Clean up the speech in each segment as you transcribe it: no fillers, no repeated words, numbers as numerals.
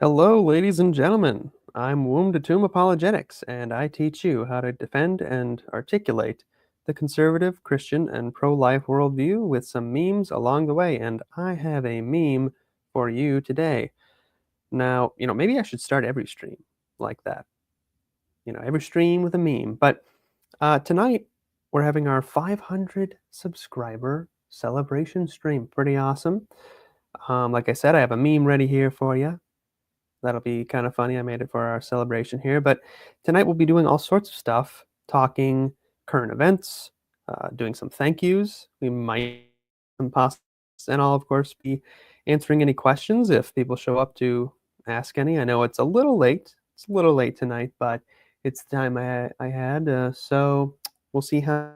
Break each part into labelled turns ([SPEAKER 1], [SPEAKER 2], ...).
[SPEAKER 1] Hello, ladies and gentlemen. I'm Womb to Tomb Apologetics, and I teach you how to defend and articulate the conservative, Christian, and pro life worldview with some memes along the way. And I have a meme for you today. Now, maybe I should start every stream like that. Every stream with a meme. But tonight, we're having our 500 subscriber celebration stream. Pretty awesome. Like I said, I have a meme ready here for you. That'll be kind of funny. I made it for our celebration here. But tonight we'll be doing all sorts of stuff, talking current events, doing some thank yous. We might, and I'll, of course, be answering any questions if people show up to ask any. I know it's a little late. It's a little late tonight, but it's the time I had. So we'll see how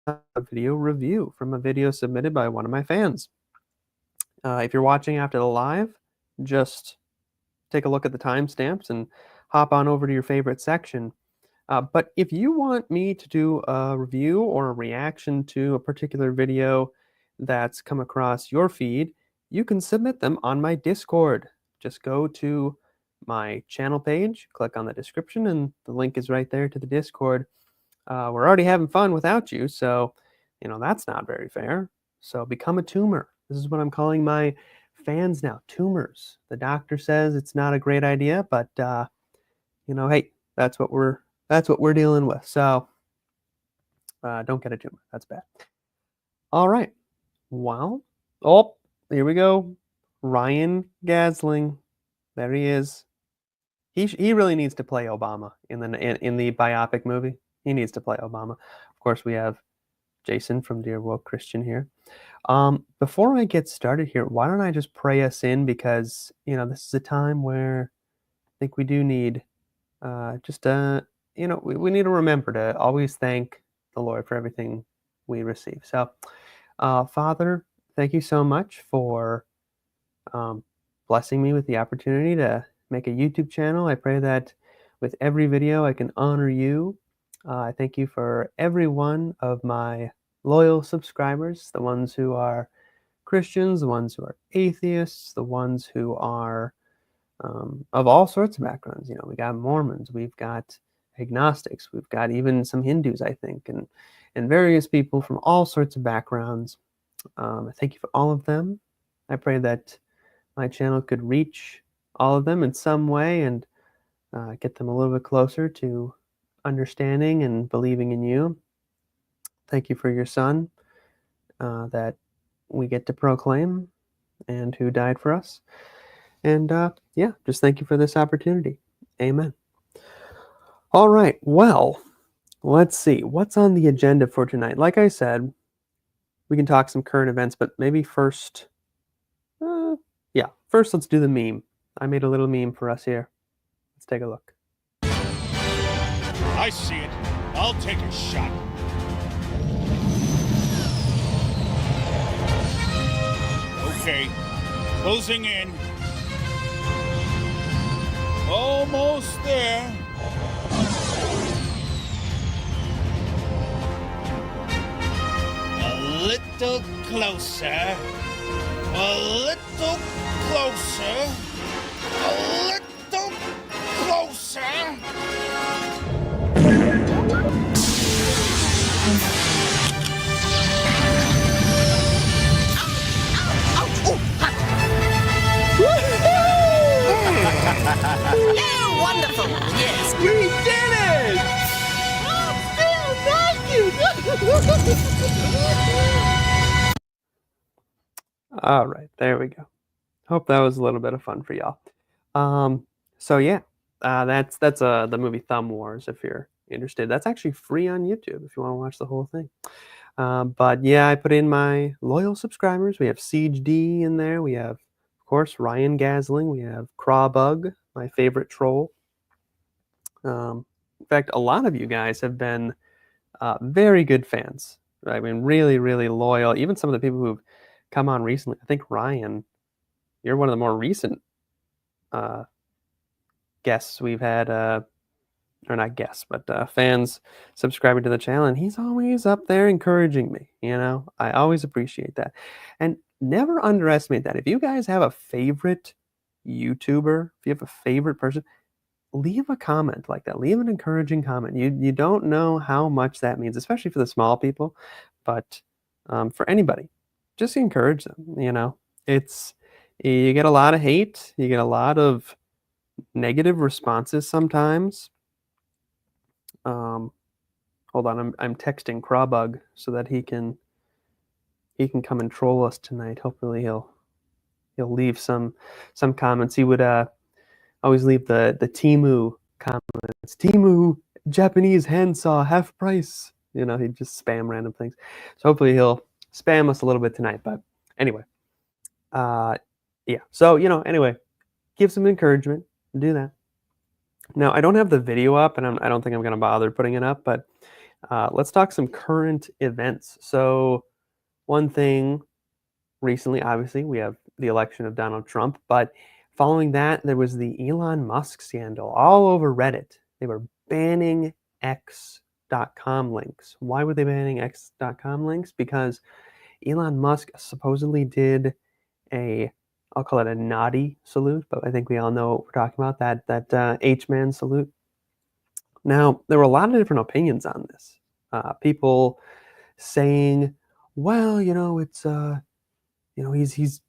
[SPEAKER 1] a video review from a video submitted by one of my fans. If you're watching after the live, just take a look at the timestamps and hop on over to your favorite section. But if you want me to do a review or a reaction to a particular video that's come across your feed, you can submit them on my Discord. Just go to my channel page, click on the description, and the link is right there to the Discord. We're already having fun without you, so that's not very fair. So become a tumor. This is what I'm calling my fans now, tumors. The doctor says it's not a great idea, but hey, that's what we're dealing with. So don't get a tumor. That's bad. All right. Well, here we go. Ryan Gosling. There he is. He really needs to play Obama in the biopic movie. He needs to play Obama. Of course, we have Jason from Dear Woke Christian here. Before I get started here, why don't I just pray us in, because this is a time where I think we do need we need to remember to always thank the Lord for everything we receive. So, Father, thank you so much for blessing me with the opportunity to make a YouTube channel. I pray that with every video I can honor you. I thank you for every one of my loyal subscribers, the ones who are Christians, the ones who are atheists, the ones who are of all sorts of backgrounds. We got Mormons, we've got agnostics, we've got even some Hindus, I think, and various people from all sorts of backgrounds. I thank you for all of them. I pray that my channel could reach all of them in some way and get them a little bit closer to understanding and believing in you. Thank you for your son that we get to proclaim and who died for us. And just thank you for this opportunity. Amen. All right. Well, let's see. What's on the agenda for tonight? Like I said, we can talk some current events, but maybe first, first let's do the meme. I made a little meme for us here. Let's take a look.
[SPEAKER 2] I see it. I'll take a shot. Okay, closing in. Almost there. A little closer. A little closer. A little closer.
[SPEAKER 3] Yeah, wonderful. Yes.
[SPEAKER 1] We did it!
[SPEAKER 3] Oh, thank you.
[SPEAKER 1] All right, there we go. Hope that was a little bit of fun for y'all. So yeah, that's the movie Thumb Wars. If you're interested, that's actually free on YouTube if you want to watch the whole thing. But yeah, I put in my loyal subscribers. We have Siege D in there. We have, of course, Ryan Gosling. We have Crawbug, my favorite troll. In fact, a lot of you guys have been very good fans. I mean, really, really loyal. Even some of the people who've come on recently. I think Ryan, you're one of the more recent guests we've had, or not guests, but fans subscribing to the channel, and he's always up there encouraging me. I always appreciate that, and never underestimate that. If you guys have a favorite YouTuber, if you have a favorite person, leave a comment like that. Leave an encouraging comment. You don't know how much that means, especially for the small people, but for anybody, just encourage them. It's you get a lot of hate, you get a lot of negative responses sometimes. Um, Hold on, I'm texting Crawbug so that he can come and troll us tonight. Hopefully he'll leave some comments. He would always leave the Timu comments. Timu Japanese handsaw half price. He'd just spam random things. So hopefully he'll spam us a little bit tonight. But anyway, yeah. So anyway, give some encouragement. Do that. Now I don't have the video up, and I don't think I'm going to bother putting it up. But let's talk some current events. So one thing recently, obviously, we have the election of Donald Trump, but following that, there was the Elon Musk scandal all over Reddit. They were banning X.com links. Why were they banning X.com links? Because Elon Musk supposedly did I'll call it a naughty salute, but I think we all know what we're talking about, that H-man salute. Now, there were a lot of different opinions on this. People saying, well, it's he's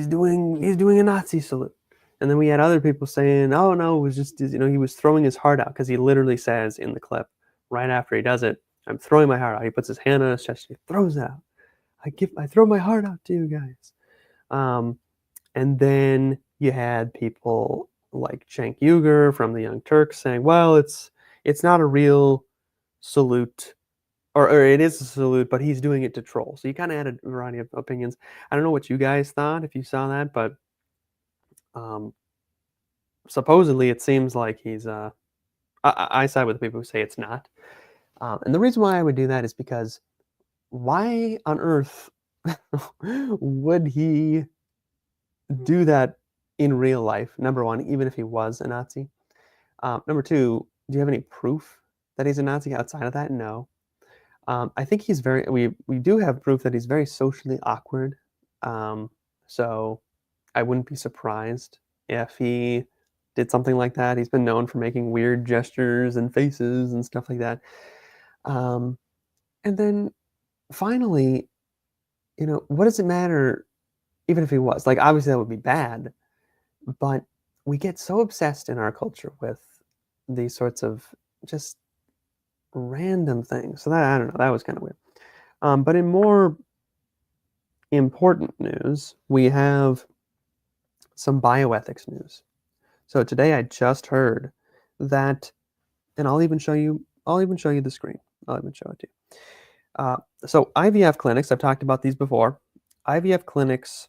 [SPEAKER 1] doing a Nazi salute. And then we had other people saying, oh no, it was just he was throwing his heart out, because he literally says in the clip right after he does it, I'm throwing my heart out. He puts his hand on his chest, he throws it out. I throw my heart out to you guys. And then you had people like Cenk Uygur from the Young Turks saying, well, it's not a real salute, or it is a salute, but he's doing it to troll. So you kind of had a variety of opinions. I don't know what you guys thought if you saw that, but supposedly it seems like he's I side with the people who say it's not. And the reason why I would do that is because why on earth would he do that in real life? Number one, even if he was a Nazi. Number two, do you have any proof that he's a Nazi outside of that? No. I think he's we do have proof that he's very socially awkward. So I wouldn't be surprised if he did something like that. He's been known for making weird gestures and faces and stuff like that. And then finally, what does it matter even if he was? Like, obviously that would be bad, but we get so obsessed in our culture with these sorts of just random things. So that, I don't know, that was kind of weird. But in more important news, we have some bioethics news. So today I just heard that, and I'll even show you the screen. I'll even show it to you. So IVF clinics, I've talked about these before. IVF clinics,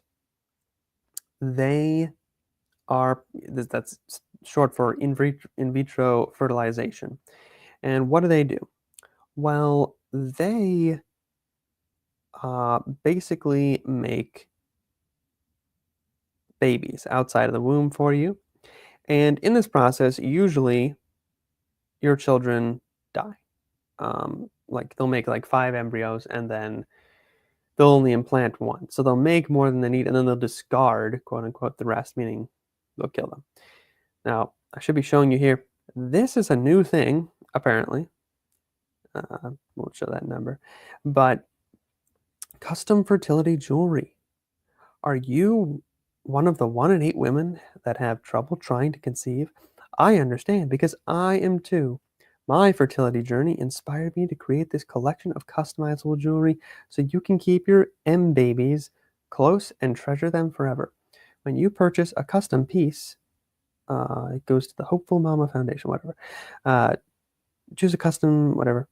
[SPEAKER 1] that's short for in vitro fertilization. And what do? Well, they basically make babies outside of the womb for you. And in this process, usually your children die. Like they'll make like 5 embryos, and then they'll only implant one. So they'll make more than they need, and then they'll discard, quote unquote, the rest, meaning they'll kill them. Now, I should be showing you here. This is a new thing, apparently. Won't show that number. But custom fertility jewelry. Are you one of the 1 in 8 women that have trouble trying to conceive? I understand, because I am too. My fertility journey inspired me to create this collection of customizable jewelry so you can keep your M babies close and treasure them forever. When you purchase a custom piece, it goes to the Hopeful Mama Foundation, whatever. Choose a custom, whatever,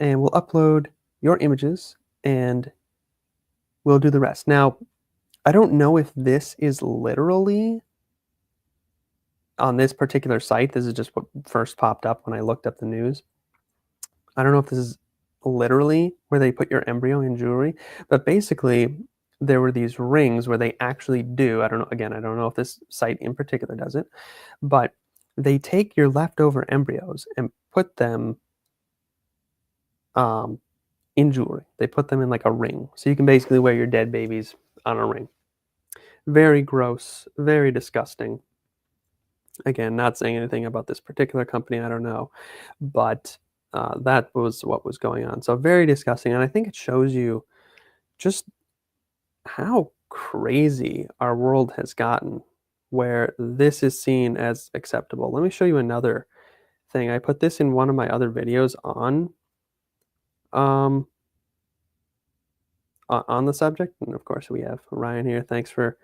[SPEAKER 1] and we'll upload your images and we'll do the rest. Now, I don't know if this is literally on this particular site. This is just what first popped up when I looked up the news. I don't know if this is literally where they put your embryo in jewelry, but basically there were these rings where they actually do, I don't know if this site in particular does it, but they take your leftover embryos and put them in jewelry. They put them in like a ring. So you can basically wear your dead babies on a ring. Very gross, very disgusting. Again, not saying anything about this particular company, I don't know, but that was what was going on. So very disgusting, and I think it shows you just how crazy our world has gotten, where this is seen as acceptable. Let me show you another thing. I put this in one of my other videos um, on the subject, and of course we have Ryan here. Thanks for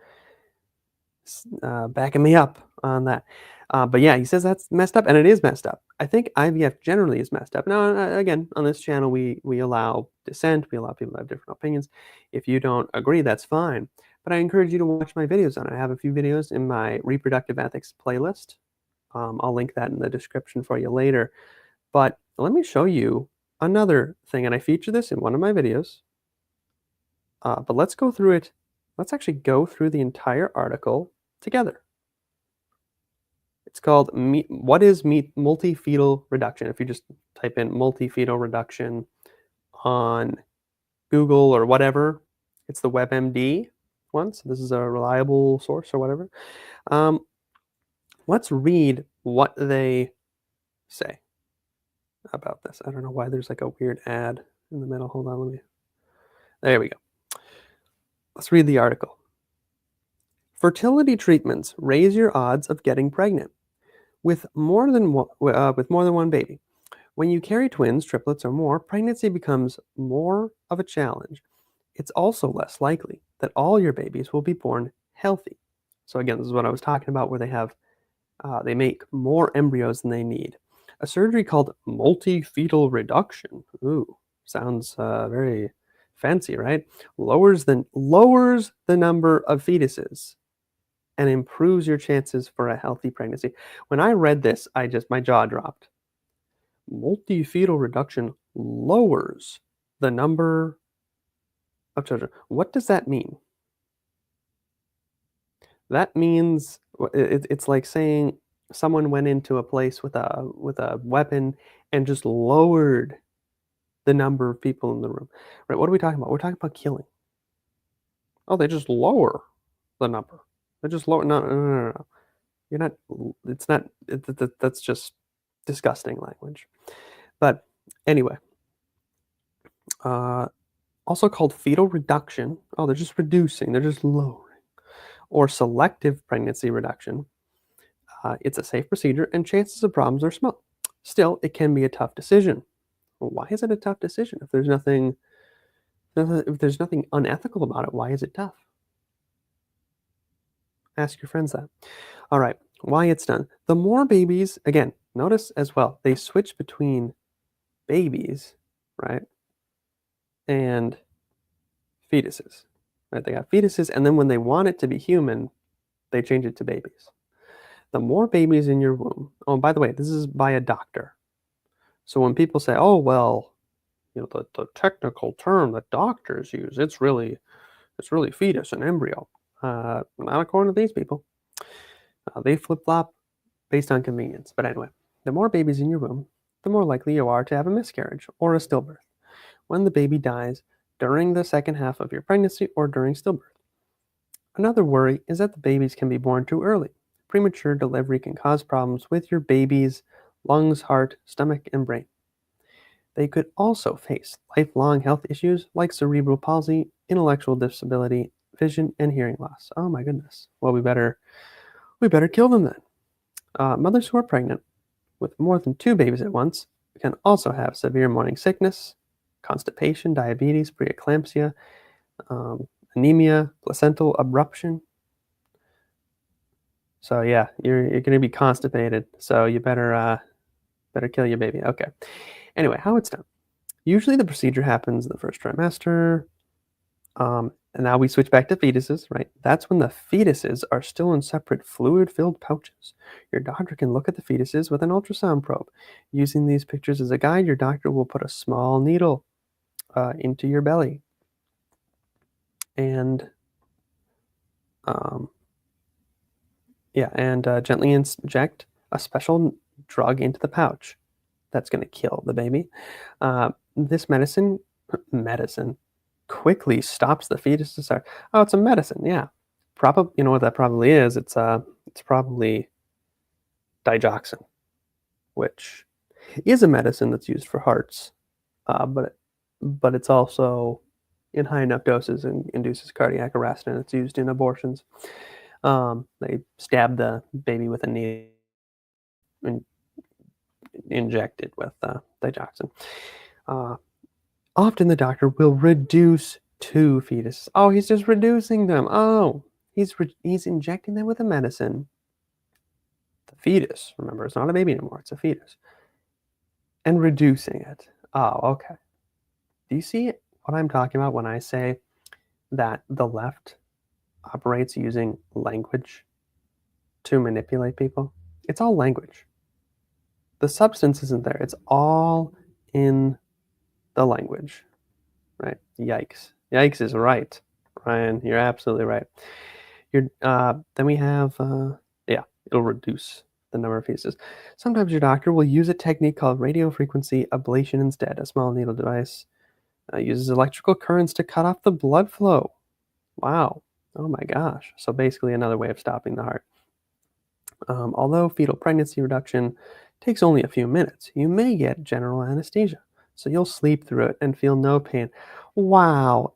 [SPEAKER 1] backing me up on that. But yeah, he says that's messed up, and it is messed up. I think IVF generally is messed up. Now, again, on this channel, we allow dissent. We allow people to have different opinions. If you don't agree, that's fine. But I encourage you to watch my videos on it. I have a few videos in my reproductive ethics playlist. I'll link that in the description for you later. But let me show you another thing, and I feature this in one of my videos. But let's go through it. Let's actually go through the entire article together. It's called What is Multifetal Reduction? If you just type in multifetal reduction on Google or whatever, it's the WebMD one. So this is a reliable source or whatever. Let's read what they say about this. I don't know why there's like a weird ad in the middle. Hold on, there we go. Let's read the article. Fertility treatments raise your odds of getting pregnant with more than one baby. When you carry twins, triplets, or more, pregnancy becomes more of a challenge. It's also less likely that all your babies will be born healthy. So again, this is what I was talking about, where they make more embryos than they need. A surgery called multifetal reduction. Ooh, sounds very fancy, right? Lowers the number of fetuses and improves your chances for a healthy pregnancy. When I read this, my jaw dropped. Multifetal reduction lowers the number of children. What does that mean? That means it's like saying someone went into a place with a weapon and just lowered the number of people in the room. Right? What are we talking about? We're talking about killing. Oh, they just lower the number. They just lower. No. You're not. It's not. That's just disgusting language. But anyway, also called fetal reduction. Oh, they're just reducing. They're just lowering. Or selective pregnancy reduction. It's a safe procedure, and chances of problems are small. Still, it can be a tough decision. Well, why is it a tough decision? If there's nothing unethical about it, why is it tough? Ask your friends that. All right, why it's done. The more babies, again, notice as well, they switch between babies, right, and fetuses. Right? They got fetuses, and then when they want it to be human, they change it to babies. The more babies in your womb. Oh, and by the way, this is by a doctor. So when people say, "Oh, well, the technical term that doctors use, it's really fetus and embryo," not according to these people. They flip-flop based on convenience. But anyway, the more babies in your womb, the more likely you are to have a miscarriage or a stillbirth when the baby dies during the second half of your pregnancy or during stillbirth. Another worry is that the babies can be born too early. Premature delivery can cause problems with your baby's lungs, heart, stomach, and brain. They could also face lifelong health issues like cerebral palsy, intellectual disability, vision, and hearing loss. Oh my goodness. Well, we better kill them then. Mothers who are pregnant with more than 2 babies at once can also have severe morning sickness, constipation, diabetes, preeclampsia, anemia, placental abruption. So yeah, you're going to be constipated. So you better kill your baby. Okay. Anyway, how it's done. Usually the procedure happens in the first trimester. And now we switch back to fetuses, right? That's when the fetuses are still in separate fluid-filled pouches. Your doctor can look at the fetuses with an ultrasound probe. Using these pictures as a guide, your doctor will put a small needle into your belly and gently inject a special drug into the pouch that's going to kill the baby. This medicine quickly stops the fetus to start. Oh, it's a medicine, yeah. Probably, you know what that probably is? It's probably digoxin, which is a medicine that's used for hearts, but it's also in high enough doses and induces cardiac arrest, and it's used in abortions. They stab the baby with a needle and inject it with digoxin. Uh, Often the doctor will reduce two fetuses. Oh, he's just reducing them. Oh, he's injecting them with a medicine. The fetus, remember, it's not a baby anymore, it's a fetus. And reducing it. Oh, okay. Do you see what I'm talking about when I say that the left operates using language to manipulate people? It's all language. The substance isn't there. It's all in the language, right? Yikes. Yikes is right, Ryan. You're absolutely right. Then we have, yeah, it'll reduce the number of fetuses. Sometimes your doctor will use a technique called radiofrequency ablation instead. A small needle device uses electrical currents to cut off the blood flow. Wow. Oh my gosh. So basically another way of stopping the heart. Although fetal pregnancy reduction takes only a few minutes, you may get general anesthesia. So you'll sleep through it and feel no pain. Wow.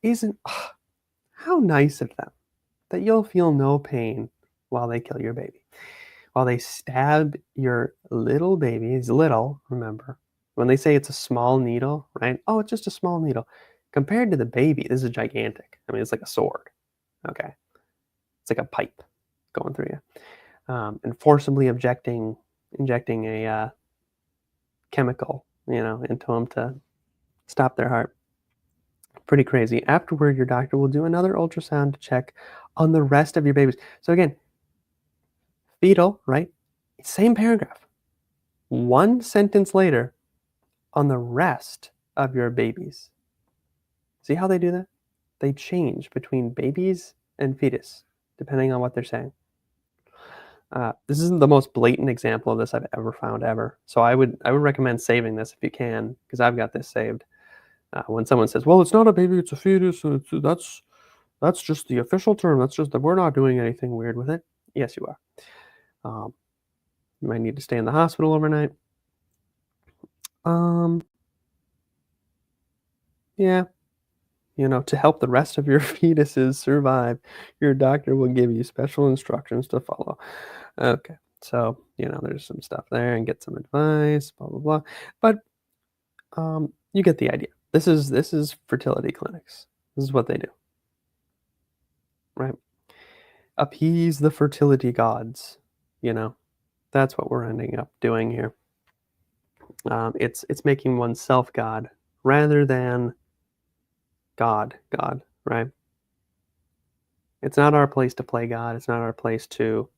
[SPEAKER 1] How nice of them that you'll feel no pain while they kill your baby. While they stab your little baby, it's little, remember. When they say it's a small needle, right? Oh, it's just a small needle. Compared to the baby, this is gigantic. I mean, it's like a sword. Okay. It's like a pipe going through you. And forcibly injecting a chemical, into them to stop their heart. Pretty crazy. Afterward, your doctor will do another ultrasound to check on the rest of your babies. So again, fetal, right? Same paragraph. One sentence later, on the rest of your babies. See how they do that? They change between babies and fetus, depending on what they're saying. This isn't the most blatant example of this I've ever found ever. So I would recommend saving this if you can, because I've got this saved. When someone says, "Well, it's not a baby, it's a fetus," that's just the official term. That's just that we're not doing anything weird with it. Yes, you are. You might need to stay in the hospital overnight. Yeah, to help the rest of your fetuses survive, your doctor will give you special instructions to follow. Okay, so there's some stuff there and get some advice, blah blah blah. But you get the idea. This is fertility clinics. This is what they do, right? Appease the fertility gods. That's what we're ending up doing here. It's making oneself God rather than God, right? It's not our place to play God. It's not our place to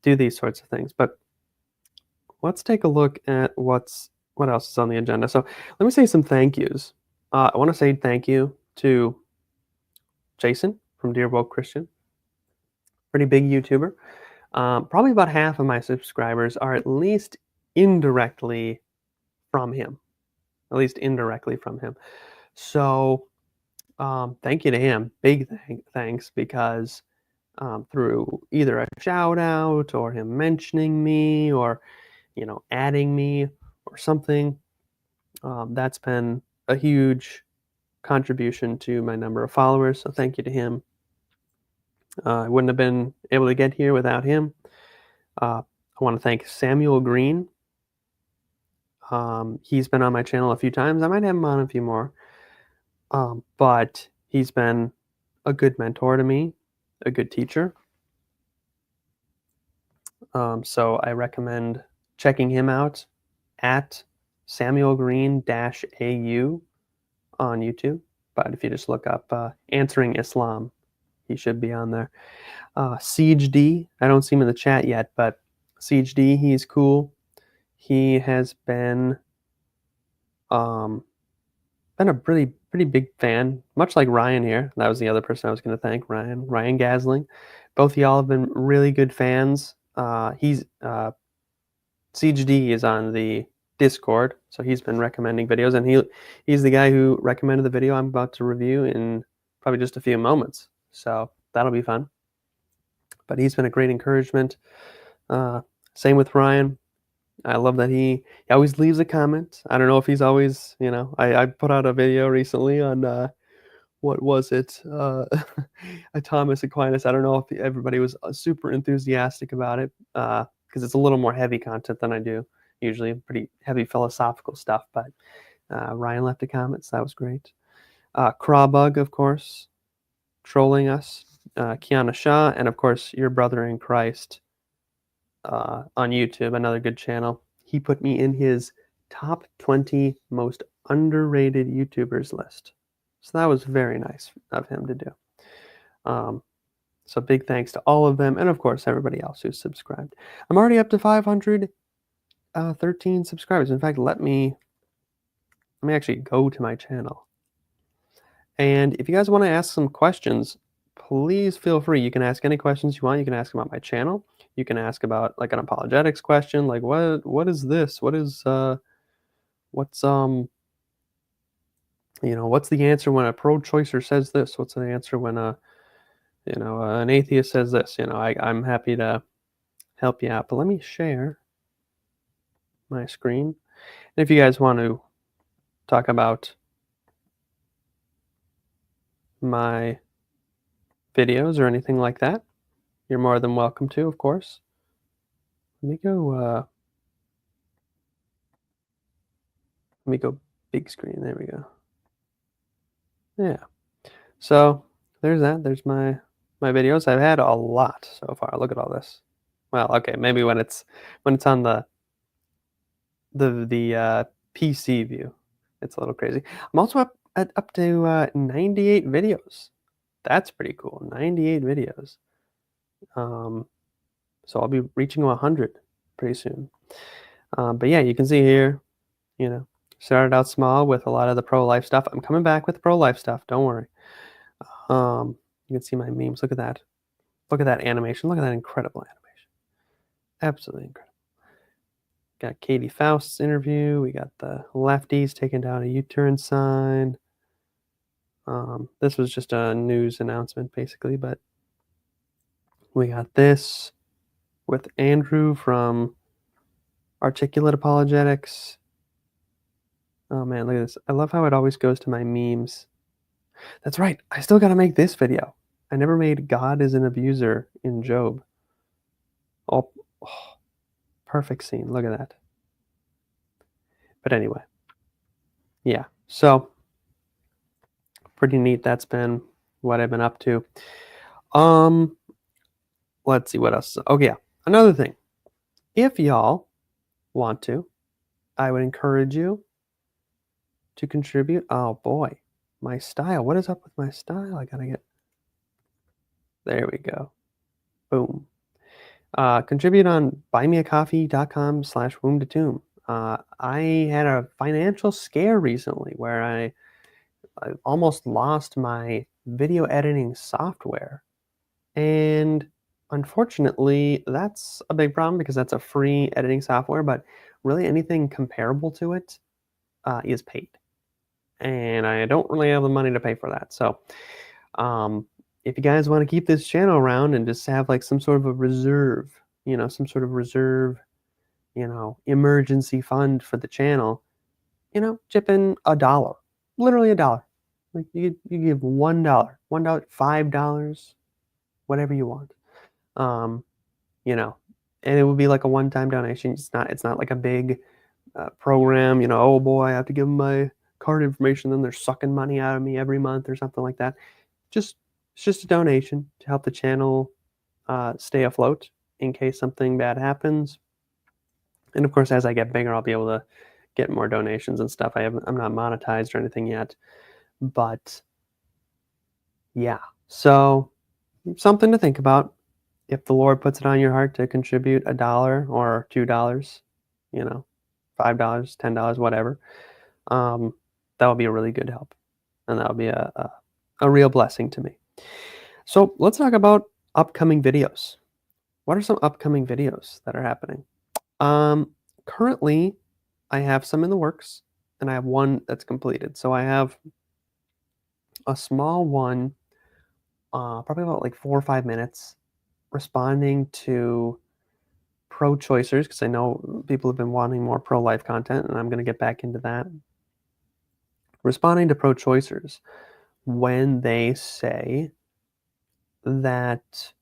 [SPEAKER 1] do these sorts of things. But let's take a look at what else is on the agenda. So let me say some thank yous. I want to say thank you to Jason from Dear Woke Christian, pretty big YouTuber. Probably about half of my subscribers are at least indirectly from him, So thank you to him. Big thanks, because through either a shout out or him mentioning me or adding me or something, that's been a huge contribution to my number of followers. So thank you to him. I wouldn't have been able to get here without him. I want to thank Samuel Green. He's been on my channel a few times. I might have him on a few more. But he's been a good mentor to me, a good teacher. So I recommend checking him out at Samuel Green -AU on YouTube. But if you just look up Answering Islam, he should be on there. Siege D, I don't see him in the chat yet, but Siege D, he's cool. He has been a pretty big fan, much like Ryan here. That was the other person I was going to thank, Ryan Gasling. Both of y'all have been really good fans. Siege D is on the Discord, so he's been recommending videos, and he's the guy who recommended the video I'm about to review in probably just a few moments. So that'll be fun. but he's been a great encouragement. Same with Ryan. I love that he always leaves a comment. I don't know if he's always, I put out a video recently on what was it? A Thomas Aquinas. I don't know if everybody was super enthusiastic about it because it's a little more heavy content than I do usually, pretty heavy philosophical stuff. But Ryan left a comment, so that was great. Crawbug, of course, trolling us. Kiana Shah, and of course, your brother in Christ on YouTube, another good channel. He put me in his top 20 most underrated YouTubers list. So that was very nice of him to do. So big thanks to all of them, and of course everybody else who's subscribed. I'm already up to 513 subscribers. In fact, let me actually go to my channel. And if you guys want to ask some questions, please feel free. You can ask any questions you want. You can ask about my channel. You can ask about like an apologetics question, like what is this? What's what's the answer when a pro-choicer says this? What's the answer when an atheist says this? I'm happy to help you out. But let me share my screen. And if you guys want to talk about my videos or anything like that, you're more than welcome to, of course. Let me go big screen. There we go. Yeah. So there's that. There's my videos. I've had a lot so far. Look at all this. Well, okay, maybe when it's on the PC view, it's a little crazy. I'm also up to 98 videos. That's pretty cool. 98 videos. So I'll be reaching 100 pretty soon. But yeah, you can see here, started out small with a lot of the pro-life stuff. I'm coming back with pro-life stuff. Don't worry. You can see my memes. Look at that. Look at that animation. Look at that incredible animation. Absolutely incredible. Got Katie Faust's interview. We got the lefties taking down a U-turn sign. This was just a news announcement, basically, but we got this with Andrew from Articulate Apologetics. Oh man, look at this. I love how it always goes to my memes. That's right. I still got to make this video. I never made God is an abuser in Job. Oh, perfect scene. Look at that. But anyway, yeah. So pretty neat. That's been what I've been up to. Let's see what else. Oh yeah, another thing. If y'all want to, I would encourage you to contribute. Oh boy, my style. What is up with my style? I gotta get. There we go. Boom. Contribute on buymeacoffee.com/wombtotomb. I had a financial scare recently where I almost lost my video editing software. And unfortunately, that's a big problem because that's a free editing software, but really anything comparable to it is paid. And I don't really have the money to pay for that. So if you guys want to keep this channel around and just have like some sort of a reserve, emergency fund for the channel, chip in $1, literally $1. Like you give $1, $5, whatever you want. And it would be like a one-time donation. It's not like a big program, oh boy, I have to give them my card information, then they're sucking money out of me every month or something like that. It's just a donation to help the channel stay afloat in case something bad happens. And of course, as I get bigger, I'll be able to get more donations and stuff. I'm not monetized or anything yet, but yeah. So something to think about. If the Lord puts it on your heart to contribute $1 or $2, $5, $10, whatever, that would be a really good help, and that would be a real blessing to me. So let's talk about upcoming videos. What are some upcoming videos that are happening? Currently, I have some in the works, and I have one that's completed. So I have a small one, probably about like 4 or 5 minutes, responding to pro-choicers, because I know people have been wanting more pro-life content, and I'm going to get back into that. Responding to pro-choicers when they say that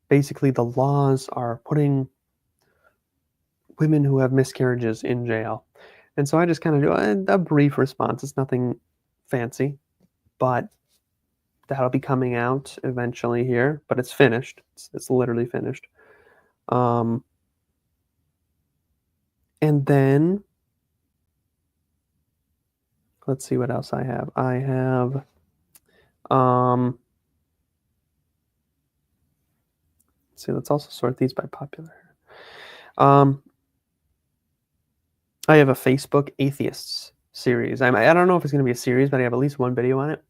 [SPEAKER 1] basically the laws are putting women who have miscarriages in jail. And so I just kind of do a brief response. It's nothing fancy, but that'll be coming out eventually here. But it's finished. It's literally finished. And then let's see what else I have. I have let's see. Let's also sort these by popular. I have a Facebook Atheists series. I don't know if it's going to be a series, but I have at least one video on it.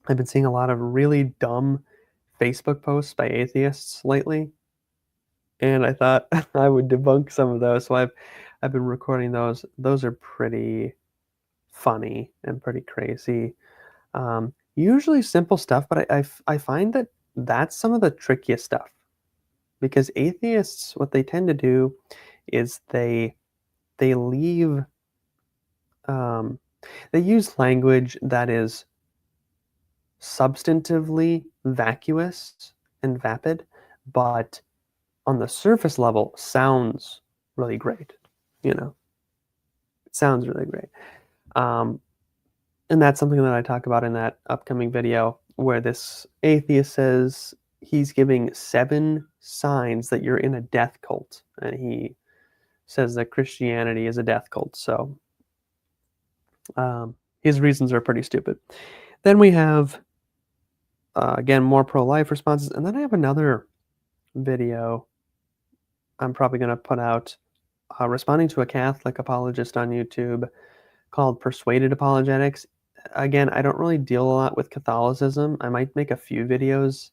[SPEAKER 1] I've been seeing a lot of really dumb Facebook posts by atheists lately, and I thought I would debunk some of those. So I've been recording those. Those are pretty funny and pretty crazy. Usually simple stuff, but I find that that's some of the trickiest stuff, because atheists, what they tend to do is they leave they use language that is substantively vacuous and vapid, but on the surface level sounds really great. It sounds really great. And that's something that I talk about in that upcoming video, where this atheist says he's giving 7 signs that you're in a death cult, and he says that Christianity is a death cult. So his reasons are pretty stupid. Then we have again more pro-life responses, and then I have another video I'm probably going to put out responding to a Catholic apologist on YouTube called Persuaded Apologetics. Again, I don't really deal a lot with Catholicism. I might make a few videos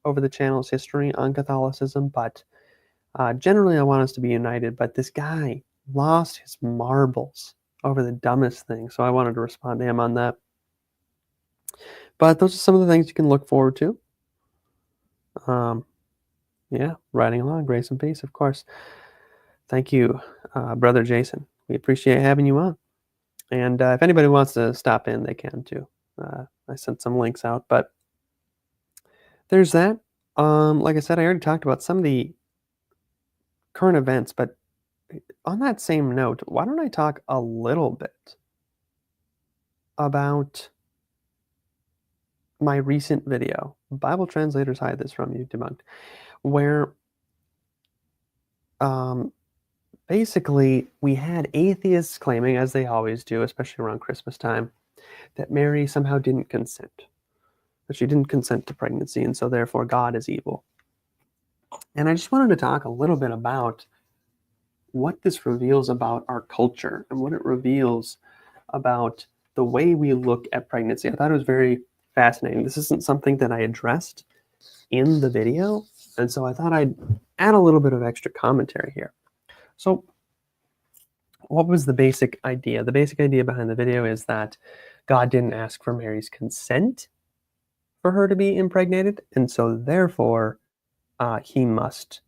[SPEAKER 1] over the channel's history on Catholicism, but generally I want us to be united. But this guy lost his marbles over the dumbest thing, so I wanted to respond to him on that. But those are some of the things you can look forward to. Yeah, riding along, grace and peace, of course. Thank you, Brother Jason. We appreciate having you on. And if anybody wants to stop in, they can too. I sent some links out, but there's that. Like I said, I already talked about some of the current events, but on that same note, why don't I talk a little bit about my recent video, Bible Translators Hide This From You Debunked, where basically we had atheists claiming, as they always do, especially around Christmas time, that Mary somehow didn't consent, that she didn't consent to pregnancy, and so therefore God is evil. And I just wanted to talk a little bit about what this reveals about our culture and what it reveals about the way we look at pregnancy. I thought it was very fascinating. This isn't something that I addressed in the video, and so I thought I'd add a little bit of extra commentary here. So what was the basic idea? The basic idea behind the video is that God didn't ask for Mary's consent for her to be impregnated, and so therefore he must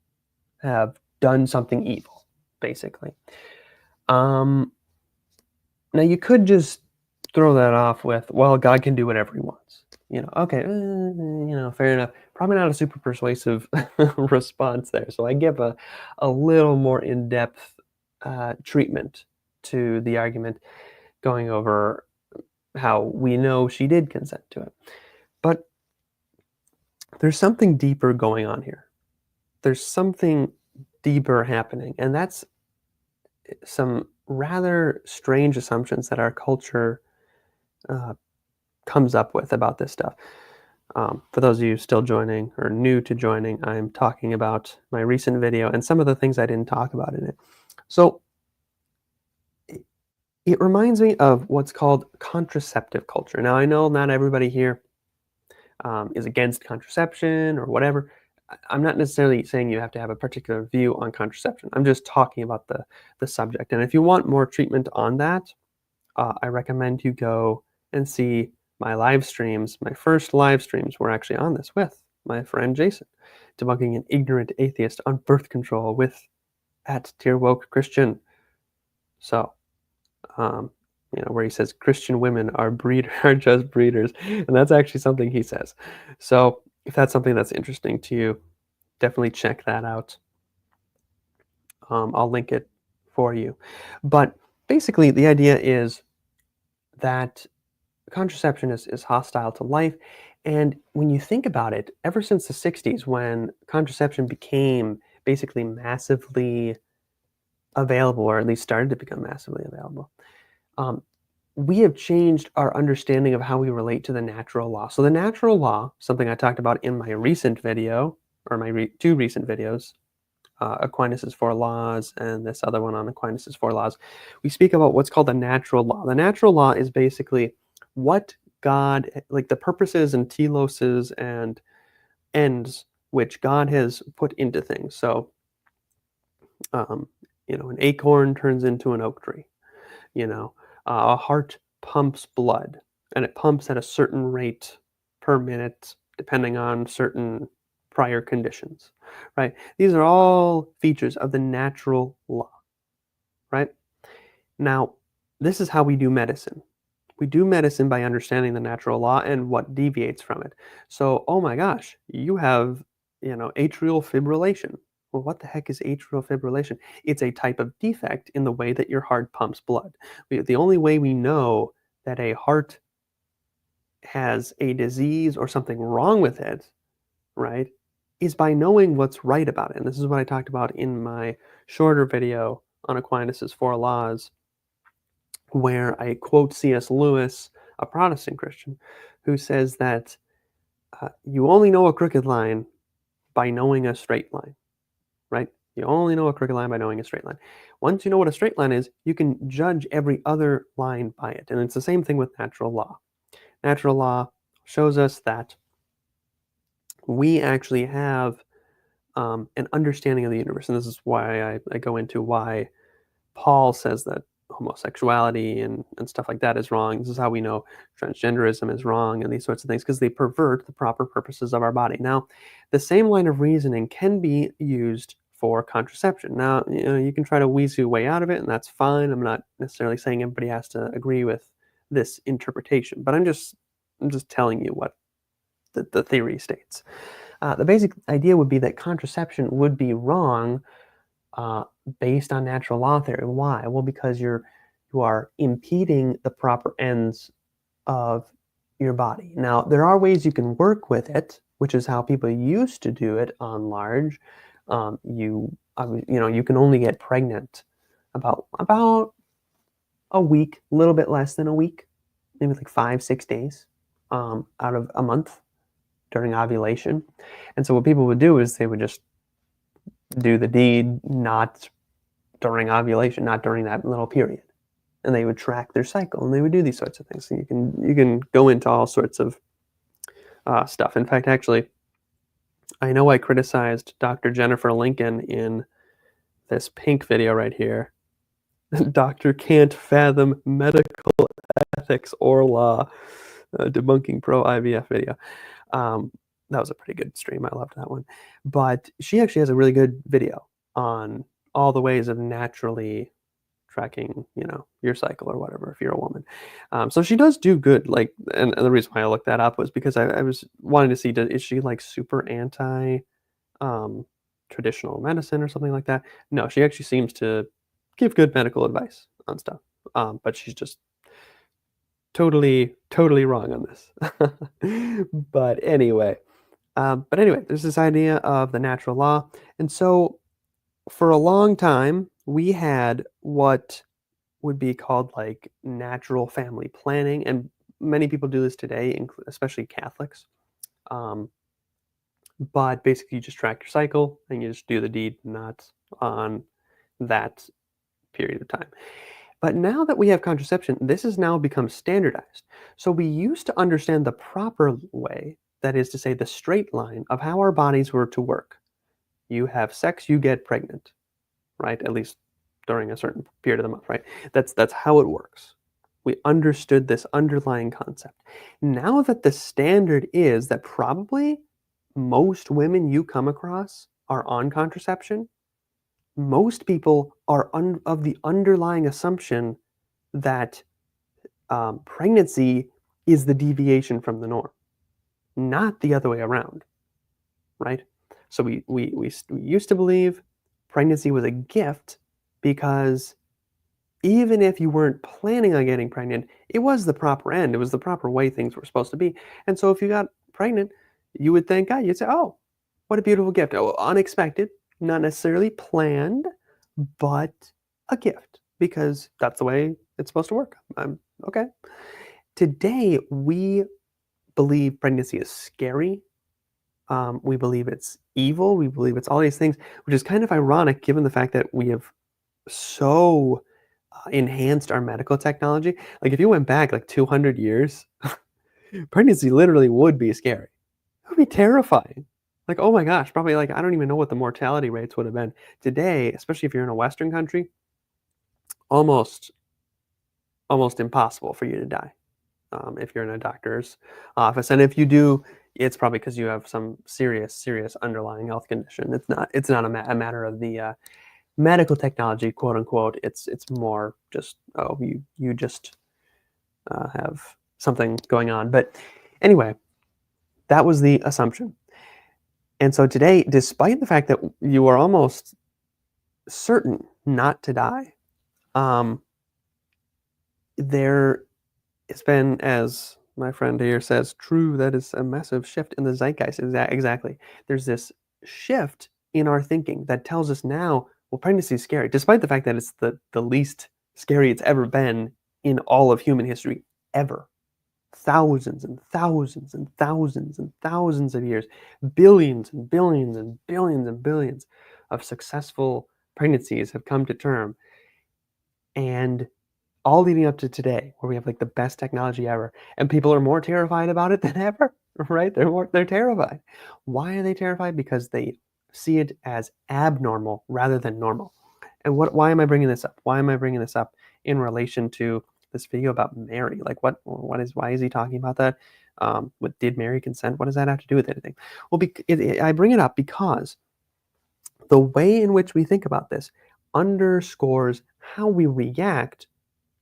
[SPEAKER 1] have done something evil, basically. Now you could just throw that off with, well, God can do whatever he wants. Okay, fair enough. Probably not a super persuasive response there. So I give a little more in-depth treatment to the argument, going over how we know she did consent to it. But there's something deeper going on here. There's something deeper happening, and that's some rather strange assumptions that our culture comes up with about this stuff. For those of you still joining or new to joining, I'm talking about my recent video and some of the things I didn't talk about in it. So it reminds me of what's called contraceptive culture. Now, I know not everybody here is against contraception or whatever. I'm not necessarily saying you have to have a particular view on contraception. I'm just talking about the subject. And if you want more treatment on that, I recommend you go and see my live streams. My first live streams were actually on this with my friend Jason, debunking an ignorant atheist on birth control with at Dear Woke Christian. So, um, where he says Christian women are just breeders, and that's actually something he says. So, if that's something that's interesting to you, definitely check that out. I'll link it for you. But basically, the idea is that contraception is hostile to life. And when you think about it, ever since the 60s, when contraception became basically massively available, or at least started to become massively available, um, we have changed our understanding of how we relate to the natural law. So, the natural law, something I talked about in my recent video, or my two recent videos, Aquinas' Four Laws and this other one on Aquinas' Four Laws, we speak about what's called the natural law. The natural law is basically what God, like the purposes and teloses and ends which God has put into things. So, um, an acorn turns into an oak tree. A heart pumps blood, and it pumps at a certain rate per minute, depending on certain prior conditions, right? These are all features of the natural law, right? Now, this is how we do medicine. We do medicine by understanding the natural law and what deviates from it. So, oh my gosh, you have, atrial fibrillation. Well, what the heck is atrial fibrillation? It's a type of defect in the way that your heart pumps blood. The only way we know that a heart has a disease or something wrong with it, right, is by knowing what's right about it. And this is what I talked about in my shorter video on Aquinas' Four Laws, where I quote C.S. Lewis, a Protestant Christian, who says that you only know a crooked line by knowing a straight line, right? You only know a crooked line by knowing a straight line. Once you know what a straight line is, you can judge every other line by it. And it's the same thing with natural law. Natural law shows us that we actually have an understanding of the universe. And this is why I go into why Paul says that homosexuality and stuff like that is wrong. This is how we know transgenderism is wrong and these sorts of things, because they pervert the proper purposes of our body. Now, the same line of reasoning can be used for contraception. Now, you can try to weasel your way out of it, and that's fine. I'm not necessarily saying everybody has to agree with this interpretation, but I'm just telling you what the theory states. The basic idea would be that contraception would be wrong uh, based on natural law theory. Why? Well, because you are impeding the proper ends of your body. Now, there are ways you can work with it, which is how people used to do it on large. You can only get pregnant about a week, a little bit less than a week, maybe like 5-6 days out of a month during ovulation. And so what people would do is they would just do the deed not during ovulation, not during that little period. And they would track their cycle, and they would do these sorts of things. So you can go into all sorts of stuff. In fact, actually, I know I criticized Dr. Jennifer Lincoln in this pink video right here. Doctor can't fathom medical ethics or law, debunking pro IVF video. That was a pretty good stream. I loved that one. But she actually has a really good video on all the ways of naturally tracking, your cycle or whatever, if you're a woman. So she does do good. Like, and the reason why I looked that up was because I was wanting to see, is she like super anti traditional medicine or something like that? No, she actually seems to give good medical advice on stuff. But she's just totally wrong on this. But anyway, there's this idea of the natural law. And so for a long time, we had what would be called like natural family planning. And many people do this today, especially Catholics. But basically, you just track your cycle and you just do the deed not on that period of time. But now that we have contraception, this has now become standardized. So we used to understand the proper way, that is to say, the straight line of how our bodies were to work. You have sex, you get pregnant, right? At least during a certain period of the month, right? That's how it works. We understood this underlying concept. Now that the standard is that probably most women you come across are on contraception, most people are of the underlying assumption that pregnancy is the deviation from the norm, not the other way around, right? So we used to believe pregnancy was a gift because even if you weren't planning on getting pregnant, it was the proper end. It was the proper way things were supposed to be. And so if you got pregnant, you would thank God. You'd say, oh, what a beautiful gift. Oh, unexpected, not necessarily planned, but a gift because that's the way it's supposed to work. Okay. Today, we believe pregnancy is scary. We believe it's evil. We believe it's all these things, which is kind of ironic given the fact that we have so enhanced our medical technology. Like if you went back like 200 years, pregnancy literally would be scary. It would be terrifying. Like, oh my gosh, probably like I don't even know what the mortality rates would have been. Today, especially if you're in a Western country, almost impossible for you to die if you're in a doctor's office. And if you do, it's probably because you have some serious underlying health condition. It's not a matter of the medical technology, quote unquote. It's more just, oh, you just have something going on. But anyway, that was the assumption. And so today, despite the fact that you are almost certain not to die, there has been, as my friend here says, true, that is a massive shift in the zeitgeist. Exactly. There's this shift in our thinking that tells us now, well, pregnancy is scary, despite the fact that it's the least scary it's ever been in all of human history, ever. Thousands and thousands and thousands and thousands of years, billions and billions and billions and billions of successful pregnancies have come to term. And all leading up to today, where we have like the best technology ever, and people are more terrified about it than ever, right? They're terrified. Why are they terrified? Because they see it as abnormal rather than normal. And why am I bringing this up? Why am I bringing this up in relation to this video about Mary? Like, why is he talking about that? What did Mary consent? What does that have to do with anything? Well, I bring it up because the way in which we think about this underscores how we react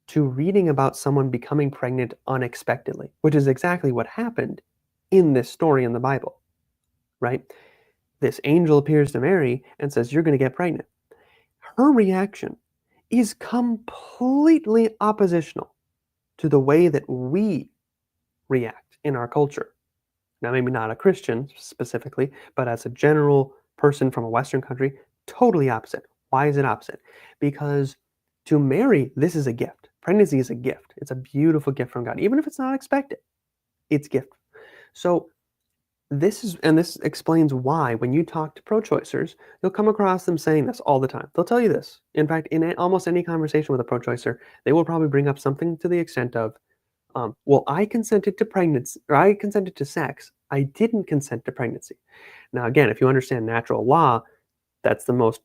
[SPEAKER 1] to reading about someone becoming pregnant unexpectedly, which is exactly what happened in this story in the Bible, right? This angel appears to Mary and says, you're going to get pregnant. Her reaction is completely oppositional to the way that we react in our culture. Now, maybe not a Christian specifically, but as a general person from a Western country, totally opposite. Why is it opposite? Because to Mary, this is a gift. Pregnancy is a gift. It's a beautiful gift from God. Even if it's not expected, it's a gift. So this explains why when you talk to pro-choicers, you'll come across them saying this all the time. They'll tell you this. In fact, in almost any conversation with a pro-choicer, they will probably bring up something to the extent of, well, I consented to pregnancy, or I consented to sex. I didn't consent to pregnancy. Now, again, if you understand natural law, that's the most,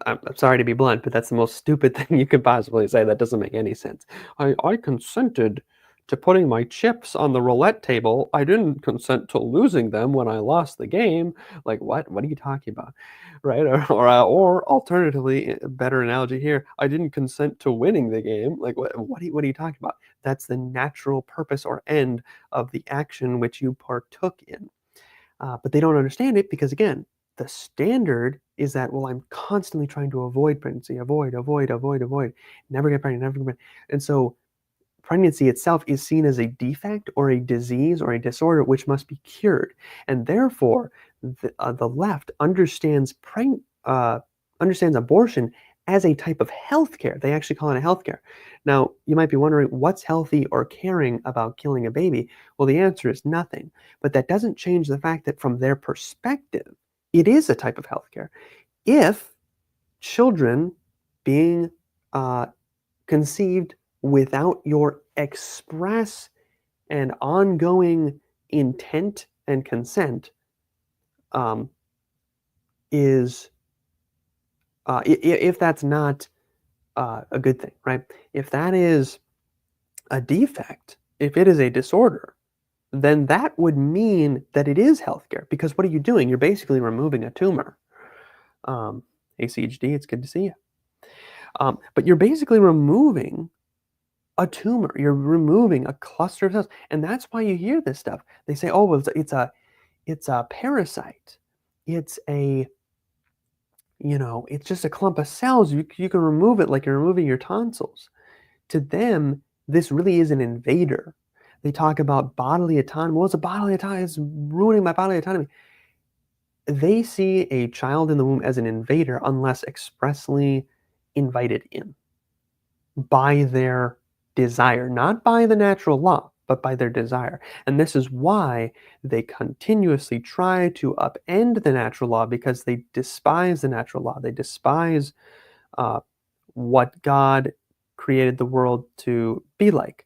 [SPEAKER 1] I'm sorry to be blunt, but that's the most stupid thing you could possibly say. That doesn't make any sense. I consented to putting my chips on the roulette table. I didn't consent to losing them when I lost the game. Like, what? What are you talking about? Right? Or alternatively, a better analogy here, I didn't consent to winning the game. Like, what are you talking about? That's the natural purpose or end of the action which you partook in. But they don't understand it because, again, the standard is that, well, I'm constantly trying to avoid pregnancy, avoid, never get pregnant, never get pregnant. And so pregnancy itself is seen as a defect or a disease or a disorder which must be cured. And therefore, the left understands abortion as a type of healthcare. They actually call it a healthcare. Now, you might be wondering, what's healthy or caring about killing a baby? Well, the answer is nothing. But that doesn't change the fact that from their perspective, it is a type of healthcare. If children being conceived without your express and ongoing intent and consent is if that's not a good thing, right? If that is a defect, if it is a disorder, then that would mean that it is healthcare. Because what are you doing? You're basically removing a tumor. ACHD, it's good to see you. But you're basically removing a tumor. You're removing a cluster of cells, and that's why you hear this stuff. They say, "Oh, well, it's a parasite. It's a it's just a clump of cells. You can remove it like you're removing your tonsils." To them, this really is an invader. They talk about bodily autonomy. Well, it's a bodily autonomy. It's ruining my bodily autonomy. They see a child in the womb as an invader unless expressly invited in by their desire, not by the natural law, but by their desire. And this is why they continuously try to upend the natural law, because they despise the natural law. They despise uh, what God created the world to be like.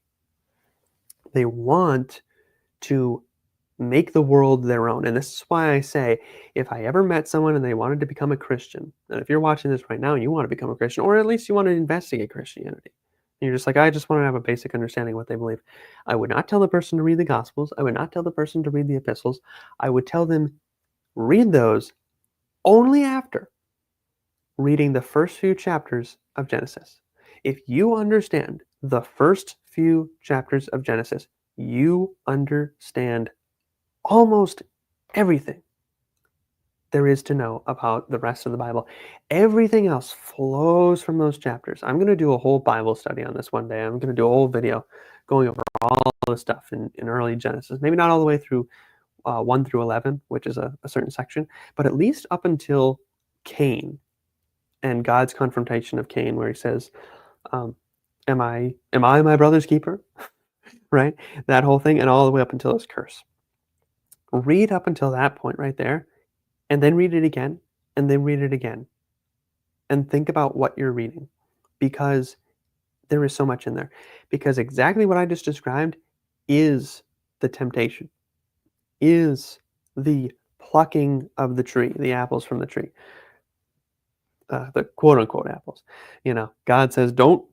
[SPEAKER 1] They want to make the world their own. And this is why I say, if I ever met someone and they wanted to become a Christian, and if you're watching this right now and you want to become a Christian, or at least you want to investigate Christianity, and you're just like, I just want to have a basic understanding of what they believe, I would not tell the person to read the Gospels. I would not tell the person to read the epistles. I would tell them, read those only after reading the first few chapters of Genesis. If you understand the first few chapters of Genesis, you understand almost everything there is to know about the rest of the Bible. Everything else flows from those chapters. I'm going to do a whole Bible study on this one day. I'm going to do a whole video going over all the stuff in early Genesis. Maybe not all the way through 1 through 11, which is a certain section, but at least up until Cain and God's confrontation of Cain, where he says, am I my brother's keeper? Right? That whole thing, and all the way up until his curse. Read up until that point right there, and then read it again, and then read it again. And think about what you're reading, because there is so much in there. Because exactly what I just described is the temptation, is the plucking of the tree, the apples from the tree, the quote unquote apples. God says, don't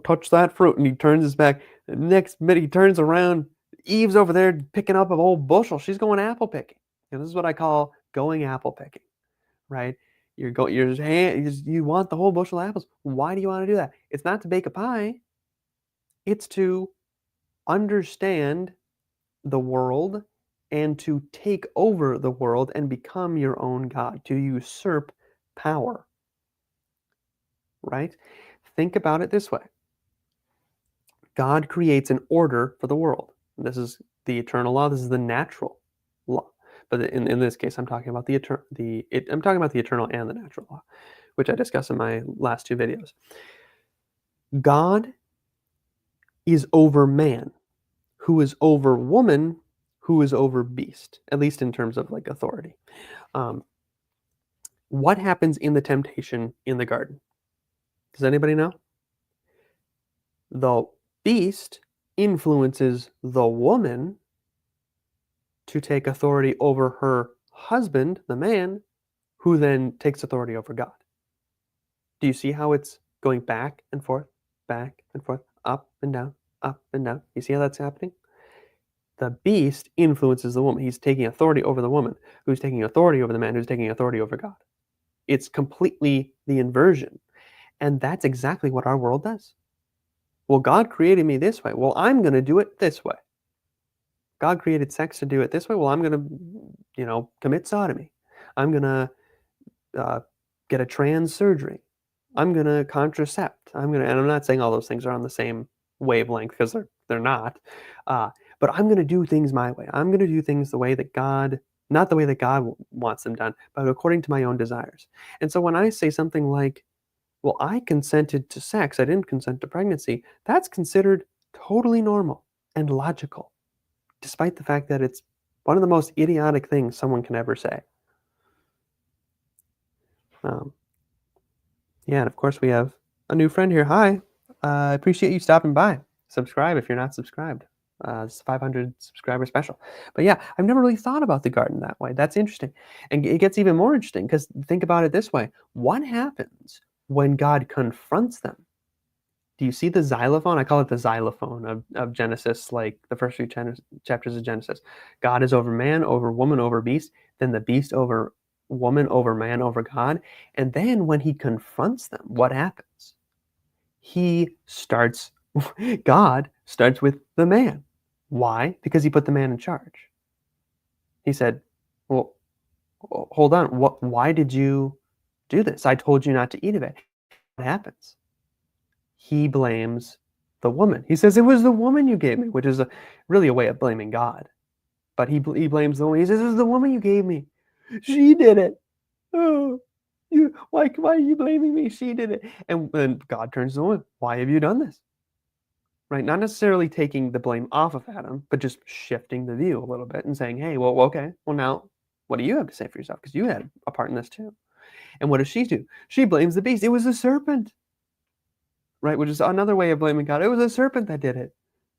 [SPEAKER 1] touch that fruit. And he turns his back. The next minute he turns around. Eve's over there picking up a whole bushel. She's going apple picking. And this is what I call going apple picking, right? You want the whole bushel of apples. Why do you want to do that? It's not to bake a pie. It's to understand the world and to take over the world and become your own God, to usurp power, right? Think about it this way. God creates an order for the world. This is the eternal law. This is the natural law. But in this case, I'm talking about I'm talking about the eternal and the natural law, which I discussed in my last two videos. God is over man, who is over woman, who is over beast, at least in terms of like authority. What happens in the temptation in the garden? Does anybody know? The beast influences the woman to take authority over her husband, the man, who then takes authority over God. Do you see how it's going back and forth, up and down, up and down? You see how that's happening? The beast influences the woman. He's taking authority over the woman, who's taking authority over the man, who's taking authority over God. It's completely the inversion. And that's exactly what our world does. Well, God created me this way. Well, I'm going to do it this way. God created sex to do it this way. Well, I'm going to, commit sodomy. I'm going to get a trans surgery. I'm going to contracept. And I'm not saying all those things are on the same wavelength, because they're not. But I'm going to do things my way. I'm going to do things the way that God, not the way that God wants them done, but according to my own desires. And so when I say something like, well, I consented to sex, I didn't consent to pregnancy, that's considered totally normal and logical, despite the fact that it's one of the most idiotic things someone can ever say. Yeah, and of course we have a new friend here. Hi, I appreciate you stopping by. Subscribe if you're not subscribed. It's a 500 subscriber special. But yeah, I've never really thought about the garden that way. That's interesting. And it gets even more interesting, because think about it this way. What happens when God confronts them? do you see the xylophone? I call it the xylophone of Genesis, like the first few chapters of Genesis. God is over man, over woman, over beast, then the beast over woman, over man, over God. And then when he confronts them, what happens? God starts with the man. Why? Because he put the man in charge. He said, well, hold on. Why did you do this? I told you not to eat of it. What happens? He blames the woman. He says, it was the woman you gave me, which is really a way of blaming God. But he blames the woman. He says, it was the woman you gave me. She did it. Oh, why are you blaming me? She did it. And then God turns to the woman. Why have you done this? Right? Not necessarily taking the blame off of Adam, but just shifting the view a little bit and saying, hey, well, okay, well, now what do you have to say for yourself? Because you had a part in this too. And what does she do? She blames the beast. It was the serpent. Right? Which is another way of blaming God. It was a serpent that did it.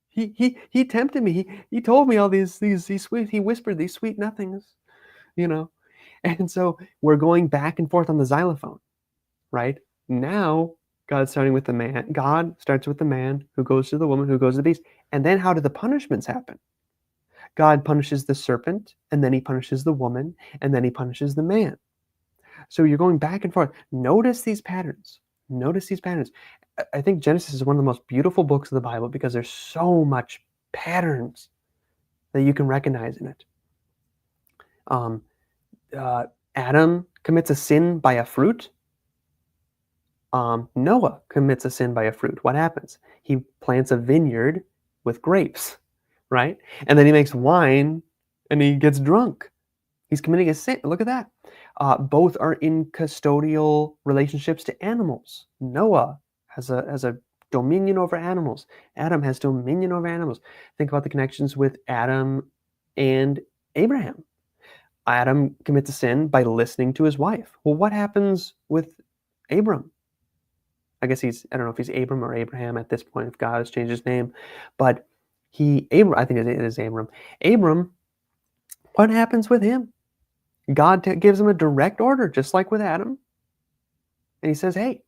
[SPEAKER 1] He tempted me. He told me all these sweet, he whispered these sweet nothings, you know. And so we're going back and forth on the xylophone, right? Now God starting with the man. God starts with the man who goes to the woman who goes to the beast. And then how do the punishments happen? God punishes the serpent, and then he punishes the woman, and then he punishes the man. So you're going back and forth. Notice these patterns. Notice these patterns. I think Genesis is one of the most beautiful books of the Bible because there's so much patterns that you can recognize in it. Adam commits a sin by a fruit. Noah commits a sin by a fruit. What happens? He plants a vineyard with grapes, right? And then he makes wine and he gets drunk. He's committing a sin. Look at that. Both are in custodial relationships to animals. Noah has a dominion over animals. Adam has dominion over animals. Think about the connections with Adam and Abraham. Adam commits a sin by listening to his wife. Well, what happens with Abram? I guess I don't know if he's Abram or Abraham at this point, if God has changed his name. But I think it is Abram. Abram, what happens with him? God gives him a direct order, just like with Adam. And he says, hey,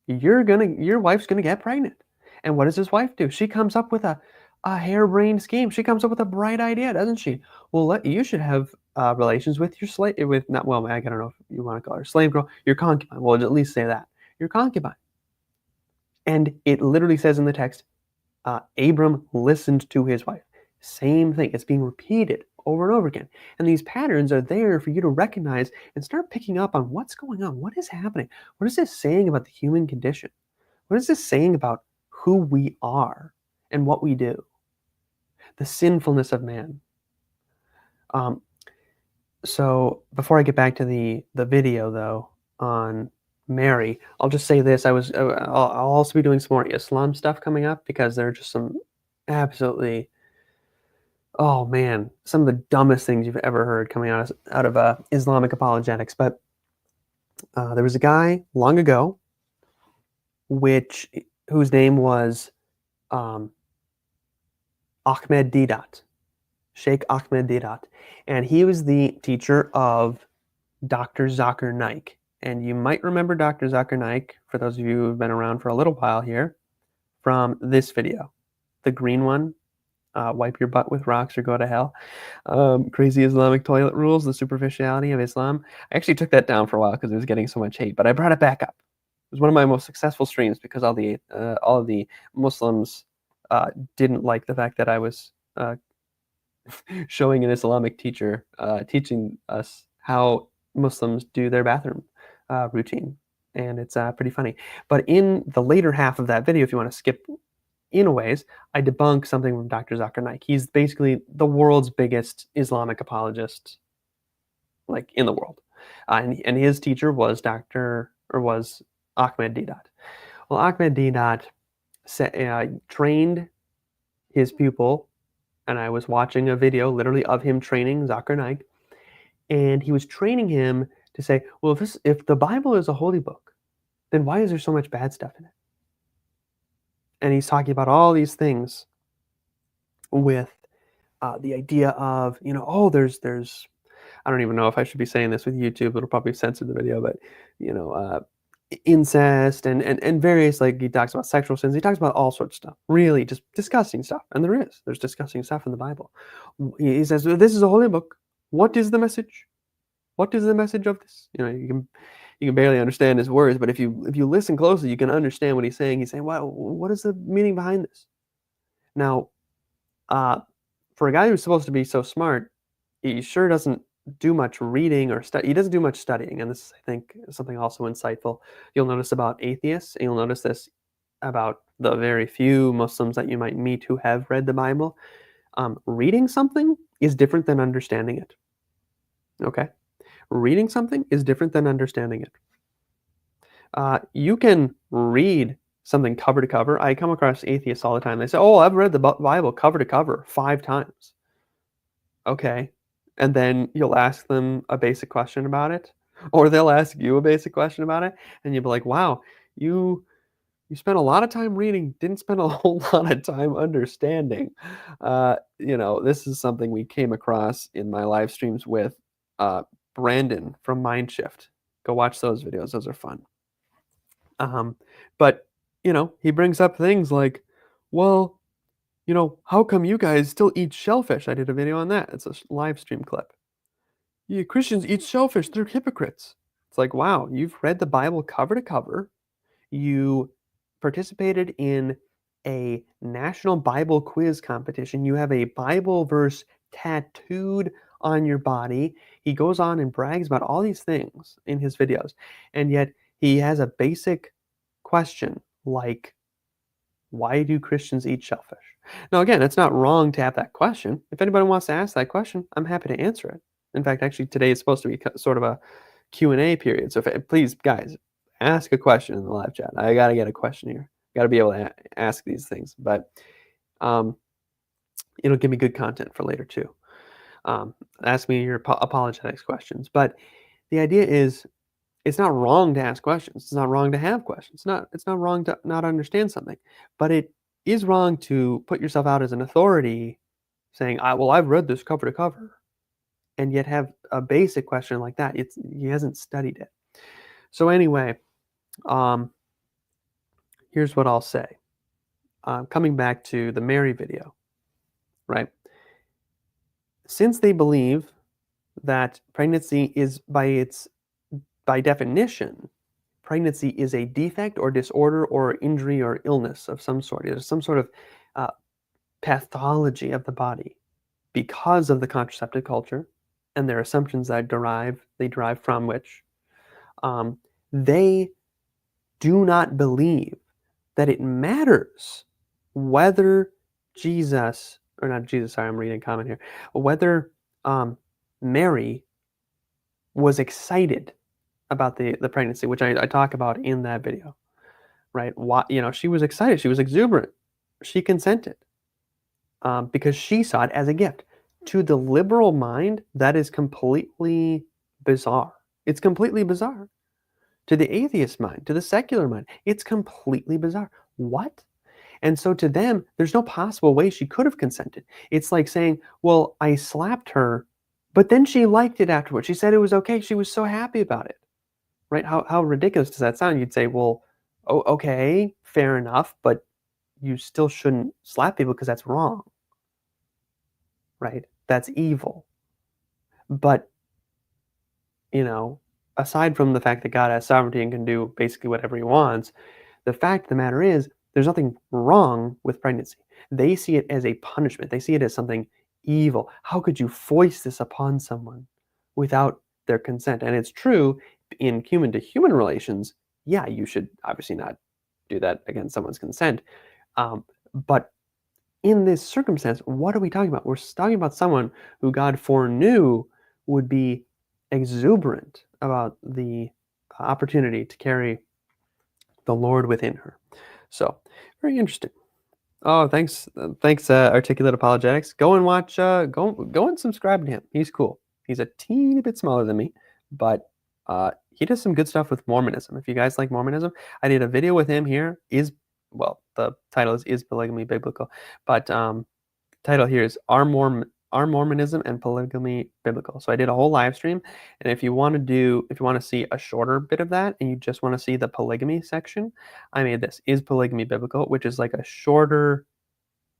[SPEAKER 1] your wife's gonna get pregnant. And what does his wife do? She comes up with a harebrained scheme. She comes up with a bright idea, doesn't she? Well, you should have relations with your slave, with not well, I don't know if you want to call her slave girl, your concubine. Well, at least say that your concubine. And it literally says in the text, Abram listened to his wife. Same thing. It's being repeated over and over again. And these patterns are there for you to recognize and start picking up on what's going on. What is happening? What is this saying about the human condition? What is this saying about who we are and what we do? The sinfulness of man. So before I get back to the video, though, on Mary, I'll just say this. I'll also be doing some more Islam stuff coming up because there are just some absolutely, oh man, some of the dumbest things you've ever heard coming out of Islamic apologetics. But there was a guy long ago whose name was Ahmed Deedat, Sheikh Ahmed Deedat, and he was the teacher of Dr. Zakir Naik. And you might remember Dr. Zakir Naik, for those of you who've been around for a little while here, from this video, the green one, wipe your butt with rocks or go to hell, crazy Islamic toilet rules, the superficiality of Islam. I actually took that down for a while because it was getting so much hate, but I brought it back up. It was one of my most successful streams because all of the Muslims didn't like the fact that I was showing an Islamic teacher teaching us how Muslims do their bathroom routine. And it's pretty funny. But in the later half of that video, if you want to skip in a ways, I debunk something from Dr. Zakir Naik. He's basically the world's biggest Islamic apologist, like in the world. And his teacher was Ahmed Deedat. Well, Ahmed Deedat trained his pupil, and I was watching a video literally of him training Zakir Naik, and he was training him to say, well, if the Bible is a holy book, then why is there so much bad stuff in it? And he's talking about all these things with the idea of, there's I don't even know if I should be saying this with YouTube. It'll probably censor the video, but incest and various, like, he talks about sexual sins. He talks about all sorts of stuff, really just disgusting stuff. And there's disgusting stuff in the Bible. He says, this is a holy book. What is the message? What is the message of this? You can barely understand his words, but if you listen closely, you can understand what he's saying. He's saying, wow, what is the meaning behind this? Now, for a guy who's supposed to be so smart, he sure doesn't do much reading or study. He doesn't do much studying, and this is, I think, something also insightful. You'll notice about atheists, and you'll notice this about the very few Muslims that you might meet who have read the Bible. Reading something is different than understanding it. Okay? Reading something is different than understanding it. You can read something cover to cover. I come across atheists all the time. They say, oh, I've read the Bible cover to cover 5 times. Okay. And then you'll ask them a basic question about it, or they'll ask you a basic question about it, and you'll be like, wow, you spent a lot of time reading, didn't spend a whole lot of time understanding. This is something we came across in my live streams with Brandon from Mindshift. Go watch those videos. Those are fun. But, he brings up things like, well, how come you guys still eat shellfish? I did a video on that. It's a live stream clip. Yeah, Christians eat shellfish. They're hypocrites. It's like, wow, you've read the Bible cover to cover. You participated in a national Bible quiz competition. You have a Bible verse tattooed on your body. He goes on and brags about all these things in his videos. And yet he has a basic question like, why do Christians eat shellfish? Now, again, it's not wrong to have that question. If anybody wants to ask that question, I'm happy to answer it. In fact, actually, today is supposed to be sort of a Q&A period. So please, guys, ask a question in the live chat. I got to get a question here. Got to be able to ask these things. But it'll give me good content for later, too. Ask me your apologetics questions. But the idea is, it's not wrong to ask questions. It's not wrong to have questions. It's not wrong to not understand something. But it is wrong to put yourself out as an authority saying, I've read this cover to cover, and yet have a basic question like that. He hasn't studied it. So anyway, here's what I'll say. Coming back to the Mary video, right? Since they believe that pregnancy is by definition, pregnancy is a defect or disorder or injury or illness of some sort. There's some sort of pathology of the body because of the contraceptive culture and their assumptions that they derive from which they do not believe that it matters whether Jesus, or not Jesus, sorry, I'm reading a comment here, whether Mary was excited about the pregnancy, which I talk about in that video, right? She was excited. She was exuberant. She consented because she saw it as a gift. To the liberal mind, that is completely bizarre. It's completely bizarre. To the atheist mind, to the secular mind, it's completely bizarre. What? And so to them, there's no possible way she could have consented. It's like saying, well, I slapped her, but then she liked it afterwards. She said it was okay. She was so happy about it. Right? How ridiculous does that sound? You'd say, well, okay, fair enough, but you still shouldn't slap people because that's wrong. Right? That's evil. But, aside from the fact that God has sovereignty and can do basically whatever he wants, the fact of the matter is there's nothing wrong with pregnancy. They see it as a punishment. They see it as something evil. How could you foist this upon someone without their consent? And it's true in human-to-human relations. Yeah, you should obviously not do that against someone's consent. But in this circumstance, what are we talking about? We're talking about someone who God foreknew would be exuberant about the opportunity to carry the Lord within her. So, very interesting. Oh, thanks, Articulate Apologetics. Go and watch. Go and subscribe to him. He's cool. He's a teeny bit smaller than me, but he does some good stuff with Mormonism. If you guys like Mormonism, I did a video with him here. The title is polygamy biblical? But title here is Are Are Mormonism and Polygamy Biblical? So I did a whole live stream, and if you want to see a shorter bit of that, and you just want to see the polygamy section, I made this. Is polygamy biblical? Which is like a shorter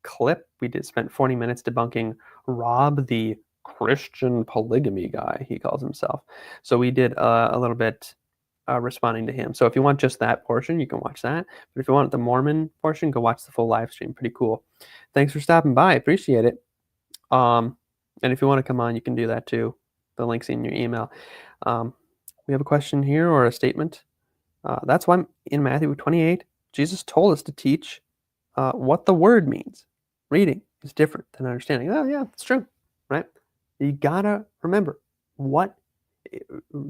[SPEAKER 1] clip. We did spent 40 minutes debunking Rob, the Christian polygamy guy, he calls himself. So we did a little bit responding to him. So if you want just that portion, you can watch that. But if you want the Mormon portion, go watch the full live stream. Pretty cool. Thanks for stopping by. Appreciate it. And if you want to come on, you can do that too. The link's in your email. We have a question here or a statement. That's why in Matthew 28, Jesus told us to teach what the word means. Reading is different than understanding. Oh, yeah, it's true, right? You gotta remember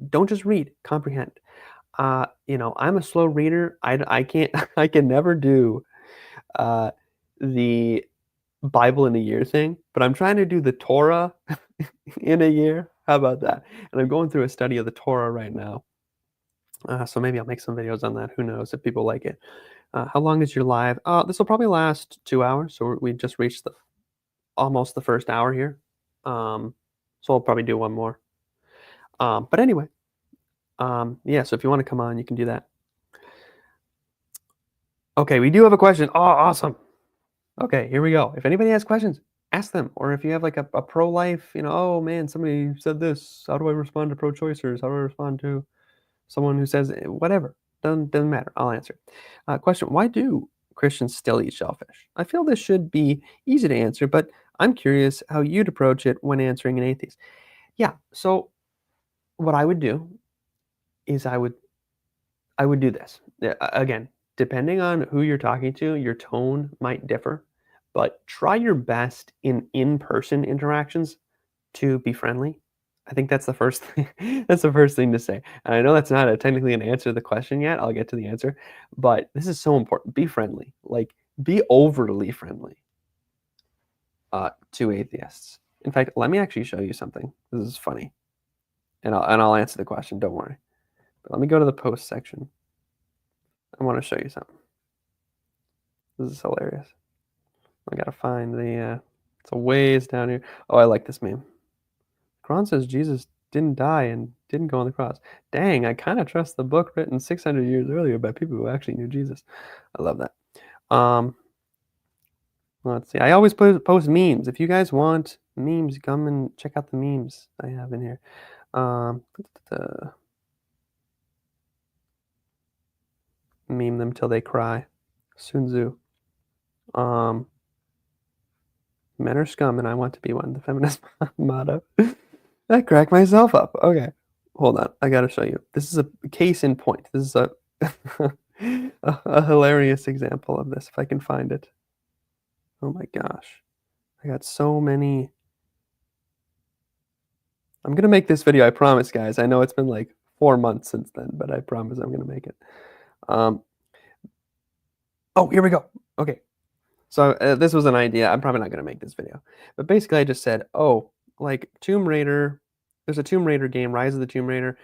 [SPEAKER 1] don't just read, comprehend. I'm a slow reader. I can't, I can never do the Bible in a year thing, but I'm trying to do the Torah in a year. How about that? And I'm going through a study of the Torah right now. So maybe I'll make some videos on that. Who knows if people like it. How long is your live? This will probably last 2 hours. So we just reached almost the first hour here. So I'll probably do one more. But anyway, yeah, so if you want to come on, you can do that. Okay, we do have a question. Oh, awesome. Okay, here we go. If anybody has questions, ask them. Or if you have like a pro-life, oh man, somebody said this. How do I respond to pro-choicers? How do I respond to someone who says whatever? Doesn't matter. I'll answer. Question: why do Christians still eat shellfish? I feel this should be easy to answer, but I'm curious how you'd approach it when answering an atheist. Yeah. So what I would do is I would do this. Again, depending on who you're talking to, your tone might differ, but try your best in-person interactions to be friendly. I think that's the first thing. That's the first thing to say. And I know that's not technically an answer to the question yet. I'll get to the answer, but this is so important. Be friendly. Like, be overly friendly to atheists. In fact, let me actually show you something. This is funny, and I'll answer the question. Don't worry. But let me go to the post section. I want to show you something. This is hilarious. I gotta find the. It's a ways down here. Oh, I like this meme. Quran says Jesus didn't die and didn't go on the cross. Dang, I kind of trust the book written 600 years earlier by people who actually knew Jesus. I love that. Let's see. I always post memes. If you guys want memes, come and check out the memes I have in here. Meme them till they cry. Sun Tzu. Men are scum and I want to be one. The feminist motto. I cracked myself up. Okay. Hold on. I gotta show you. This is a case in point. This is a hilarious example of this, if I can find it. Oh my gosh. I got so many. I'm gonna make this video, I promise, guys. I know it's been like 4 months since then, but I promise I'm gonna make it. Oh, here we go. Okay. So this was an idea. I'm probably not going to make this video. But basically, I just said, oh, like Tomb Raider, there's a Tomb Raider game, Rise of the Tomb Raider,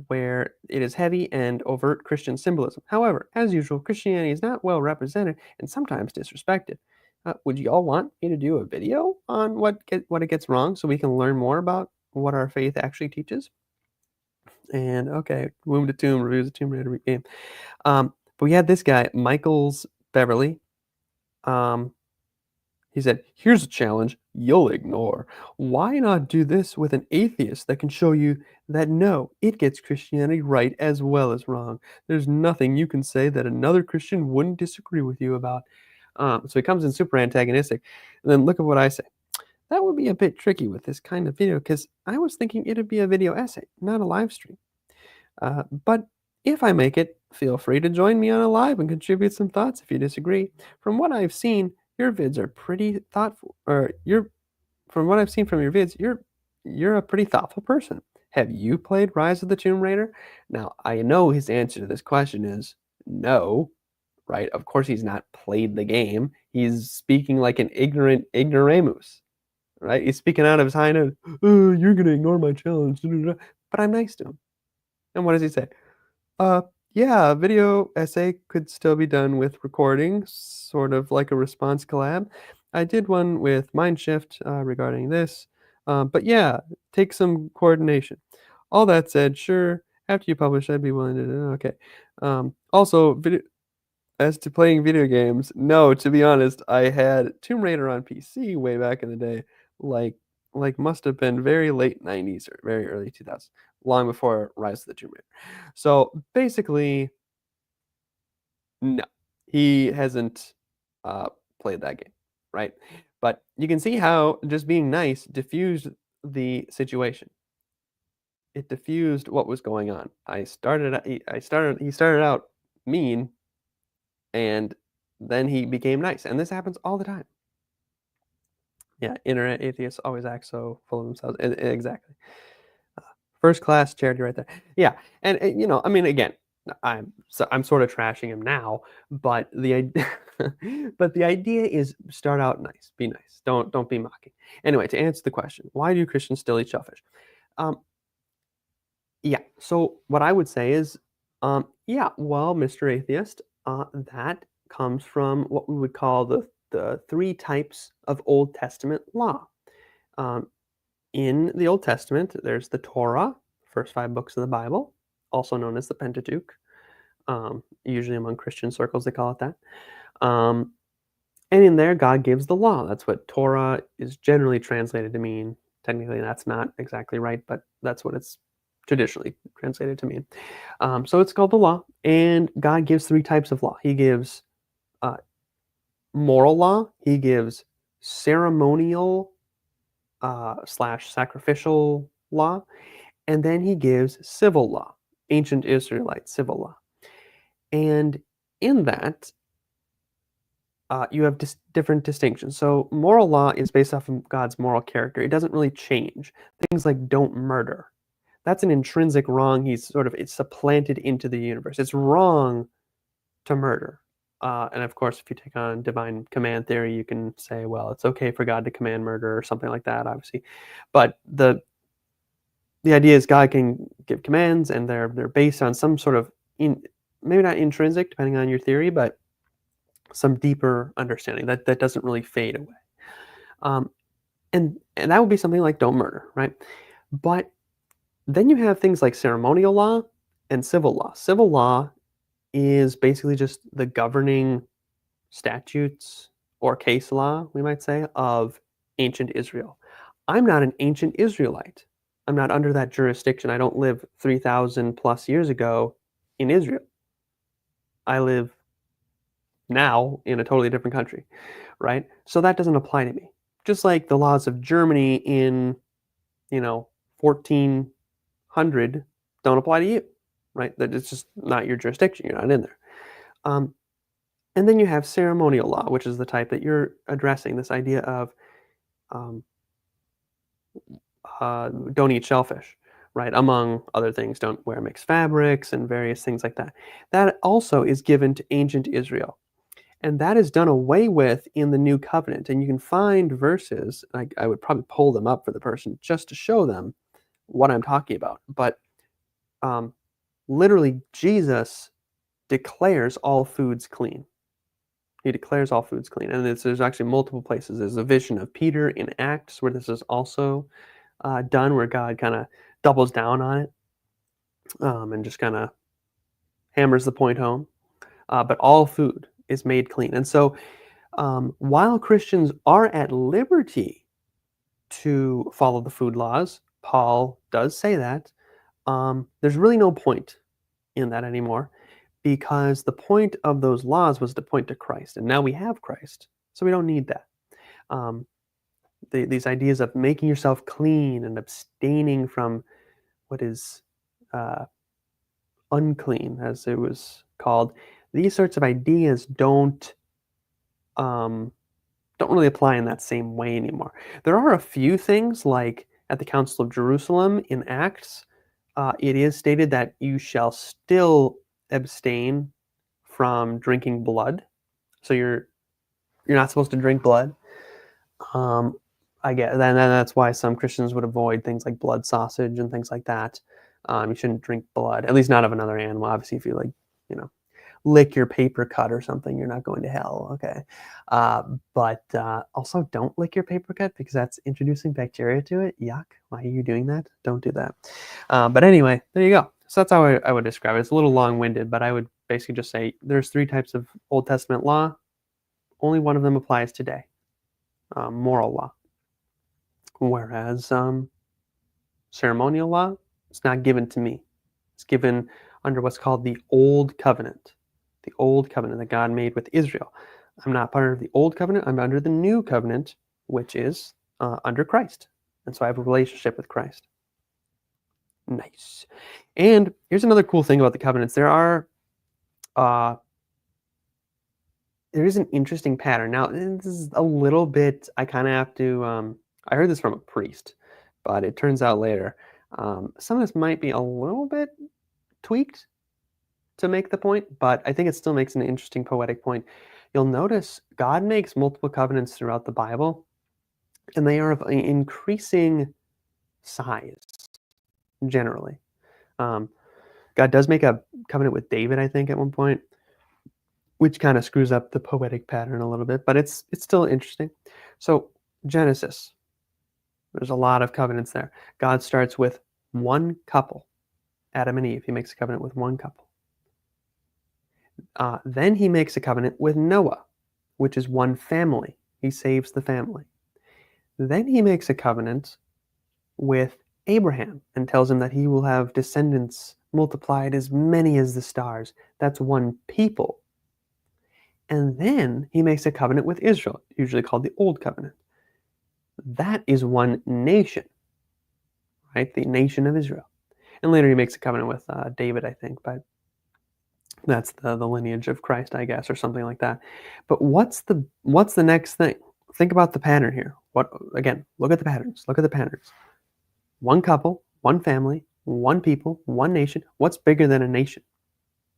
[SPEAKER 1] where it is heavy and overt Christian symbolism. However, as usual, Christianity is not well represented and sometimes disrespected. Would you all want me to do a video on what it gets wrong so we can learn more about what our faith actually teaches? And okay, Womb to Tomb reviews the Tomb Raider game. But we had this guy, Michaels Beverly. He said, here's a challenge you'll ignore. Why not do this with an atheist that can show you that no, it gets Christianity right as well as wrong. There's nothing you can say that another Christian wouldn't disagree with you about. So he comes in super antagonistic. And then look at what I say. That would be a bit tricky with this kind of video because I was thinking it'd be a video essay, not a live stream. But if I make it, feel free to join me on a live and contribute some thoughts if you disagree. From what I've seen, your vids are pretty thoughtful, from what I've seen from your vids, you're a pretty thoughtful person. Have you played Rise of the Tomb Raider? Now, I know his answer to this question is no, right? Of course he's not played the game. He's speaking like an ignorant ignoramus, right? He's speaking out of his high nose. Oh, you're going to ignore my challenge. But I'm nice to him. And what does he say? Yeah, a video essay could still be done with recording, sort of like a response collab. I did one with Mindshift regarding this. But yeah, take some coordination. All that said, sure, after you publish, I'd be willing to do okay. Also, as to playing video games, no, to be honest, I had Tomb Raider on PC way back in the day, like must have been very late 90s or very early 2000s, long before Rise of the Tomb Raider. So basically, no, he hasn't uh, played that game, right? But you can see how just being nice diffused the situation. It diffused what was going on. He started out mean, and then he became nice, and this happens all the time. Yeah, internet atheists always act so full of themselves. Exactly. First class charity right there. Yeah, and I mean, again, I'm sort of trashing him now, but but the idea is start out nice, be nice, don't be mocking. Anyway, to answer the question, why do Christians still eat shellfish? Um, yeah, so what I would say is, yeah, well, Mr. Atheist, that comes from what we would call the three types of Old Testament law. Um, in the Old Testament, there's the Torah, first five books of the Bible, also known as the Pentateuch. Usually among Christian circles, they call it that. Um, and in there, God gives the law. That's what Torah is generally translated to mean. Technically, that's not exactly right, but that's what it's traditionally translated to mean. So it's called the law, and God gives three types of law. He gives uh, moral law, he gives ceremonial slash sacrificial law, and then he gives civil law, ancient Israelite civil law. And in that, you have different distinctions. So moral law is based off of God's moral character. It doesn't really change. Things like don't murder. That's an intrinsic wrong. It's supplanted into the universe. It's wrong to murder. And of course, if you take on divine command theory, you can say, well, it's okay for God to command murder or something like that, obviously. But the idea is God can give commands, and they're based on some sort of maybe not intrinsic, depending on your theory, but some deeper understanding that doesn't really fade away. Um, and that would be something like don't murder, right? But then you have things like ceremonial law and civil law. Civil law is basically just the governing statutes or case law, we might say, of ancient Israel. I'm not an ancient Israelite. I'm not under that jurisdiction. I don't live 3,000 plus years ago in Israel. I live now in a totally different country, right? So that doesn't apply to me. Just like the laws of Germany in, 1400 don't apply to you, right? That it's just not your jurisdiction. You're not in there. Um, and then you have ceremonial law, which is the type that you're addressing. This idea of um, don't eat shellfish, right? Among other things, don't wear mixed fabrics and various things like that. That also is given to ancient Israel. And that is done away with in the new covenant. And you can find verses, I would probably pull them up for the person just to show them what I'm talking about. But um, literally, Jesus declares all foods clean. He declares all foods clean. And there's actually multiple places. There's a vision of Peter in Acts where this is also done, where God kind of doubles down on it and just kind of hammers the point home. But all food is made clean. And so while Christians are at liberty to follow the food laws, Paul does say that, there's really no point in that anymore, because the point of those laws was to point to Christ. And now we have Christ, so we don't need that. Um, these ideas of making yourself clean and abstaining from what is unclean, as it was called, these sorts of ideas um, don't really apply in that same way anymore. There are a few things, like at the Council of Jerusalem in Acts, it is stated that you shall still abstain from drinking blood. So you're not supposed to drink blood. I get then that's why some Christians would avoid things like blood sausage and things like that. You shouldn't drink blood, at least not of another animal. Obviously, if you you know, lick your paper cut or something, you're not going to hell, okay? But also don't lick your paper cut because that's introducing bacteria to it. Yuck. Why are you doing that? Don't do that. But anyway, there you go. So that's how I would describe it. It's a little long-winded, but I would basically just say there's 3 types of Old Testament law. Only one of them applies today, moral law. Whereas ceremonial law, it's not given to me. It's given under what's called the Old Covenant. The Old Covenant that God made with Israel. I'm not part of the Old Covenant. I'm under the New Covenant, which is under Christ. And so I have a relationship with Christ. Nice. And here's another cool thing about the covenants. There is an interesting pattern. Now, this is a little bit, I kind of have to, I heard this from a priest, but it turns out later, some of this might be a little bit tweaked to make the point, but I think it still makes an interesting poetic point. You'll notice God makes multiple covenants throughout the Bible, and they are of increasing size, generally. God does make a covenant with David, I think, at one point, which kind of screws up the poetic pattern a little bit, but it's still interesting. So Genesis, there's a lot of covenants there. God starts with one couple, Adam and Eve. He makes a covenant with one couple. Then he makes a covenant with Noah, which is one family. He saves the family. Then he makes a covenant with Abraham and tells him that he will have descendants multiplied as many as the stars. That's one people. And then he makes a covenant with Israel, usually called the Old Covenant. That is one nation, right? The nation of Israel. And later he makes a covenant with David, I think, but that's the lineage of Christ, I guess, or something like that. But what's the next thing? Think about the pattern here. Again, look at the patterns. Look at the patterns. One couple, one family, one people, one nation. What's bigger than a nation?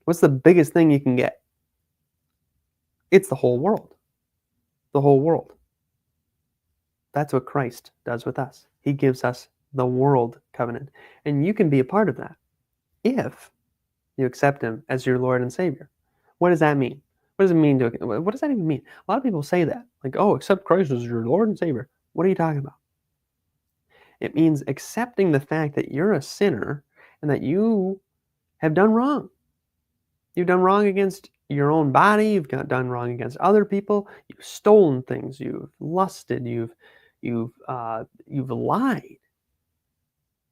[SPEAKER 1] What's the biggest thing you can get? It's the whole world. The whole world. That's what Christ does with us. He gives us the world covenant. And you can be a part of that if you accept him as your Lord and Savior. What does that mean? What does it mean what does that even mean? A lot of people say that. Like, oh, accept Christ as your Lord and Savior. What are you talking about? It means accepting the fact that you're a sinner and that you have done wrong. You've done wrong against your own body. You've done wrong against other people. You've stolen things. You've lusted. You've lied.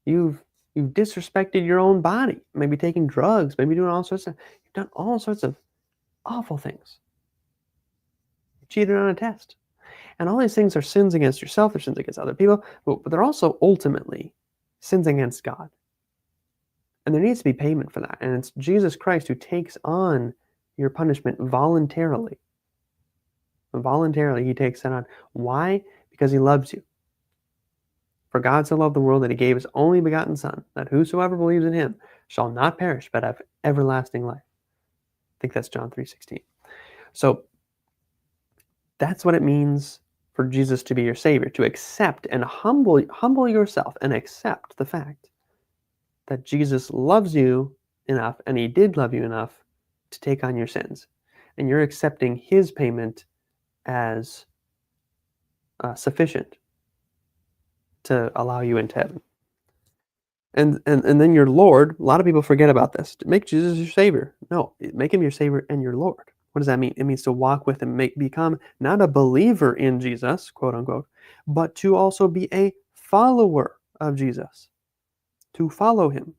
[SPEAKER 1] You've disrespected your own body. Maybe taking drugs. Maybe doing all sorts of. You've done all sorts of awful things. You cheated on a test. And all these things are sins against yourself. They're sins against other people. But they're also ultimately sins against God. And there needs to be payment for that. And it's Jesus Christ who takes on your punishment voluntarily. Voluntarily, he takes that on. Why? Because he loves you. For God so loved the world that he gave his only begotten Son, that whosoever believes in him shall not perish, but have everlasting life. I think that's John 3:16. So that's what it means for Jesus to be your Savior, to accept and humble yourself and accept the fact that Jesus loves you enough, and he did love you enough to take on your sins. And you're accepting his payment as sufficient to allow you into heaven. And then your Lord, a lot of people forget about this. To make Jesus your Savior. No, make him your Savior and your Lord. What does that mean? It means to walk with him, become not a believer in Jesus, quote unquote, but to also be a follower of Jesus. To follow him.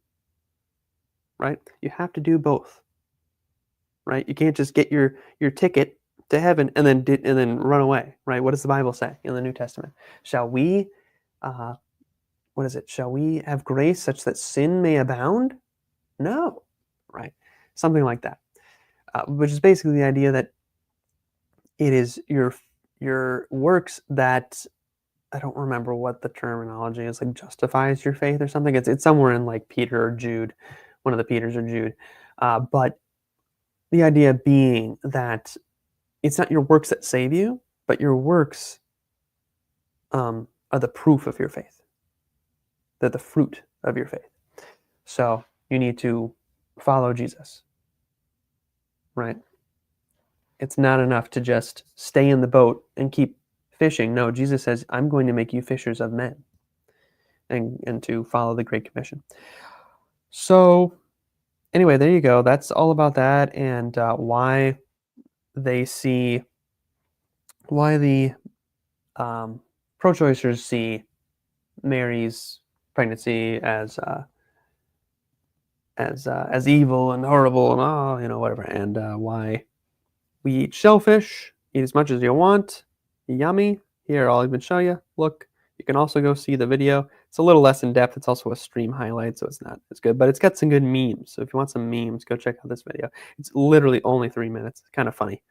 [SPEAKER 1] Right? You have to do both. Right? You can't just get your ticket to heaven and then run away. Right? What does the Bible say in the New Testament? Shall we what is it? Shall we have grace such that sin may abound? No. Right? Something like that. Which is basically the idea that it is your works that, I don't remember what the terminology is, like justifies your faith or something. It's somewhere in like Peter or Jude, one of the Peters or Jude. But the idea being that it's not your works that save you, but your works are the proof of your faith. They're the fruit of your faith. So you need to follow Jesus. right? It's not enough to just stay in the boat and keep fishing. No, Jesus says, I'm going to make you fishers of men and to follow the Great Commission. So, anyway, there you go. That's all about that and why they see, why the pro-choicers see Mary's pregnancy as evil and horrible and whatever, and why we eat shellfish, eat as much as you want, yummy. Here, I'll even show you. Look, you can also go see the video. It's a little less in depth. It's also a stream highlight, so it's not as good, but it's got some good memes. So if you want some memes, go check out this video. It's literally only 3 minutes. It's kind of funny.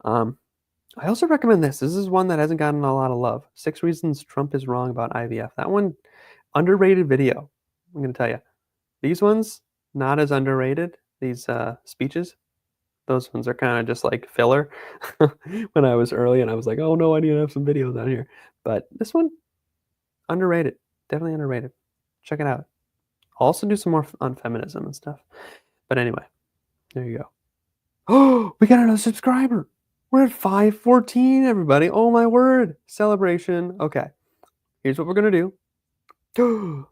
[SPEAKER 1] I also recommend this. This is one that hasn't gotten a lot of love. 6 Reasons Trump is Wrong About IVF. That one, underrated video. I'm going to tell you. These ones, not as underrated. These speeches, those ones are kind of just like filler when I was early and I was like, oh no, I need to have some videos on here. But this one, underrated. Definitely underrated. Check it out. I'll also do some more on feminism and stuff. But anyway, there you go. Oh, we got another subscriber. We're at 514, everybody. Oh my word. Celebration. Okay. Here's what we're going to do.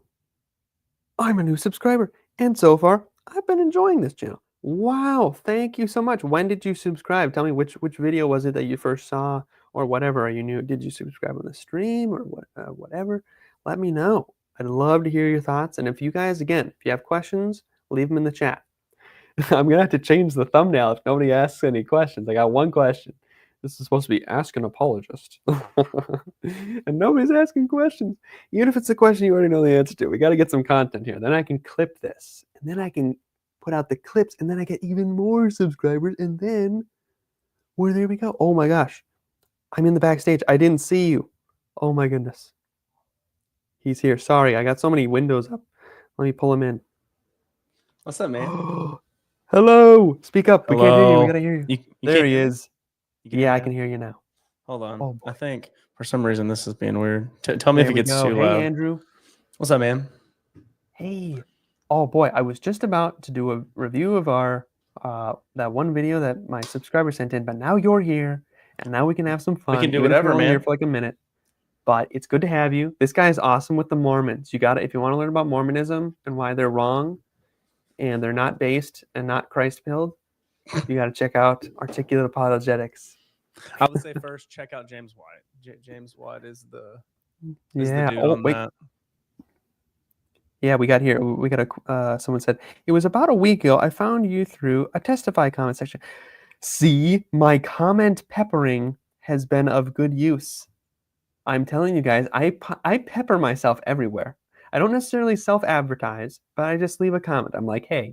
[SPEAKER 1] I'm a new subscriber. And so far, I've been enjoying this channel. Wow. Thank you so much. When did you subscribe? Tell me which video was it that you first saw or whatever. Are you new? Did you subscribe on the stream or whatever? Let me know. I'd love to hear your thoughts. And if you guys, again, if you have questions, leave them in the chat. I'm going to have to change the thumbnail if nobody asks any questions. I got one question. This is supposed to be Ask an Apologist. And nobody's asking questions. Even if it's a question you already know the answer to. We got to get some content here. Then I can clip this. And then I can put out the clips. And then I get even more subscribers. And then, well, there we go. Oh my gosh. I'm in the backstage. I didn't see you. Oh my goodness. He's here. Sorry, I got so many windows up. Let me pull him in.
[SPEAKER 4] What's up, man?
[SPEAKER 1] Hello. Speak up. We can't hear you. We
[SPEAKER 4] Hello.
[SPEAKER 1] got to hear you.
[SPEAKER 4] You
[SPEAKER 1] There
[SPEAKER 4] can't
[SPEAKER 1] he
[SPEAKER 4] hear me?
[SPEAKER 1] is.
[SPEAKER 4] You can hear
[SPEAKER 1] Yeah,
[SPEAKER 4] me
[SPEAKER 1] I
[SPEAKER 4] now?
[SPEAKER 1] can hear you now.
[SPEAKER 4] Hold on.
[SPEAKER 1] Oh, boy.
[SPEAKER 4] I think for some reason this is being weird. Tell me if
[SPEAKER 1] There
[SPEAKER 4] it
[SPEAKER 1] we
[SPEAKER 4] gets
[SPEAKER 1] go.
[SPEAKER 4] too
[SPEAKER 1] Hey,
[SPEAKER 4] loud.
[SPEAKER 1] Andrew.
[SPEAKER 4] What's up, man?
[SPEAKER 1] Hey. Oh boy, I was just about to do a review of our that one video that my subscriber sent in, but now you're here, and now we can have some fun.
[SPEAKER 4] We can do
[SPEAKER 1] even if
[SPEAKER 4] whatever,
[SPEAKER 1] you're only here
[SPEAKER 4] man.
[SPEAKER 1] for like a minute. But it's good to have you. This guy is awesome with the Mormons. You got it. If you want to learn about Mormonism and why they're wrong, and they're not based and not Christ-filled, you got to check out Articulate Apologetics.
[SPEAKER 4] I would say first check out James White. James White is the
[SPEAKER 1] Yeah.
[SPEAKER 4] dude
[SPEAKER 1] Oh
[SPEAKER 4] on
[SPEAKER 1] wait.
[SPEAKER 4] that.
[SPEAKER 1] Yeah, we got here. We got someone said, it was about a week ago. I found you through a Testify comment section. See, my comment peppering has been of good use. I'm telling you guys, I pepper myself everywhere. I don't necessarily self-advertise, but I just leave a comment. I'm like, hey,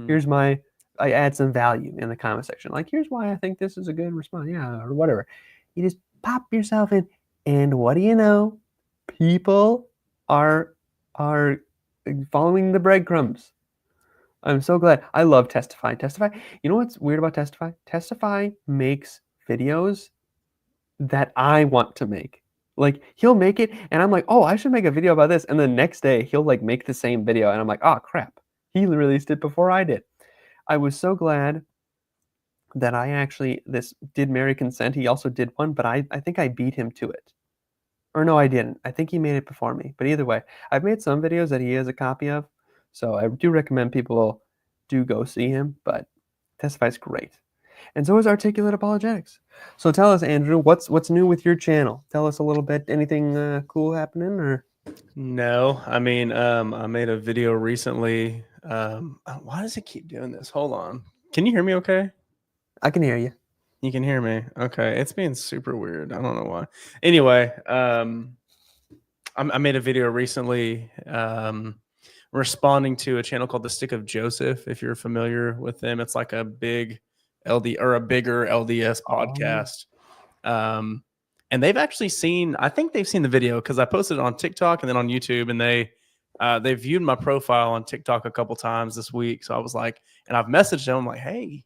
[SPEAKER 1] here's I add some value in the comment section. Like, here's why I think this is a good response. Yeah, or whatever. You just pop yourself in, and what do you know? People are following the breadcrumbs. I'm so glad. I love Testify. Testify. You know what's weird about Testify? Testify makes videos that I want to make. Like, he'll make it, and I'm like, oh, I should make a video about this. And the next day, he'll like make the same video, and I'm like, oh crap, he released it before I did. I was so glad that this did marry consent. He also did one, but I think I beat him to it. Or no, I didn't. I think he made it before me. But either way, I've made some videos that he has a copy of. So I do recommend people do go see him. But Testify's great. And so is Articulate Apologetics. So tell us, Andrew, what's new with your channel? Tell us a little bit. Anything cool happening? Or
[SPEAKER 4] No, I mean, I made a video recently. Why does it keep doing this? Hold on. Can you hear me okay?
[SPEAKER 1] I can hear you.
[SPEAKER 4] You can hear me. Okay. It's being super weird. I don't know why. Anyway, I made a video recently responding to a channel called The Stick of Joseph. If you're familiar with them, it's like a big a bigger LDS podcast. And they've actually I think they've seen the video because I posted it on TikTok and then on YouTube, and they viewed my profile on TikTok a couple times this week. So I was like, and I've messaged them. I'm like, hey,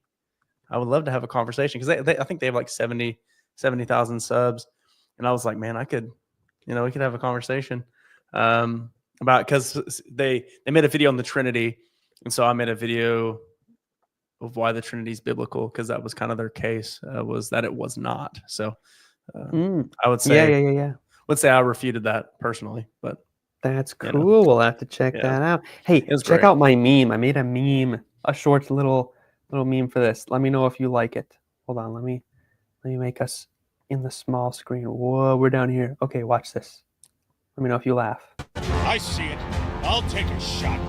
[SPEAKER 4] I would love to have a conversation because I think they have like 70,000 subs. And I was like, man, we could have a conversation about, because they made a video on the Trinity. And so I made a video why the Trinity is biblical, because that was kind of their case, was that it was not. So I would say
[SPEAKER 1] Yeah.
[SPEAKER 4] I refuted that personally, but
[SPEAKER 1] That's
[SPEAKER 4] you know,
[SPEAKER 1] cool. We'll have to check
[SPEAKER 4] yeah,
[SPEAKER 1] that out. Hey,
[SPEAKER 4] it was
[SPEAKER 1] check
[SPEAKER 4] great.
[SPEAKER 1] out my meme. I made a meme, a short little meme for this. Let me know if you like it. Hold on, let me make us in the small screen. Whoa, we're down here. Okay, watch this. Let me know if you laugh.
[SPEAKER 2] I see it. I'll take a shot.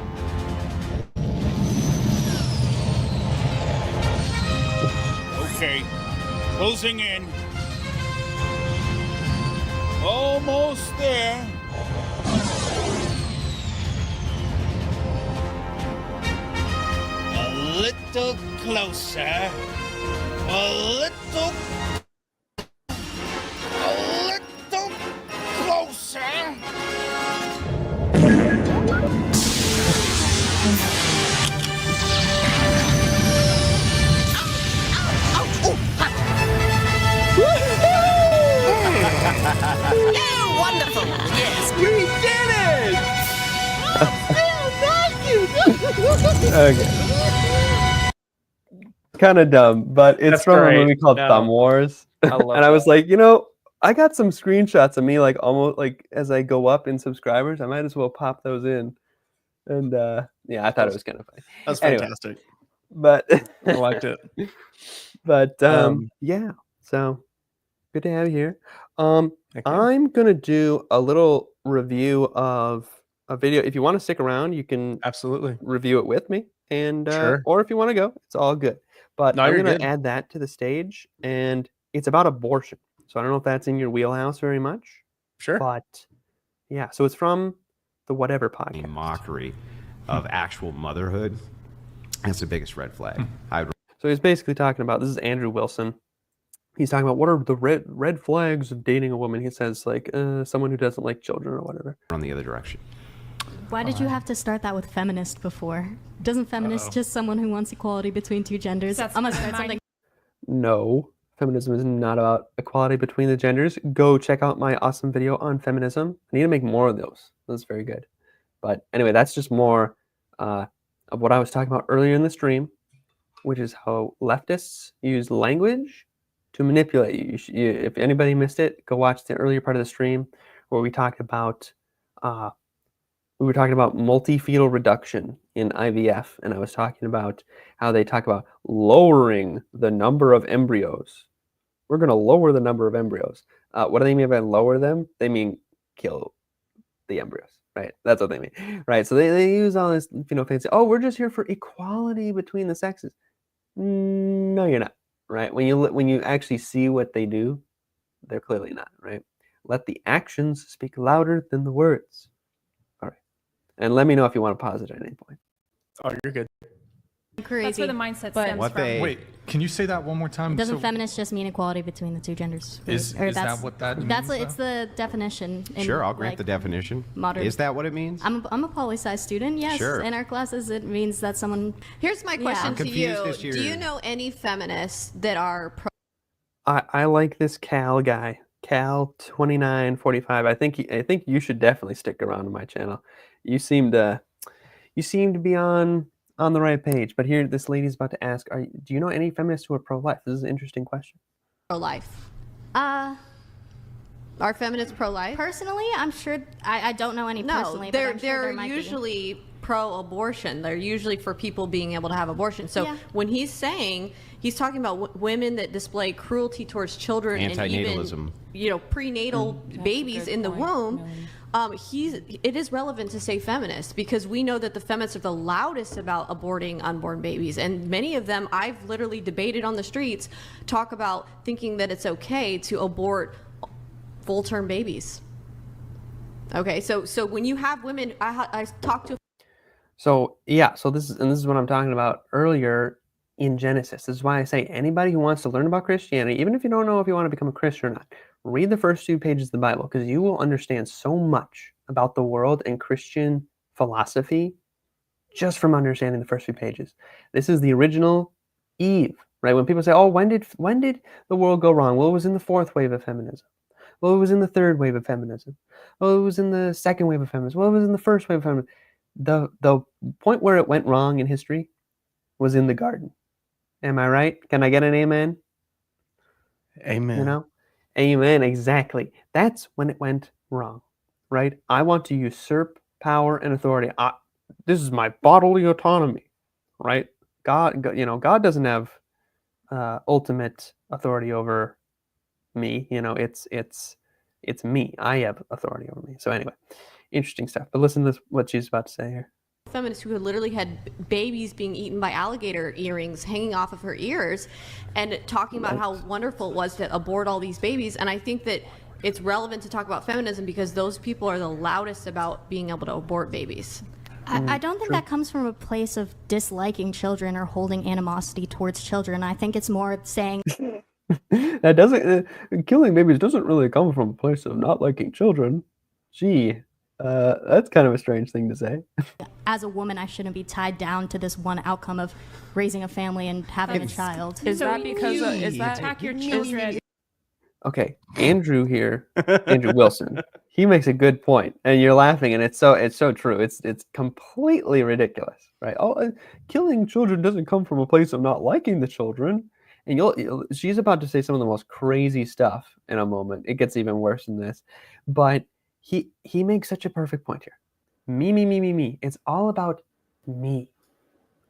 [SPEAKER 2] Okay, closing in. Almost there. A little closer. A little closer.
[SPEAKER 3] Yeah, wonderful. Yes.
[SPEAKER 4] We did it!
[SPEAKER 1] Okay. Kind of dumb, but it's
[SPEAKER 4] That's
[SPEAKER 1] from a
[SPEAKER 4] great.
[SPEAKER 1] movie called
[SPEAKER 4] No.
[SPEAKER 1] Thumb Wars.
[SPEAKER 4] I love
[SPEAKER 1] And I was
[SPEAKER 4] that.
[SPEAKER 1] like, I got some screenshots of me like almost like as I go up in subscribers. I might as well pop those in. And yeah, I thought it was kind of funny.
[SPEAKER 4] That's
[SPEAKER 1] Anyway,
[SPEAKER 4] fantastic.
[SPEAKER 1] but
[SPEAKER 4] I liked it.
[SPEAKER 1] but
[SPEAKER 4] Um,
[SPEAKER 1] yeah, so good to have you here.
[SPEAKER 4] Heck yeah.
[SPEAKER 1] I'm gonna do a little review of a video. If you want to stick around, you can
[SPEAKER 4] Absolutely.
[SPEAKER 1] review it with me, and
[SPEAKER 4] Sure.
[SPEAKER 1] or if you want to go, it's all good. But
[SPEAKER 4] No,
[SPEAKER 1] I'm
[SPEAKER 4] you're
[SPEAKER 1] gonna
[SPEAKER 4] good.
[SPEAKER 1] add that to the stage, and it's about abortion. So I don't know if that's in your wheelhouse very much,
[SPEAKER 4] Sure.
[SPEAKER 1] but yeah. So it's from the Whatever
[SPEAKER 5] A
[SPEAKER 1] podcast.
[SPEAKER 5] mockery of actual motherhood. That's the biggest red flag. I would
[SPEAKER 1] So he's basically talking about, this is Andrew Wilson. He's talking about what are the red flags of dating a woman. He says like someone who doesn't like children or whatever.
[SPEAKER 5] run the other direction.
[SPEAKER 6] Why did you have to start that with feminist before? Doesn't feminist just someone who wants equality between two genders? I'm gonna start something.
[SPEAKER 1] No, feminism is not about equality between the genders. Go check out my awesome video on feminism. I need to make more of those. That's very good. But anyway, that's just more of what I was talking about earlier in the stream, which is how leftists use language to manipulate you. If anybody missed it, go watch the earlier part of the stream where we talked about multifetal reduction in IVF, and I was talking about how they talk about lowering the number of embryos. We're going to lower the number of embryos. What do they mean by lower them? They mean kill the embryos, right? That's what they mean, right? So they use all this, fancy. Oh, we're just here for equality between the sexes. No, you're not, right? When you actually see what they do, they're clearly not, right? Let the actions speak louder than the words. All right, and let me know if you want to pause it at any point.
[SPEAKER 4] Oh, you're good.
[SPEAKER 6] Crazy.
[SPEAKER 7] That's where the mindset
[SPEAKER 6] but
[SPEAKER 7] stems
[SPEAKER 5] What
[SPEAKER 7] from.
[SPEAKER 5] they
[SPEAKER 8] Wait, can you say that one more time?
[SPEAKER 6] doesn't
[SPEAKER 8] So-
[SPEAKER 6] feminist just mean equality between the two genders?
[SPEAKER 8] Is that what that means?
[SPEAKER 6] That's it's the definition. In,
[SPEAKER 5] Sure, I'll grant
[SPEAKER 6] like,
[SPEAKER 5] the definition.
[SPEAKER 6] modern-
[SPEAKER 5] Is that what it means?
[SPEAKER 6] I'm a poli-sci student. Yes,
[SPEAKER 5] Sure.
[SPEAKER 6] in our classes it means that someone.
[SPEAKER 9] Here's my question
[SPEAKER 5] I'm
[SPEAKER 9] to you.
[SPEAKER 5] confused as
[SPEAKER 9] Do
[SPEAKER 5] your-
[SPEAKER 9] you know any feminists that are pro?
[SPEAKER 1] I like this Cal guy, Cal 2945. I think you should definitely stick around to my channel. You seem to be on the right page. But here, this lady's about to ask, do you know any feminists who are pro-life? This is an interesting question.
[SPEAKER 9] Pro-life?
[SPEAKER 6] Uh,
[SPEAKER 9] Are feminists pro-life?
[SPEAKER 6] personally, I'm sure I don't know any
[SPEAKER 9] No,
[SPEAKER 6] personally.
[SPEAKER 9] they're
[SPEAKER 6] but I'm sure there might be.
[SPEAKER 9] usually pro-abortion. They're usually for people being able to have abortion. So
[SPEAKER 6] Yeah.
[SPEAKER 9] when he's talking about women that display cruelty towards children and
[SPEAKER 5] Antinatalism.
[SPEAKER 9] even prenatal babies
[SPEAKER 7] good
[SPEAKER 9] in the
[SPEAKER 7] point,
[SPEAKER 9] womb.
[SPEAKER 7] Melanie.
[SPEAKER 9] It is relevant to say feminist because we know that the feminists are the loudest about aborting unborn babies, and many of them I've literally debated on the streets talk about thinking that it's okay to abort full-term babies. Okay, so when you have women, I talked to.
[SPEAKER 1] So yeah, this is what I'm talking about earlier in Genesis. This is why I say anybody who wants to learn about Christianity, even if you don't know if you want to become a Christian or not, read the first 2 pages of the Bible because you will understand so much about the world and Christian philosophy just from understanding the first few pages. This is the original Eve, right? When people say, "Oh, when did the world go wrong?" Well, it was in the 4th wave of feminism. Well, it was in the 3rd wave of feminism. Well, it was in the 2nd wave of feminism. Well, it was in the 1st wave of feminism. The point where it went wrong in history was in the garden. Am I right? Can I get an amen?
[SPEAKER 4] Amen.
[SPEAKER 1] You know? Amen, exactly. That's when it went wrong, right? I want to usurp power and authority. This is my bodily autonomy, right? God doesn't have ultimate authority over me. It's me. I have authority over me. So anyway, interesting stuff. But listen to what she's about to say here.
[SPEAKER 9] Feminists who had literally had babies being eaten by alligator earrings hanging off of her ears and talking about how wonderful it was to abort all these babies. And I think that it's relevant to talk about feminism because those people are the loudest about being able to abort babies.
[SPEAKER 6] I don't think that comes from a place of disliking children or holding animosity towards children. I think it's more saying
[SPEAKER 1] that doesn't killing babies doesn't really come from a place of not liking children. Gee, that's kind of a strange thing to say.
[SPEAKER 6] As a woman, I shouldn't be tied down to this one outcome of raising a family and having a child.
[SPEAKER 7] Is that because is that attack your children?
[SPEAKER 1] Okay, Andrew here, Andrew Wilson. He makes a good point, and you're laughing, and it's so true. It's completely ridiculous, right? Killing children doesn't come from a place of not liking the children. And she's about to say some of the most crazy stuff in a moment. It gets even worse than this, but he makes such a perfect point here. Me. It's all about me,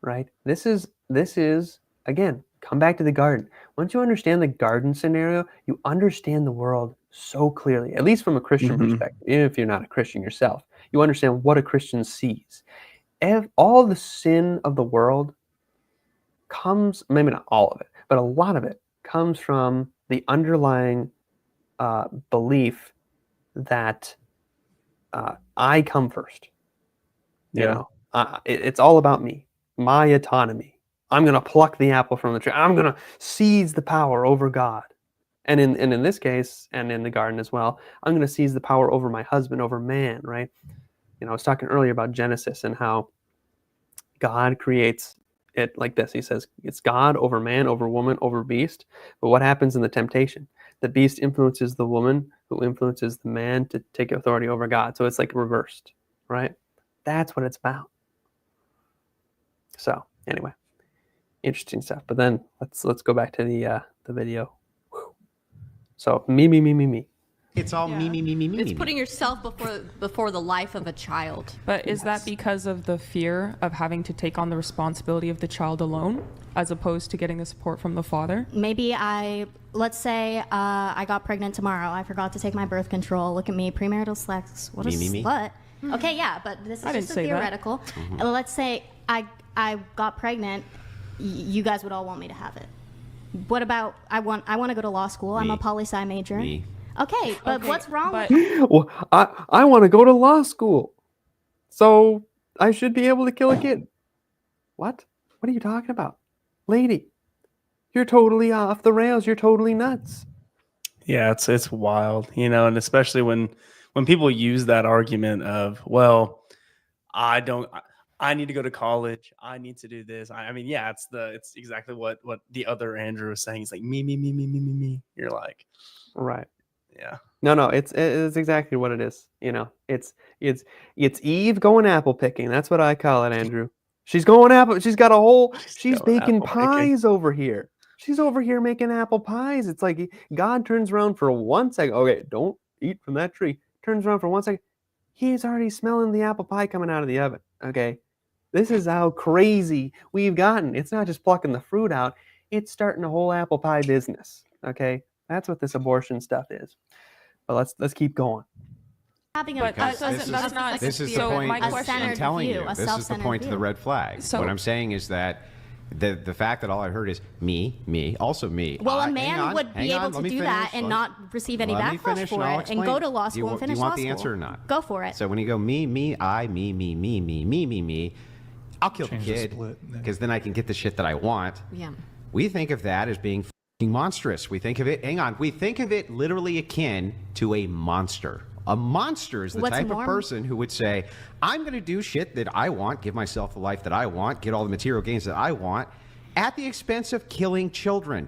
[SPEAKER 1] right? This is again. Come back to the garden. Once you understand the garden scenario, you understand the world so clearly, at least from a Christian perspective. Even if you're not a Christian yourself, you understand what a Christian sees. All the sin of the world comes, maybe not all of it, but a lot of it comes from the underlying belief that I come first. It's all about me, my autonomy. I'm going to pluck the apple from the tree. I'm going to seize the power over God. And in this case, and in the garden as well, I'm going to seize the power over my husband, over man, right? I was talking earlier about Genesis and how God creates it like this. He says it's God over man, over woman, over beast. But what happens in the temptation? The beast influences the woman, who influences the man to take authority over God. So it's like reversed, right? That's what it's about. So anyway. Interesting stuff. But then let's go back to the video. Whew. So me.
[SPEAKER 5] It's all me.
[SPEAKER 9] It's putting yourself before the life of a child.
[SPEAKER 7] But is that because of the fear of having to take on the responsibility of the child alone, as opposed to getting the support from the father?
[SPEAKER 6] Maybe let's say I got pregnant tomorrow. I forgot to take my birth control. Look at me, premarital sex. What a slut. Okay, yeah, but this is just a theoretical. Let's say I got pregnant. You guys would all want me to have it. What about I want to go to law school. I'm a poli-sci major. Okay, but what's wrong with
[SPEAKER 1] Well, I want to go to law school. So I should be able to kill a kid. What? What are you talking about? Lady, you're totally off the rails. You're totally nuts.
[SPEAKER 4] Yeah, it's wild, and especially when people use that argument of, well, I need to go to college. I need to do this. I mean, yeah, it's exactly what the other Andrew was saying. He's like, me. You're like,
[SPEAKER 1] right.
[SPEAKER 4] Yeah.
[SPEAKER 1] No, it's exactly what it is. It's Eve going apple picking. That's what I call it, Andrew. She's going apple. She's baking pies over here. She's over here making apple pies. It's like God turns around for 1 second. Okay, don't eat from that tree. Turns around for 1 second. He's already smelling the apple pie coming out of the oven. Okay. This is how crazy we've gotten. It's not just plucking the fruit out. It's starting a whole apple pie business. Okay. That's what this abortion stuff is. But let's keep going.
[SPEAKER 5] This is the point. I'm telling you, this is the point to the red flag. What I'm saying is that the fact that all I heard is me, also me.
[SPEAKER 6] Well, a man would be able to do that and not receive any backlash for it and go to law school and finish law school.
[SPEAKER 5] Do you want the answer or not?
[SPEAKER 6] Go for it.
[SPEAKER 5] So when you go me, I, me, I'll kill the kid because then I can get the shit that I want.
[SPEAKER 9] Yeah.
[SPEAKER 5] We think of that as being fucking monstrous. We think of it, we think of it literally akin to a monster. A monster is the type of person who would say, I'm going to do shit that I want, give myself the life that I want, get all the material gains that I want, at the expense of killing children.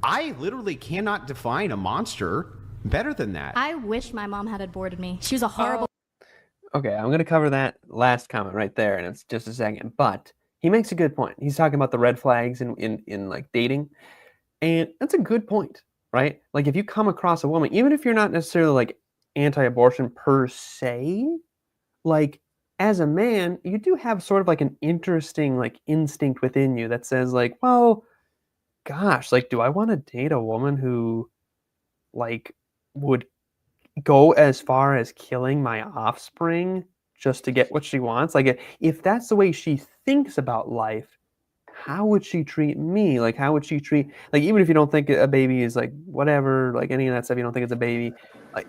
[SPEAKER 5] I literally cannot define a monster better than that.
[SPEAKER 6] I wish my mom had aborted me. She was a horrible...
[SPEAKER 1] Okay, I'm going to cover that last comment right there in just a second. But he makes a good point. He's talking about the red flags in like dating, and that's a good point, right? Like if you come across a woman, even if you're not necessarily like anti-abortion per se, like as a man, you do have sort of like an interesting like instinct within you that says like, well, gosh, like do I want to date a woman who like would go as far as killing my offspring just to get what she wants? Like if that's the way she thinks about life, how would she treat me? Like how would she treat, like even if you don't think a baby is like whatever, like any of that stuff, you don't think it's a baby,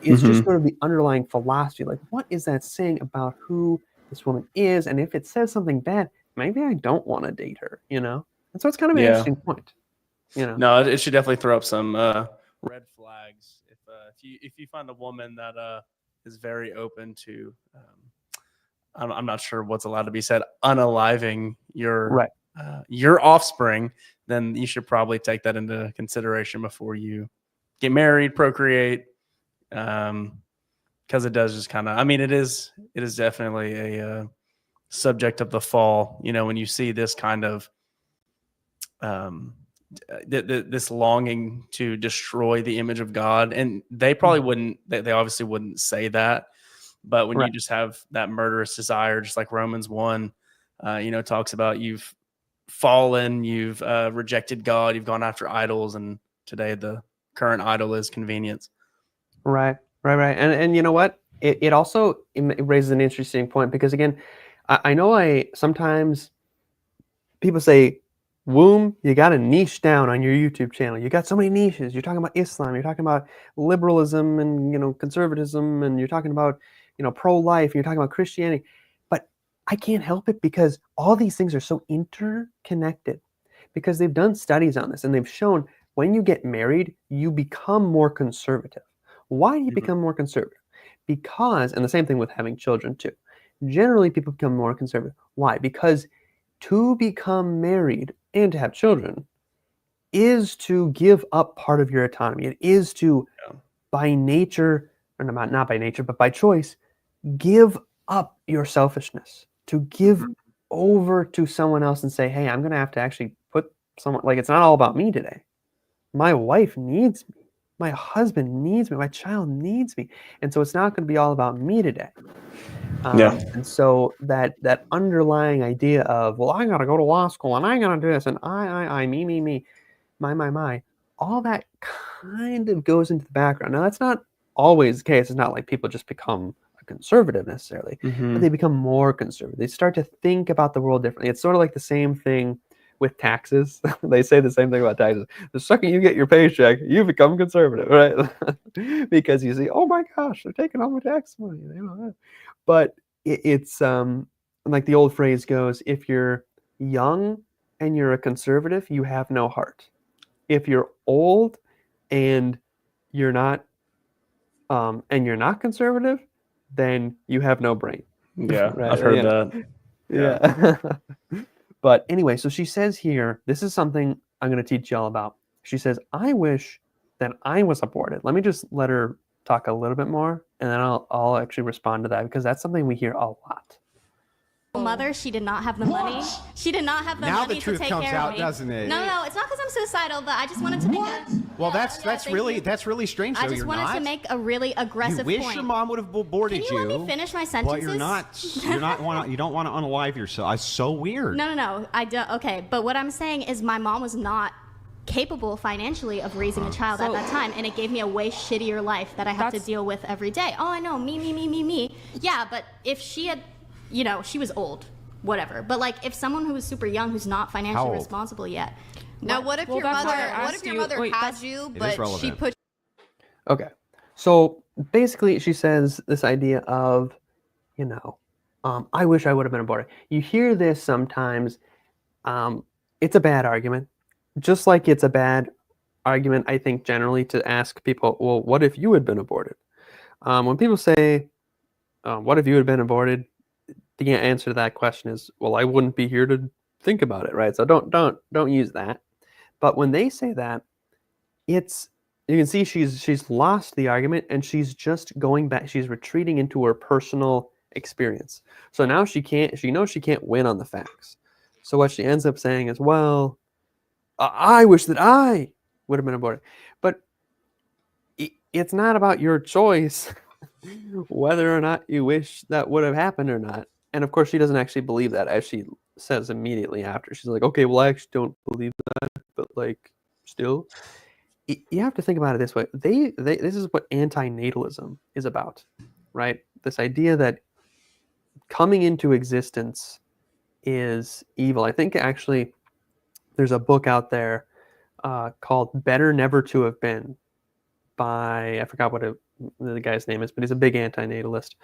[SPEAKER 1] it's just sort of the underlying philosophy. Like what is that saying about who this woman is? And if it says something bad, maybe I don't want to date her, you know? And so it's kind of an interesting point, you know?
[SPEAKER 4] No, it should definitely throw up some red flags if you find a woman that is very open to I'm not sure what's allowed to be said, unaliving your offspring, then you should probably take that into consideration before you get married, procreate, because it does just kind of, I mean, it is definitely a subject of the fall, you know, when you see this kind of this longing to destroy the image of God. And they probably wouldn't, they obviously wouldn't say that, but when you just have that murderous desire, just like Romans 1, you know, talks about you've fallen, you've rejected God, you've gone after idols, and today the current idol is convenience.
[SPEAKER 1] Right. And you know what? It also raises an interesting point because again, I know sometimes people say, womb, you got to niche down on your YouTube channel. You got so many niches. You're talking about Islam, you're talking about liberalism and, you know, conservatism, and you're talking about, you know, pro-life, and you're talking about Christianity. But I can't help it because all these things are so interconnected because they've done studies on this and they've shown when you get married, you become more conservative. Why do you become more conservative? Because, and the same thing with having children too. Generally, people become more conservative. Why? Because to become married and to have children is to give up part of your autonomy. It is to, by nature, or not by nature, but by choice, give up your selfishness, to give over to someone else and say, hey, I'm going to have to actually put someone, like, it's not all about me today. My wife needs me. My husband needs me. My child needs me. And so it's not going to be all about me today. And so that underlying idea of, well, I got to go to law school and I got to do this and I, me, my, all that kind of goes into the background. Now, that's not always the case. It's not like people just become a conservative necessarily, but they become more conservative. They start to think about the world differently. It's sort of like the same thing with taxes. They say the same thing about taxes. The second you get your paycheck, you become conservative, right? Because you see, oh my gosh, they're taking all my tax money. You know, but it's like the old phrase goes, if you're young and you're a conservative, you have no heart. If you're old and you're not conservative, then you have no brain.
[SPEAKER 4] Yeah,
[SPEAKER 1] right?
[SPEAKER 4] I've heard that.
[SPEAKER 1] Yeah. But anyway, so she says here, this is something I'm going to teach y'all about. She says, I wish that I was aborted. Let me just let her talk a little bit more, and then I'll actually respond to that because that's something we hear a lot.
[SPEAKER 6] Mother, she did not have the money. She did not have the money to take care of me.
[SPEAKER 5] Now the truth comes out, doesn't it?
[SPEAKER 6] No, it's not because I'm suicidal, but I just wanted to make
[SPEAKER 5] Well, that's really strange.
[SPEAKER 6] I just wanted to make a really aggressive point.
[SPEAKER 5] You wish your mom would have aborted you.
[SPEAKER 6] Can you let me finish my sentences?
[SPEAKER 5] But you don't want to unalive yourself. It's so weird.
[SPEAKER 6] No, I don't. Okay, but what I'm saying is my mom was not capable financially of raising a child at that time, and it gave me a way shittier life that I have to deal with every day. Oh, I know, me. Yeah, but if she had, you know, she was old, whatever. But like, if someone who was super young, who's not financially responsible yet.
[SPEAKER 9] Now, what if your mother had you, but she put?
[SPEAKER 1] Okay, so basically, she says this idea of, you know, I wish I would have been aborted. You hear this sometimes. It's a bad argument. Just like it's a bad argument, I think, generally to ask people, well, what if you had been aborted? When people say, what if you had been aborted? The answer to that question is, well, I wouldn't be here to think about it, right? So don't use that. But when they say that, you can see she's lost the argument and she's just going back. She's retreating into her personal experience. So now she knows she can't win on the facts. So what she ends up saying is, well, I wish that I would have been aborted. But it's not about your choice whether or not you wish that would have happened or not. And of course, she doesn't actually believe that, as she says immediately after. She's like, okay, well, I actually don't believe that, but like, still. You have to think about it this way. This is what antinatalism is about, right? This idea that coming into existence is evil. I think actually there's a book out there called Better Never to Have Been by, I forgot what the guy's name is, but he's a big antinatalist.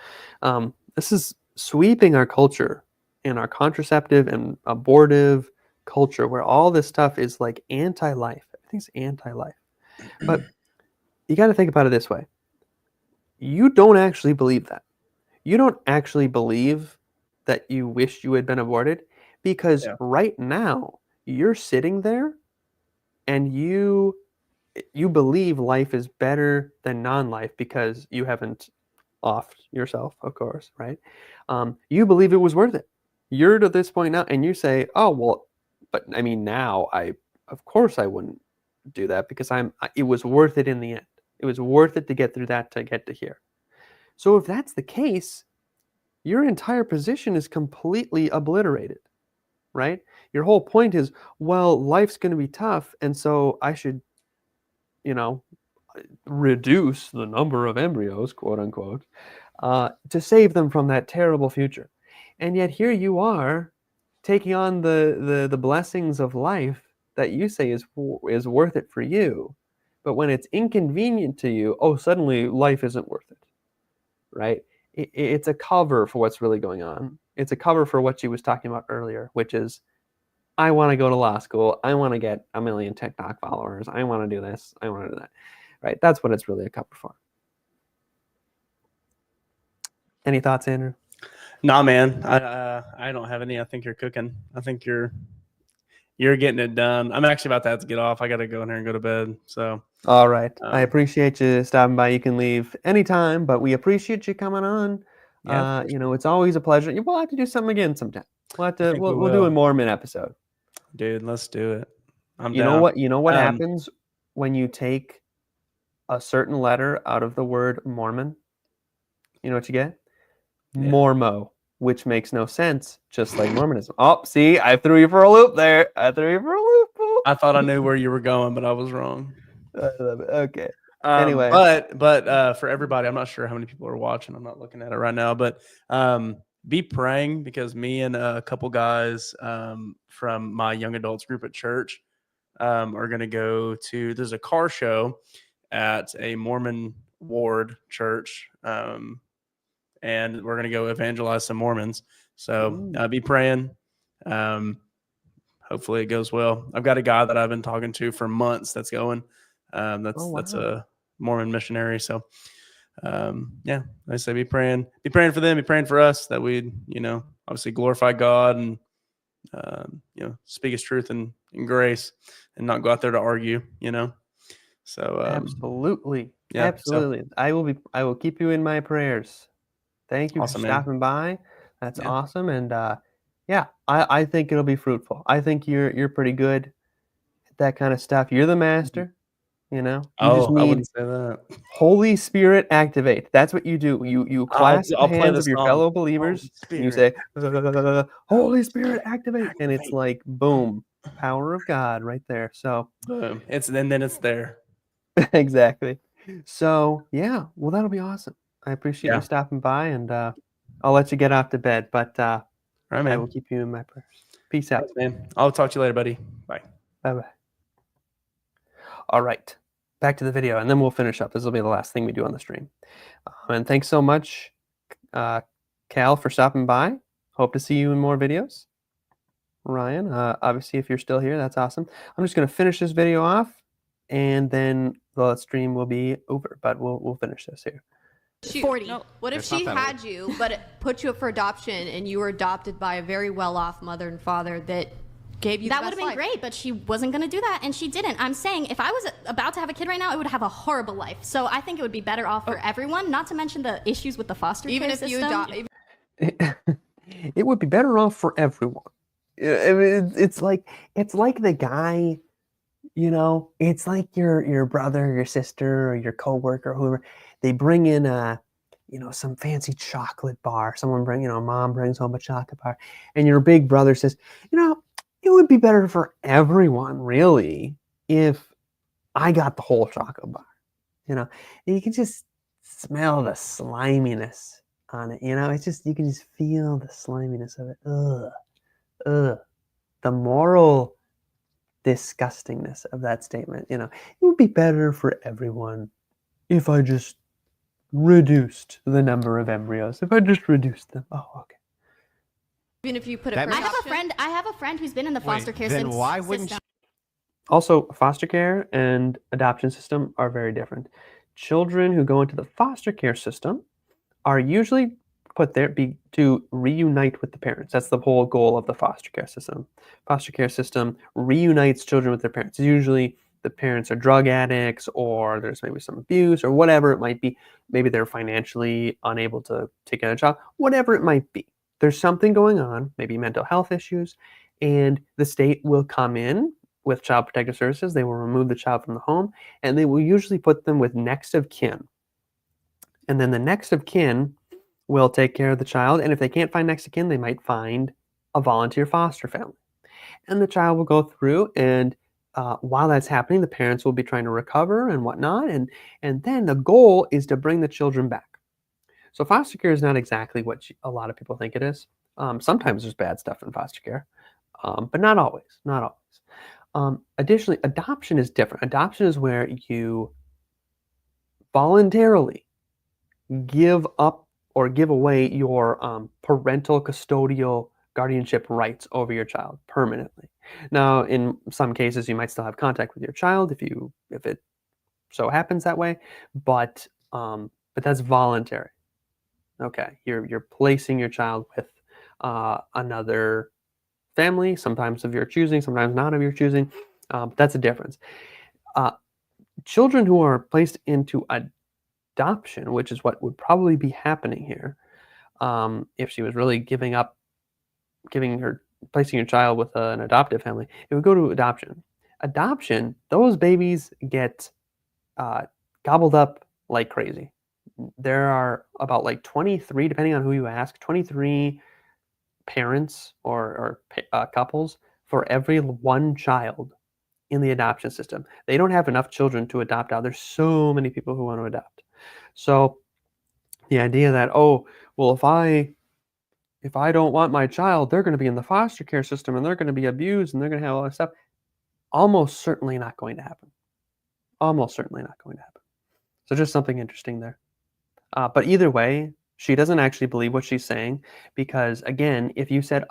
[SPEAKER 1] This is sweeping our culture and our contraceptive and abortive culture, where all this stuff is like anti-life. Everything's anti-life. But you got to think about it this way. You don't actually believe that. You don't actually believe that you wish you had been aborted, because right now you're sitting there and you believe life is better than non-life because you haven't offed yourself, of course, right? You believe it was worth it. You're to this point now, and you say, "Oh well, but I mean, now of course I wouldn't do that because it was worth it in the end. It was worth it to get through that to get to here." So if that's the case, your entire position is completely obliterated, right? Your whole point is, well, life's going to be tough, and so I should, reduce the number of embryos, quote unquote, to save them from that terrible future. And yet here you are taking on the blessings of life that you say is worth it for you. But when it's inconvenient to you, suddenly life isn't worth it, right? It's a cover for what's really going on. It's a cover for what she was talking about earlier, which is, I want to go to law school. I want to get 1 million TikTok followers. I want to do this. I want to do that, right? That's what it's really a cover for. Any thoughts, Andrew?
[SPEAKER 4] Nah, man. I don't have any. I think you're cooking. I think you're getting it done. I'm actually about to have to get off. I got to go in here and go to bed. So.
[SPEAKER 1] All right. I appreciate you stopping by. You can leave anytime, but we appreciate you coming on. Yeah, it's always a pleasure. We'll have to do something again sometime. We'll do a Mormon episode.
[SPEAKER 4] Dude, let's do it. I'm
[SPEAKER 1] down.
[SPEAKER 4] Know what?
[SPEAKER 1] You know what happens when you take a certain letter out of the word Mormon? You know what you get? Yeah. Mormo, which makes no sense, just like Mormonism. Oh, see, I threw you for a loop there. I
[SPEAKER 4] thought I knew where you were going, but I was wrong.
[SPEAKER 1] I love it. Okay. Anyway,
[SPEAKER 4] but for everybody, I'm not sure how many people are watching. I'm not looking at it right now, but be praying, because me and a couple guys from my young adults group at church are going to go to. There's a car show at a Mormon ward church, and we're going to go evangelize some Mormons. So be praying. Hopefully it goes well. I've got a guy that I've been talking to for months that's going. That's a Mormon missionary. So, I say be praying for them, be praying for us, that we'd, obviously glorify God and, speak his truth in grace, and not go out there to argue, So,
[SPEAKER 1] absolutely. Yeah. Absolutely. So, I will keep you in my prayers. Thank you for stopping by. That's awesome. And, I think it'll be fruitful. I think you're pretty good at that kind of stuff. You're the master. You just need
[SPEAKER 4] I wouldn't say that.
[SPEAKER 1] Holy Spirit activate. That's what you do. You clasp the hands of your fellow believers. And you say, Holy Spirit activate. And it's like, boom, power of God right there. So
[SPEAKER 4] boom. Then it's there.
[SPEAKER 1] Exactly. So well, that'll be awesome. I appreciate you stopping by, and I'll let you get off to bed. But
[SPEAKER 4] all right, man.
[SPEAKER 1] I will keep you in my prayers. Peace out.
[SPEAKER 4] Thanks, man. I'll talk to you later, buddy. Bye.
[SPEAKER 1] Bye-bye. All right, back to the video, and then we'll finish up. This will be the last thing we do on the stream. And thanks so much, Cal, for stopping by. Hope to see you in more videos. Ryan, obviously, if you're still here, that's awesome. I'm just going to finish this video off, and then the stream will be over. But we'll finish this here.
[SPEAKER 9] 40. No. What if she had you, but it put you up for adoption, and you were adopted by a very well-off mother and father that gave you
[SPEAKER 6] that would have been great, but she wasn't going to do that, and she didn't. I'm saying if I was about to have a kid right now, I would have a horrible life. So I think it would be better off for everyone, not to mention the issues with the foster care system.
[SPEAKER 9] Even if you adopt.
[SPEAKER 1] It would be better off for everyone I mean, it's like the guy, it's like your brother, your sister, or your coworker, or whoever. They bring in some fancy chocolate bar. Mom brings home a chocolate bar, and your big brother says, it would be better for everyone, really, if I got the whole chocolate bar. And you can just smell the sliminess on it. It's just, you can just feel the sliminess of it. Ugh, ugh. The moral disgustingness of that statement. It would be better for everyone if I just reduced the number of embryos. If I just reduced them. Oh, okay.
[SPEAKER 9] Even if you put it,
[SPEAKER 6] I have a friend who's been in the foster care
[SPEAKER 5] then
[SPEAKER 6] since.
[SPEAKER 5] why wouldn't
[SPEAKER 6] system.
[SPEAKER 1] Also, foster care and adoption system are very different. Children who go into the foster care system are usually put there to reunite with the parents. That's the whole goal of the foster care system. Foster care system reunites children with their parents. Usually the parents are drug addicts, or there's maybe some abuse, or whatever it might be. Maybe they're financially unable to take care of the child. Whatever it might be. There's something going on, maybe mental health issues, and the state will come in with Child Protective Services. They will remove the child from the home, and they will usually put them with next of kin. And then the next of kin will take care of the child, and if they can't find next of kin, they might find a volunteer foster family. And the child will go through, and while that's happening, the parents will be trying to recover and whatnot, and then the goal is to bring the children back. So foster care is not exactly what a lot of people think it is. Sometimes there's bad stuff in foster care, but not always, not always. Additionally, adoption is different. Adoption is where you voluntarily give up or give away your parental custodial guardianship rights over your child permanently. Now, in some cases, you might still have contact with your child if it so happens that way, but that's voluntary. Okay, you're placing your child with another family, sometimes of your choosing, sometimes not of your choosing. But that's a difference. Children who are placed into adoption, which is what would probably be happening here, if she was really placing your child with an adoptive family, it would go to adoption. Adoption, those babies get gobbled up like crazy. There are about 23, depending on who you ask, 23 parents or couples for every one child in the adoption system. They don't have enough children to adopt out. There's so many people who want to adopt. So the idea that, if I don't want my child, they're going to be in the foster care system and they're going to be abused and they're going to have all this stuff, almost certainly not going to happen. Almost certainly not going to happen. So just something interesting there. But either way, she doesn't actually believe what she's saying because, again, if you said,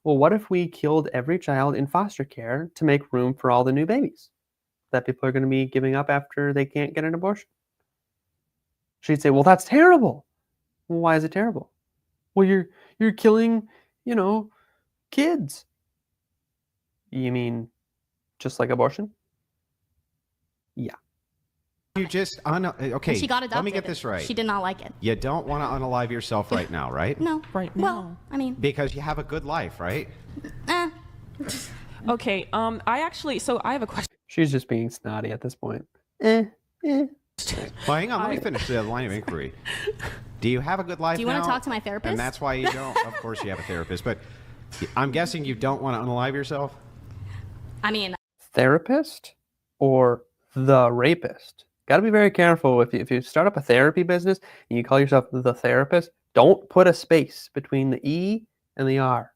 [SPEAKER 1] what if we killed every child in foster care to make room for all the new babies that people are going to be giving up after they can't get an abortion? She'd say, well, that's terrible. Well, why is it terrible? Well, you're killing, kids. You mean just like abortion? Yeah.
[SPEAKER 5] You just okay.
[SPEAKER 6] And she got adopted.
[SPEAKER 5] Let me get this right.
[SPEAKER 6] She did not like it.
[SPEAKER 5] You don't want to unalive yourself right now, right?
[SPEAKER 6] No.
[SPEAKER 7] Right now.
[SPEAKER 6] Well, I mean,
[SPEAKER 5] because you have a good life, right?
[SPEAKER 7] Okay. I have a question.
[SPEAKER 1] She's just being snotty at this point.
[SPEAKER 5] Well, hang on. Let me finish the line of inquiry. Do you have a good life now?
[SPEAKER 6] Do you want to talk to my therapist?
[SPEAKER 5] And that's why you don't. Of course, you have a therapist, but I'm guessing you don't want to unalive yourself.
[SPEAKER 6] I mean,
[SPEAKER 1] therapist or the rapist? Got to be very careful if you start up a therapy business and you call yourself the therapist. Don't put a space between the E and the R.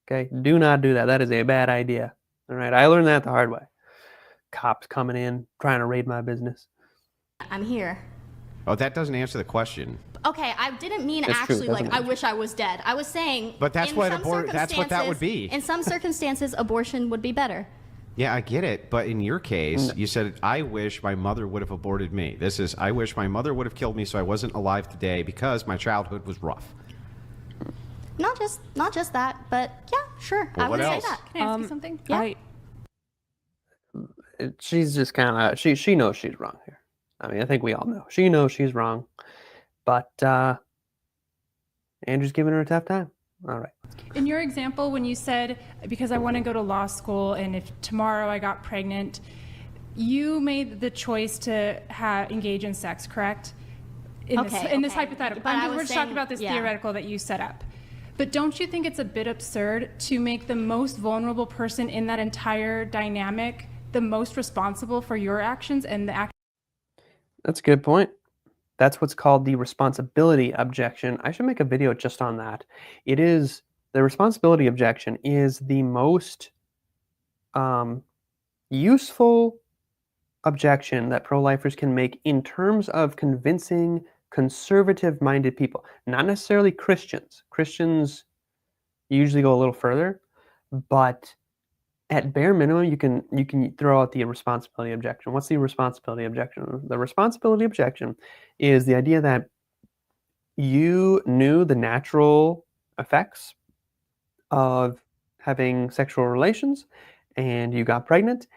[SPEAKER 1] Okay, do not do that. That is a bad idea. All right, I learned that the hard way. Cops coming in trying to raid my business.
[SPEAKER 6] I'm here.
[SPEAKER 5] Oh, that doesn't answer the question.
[SPEAKER 6] Okay, I didn't mean
[SPEAKER 1] It's
[SPEAKER 6] actually
[SPEAKER 1] true,
[SPEAKER 6] I wish I was dead. I was saying.
[SPEAKER 5] But that's what that would be.
[SPEAKER 6] In some circumstances, abortion would be better.
[SPEAKER 5] Yeah, I get it. But in your case, you said, I wish my mother would have aborted me. This is, I wish my mother would have killed me so I wasn't alive today because my childhood was rough.
[SPEAKER 6] Not just that, but yeah, sure.
[SPEAKER 5] Well,
[SPEAKER 6] I would
[SPEAKER 5] what
[SPEAKER 6] say
[SPEAKER 5] else?
[SPEAKER 6] that.
[SPEAKER 10] Can I ask you something?
[SPEAKER 6] Yeah.
[SPEAKER 1] She's just kind of, she knows she's wrong here. I mean, I think we all know. She knows she's wrong. But Andrew's giving her a tough time. All right.
[SPEAKER 10] In your example, when you said, because I want to go to law school and if tomorrow I got pregnant, you made the choice to engage in sex, correct? In this hypothetical. We're just talking about this theoretical that you set up. But don't you think it's a bit absurd to make the most vulnerable person in that entire dynamic the most responsible for your actions and the act?
[SPEAKER 1] That's a good point. That's what's called the responsibility objection. I should make a video just on that. The responsibility objection is the most useful objection that pro-lifers can make in terms of convincing conservative-minded people, not necessarily Christians. Christians usually go a little further, but at bare minimum, you can throw out the responsibility objection. What's the responsibility objection? The responsibility objection is the idea that you knew the natural effects of having sexual relations and you got pregnant,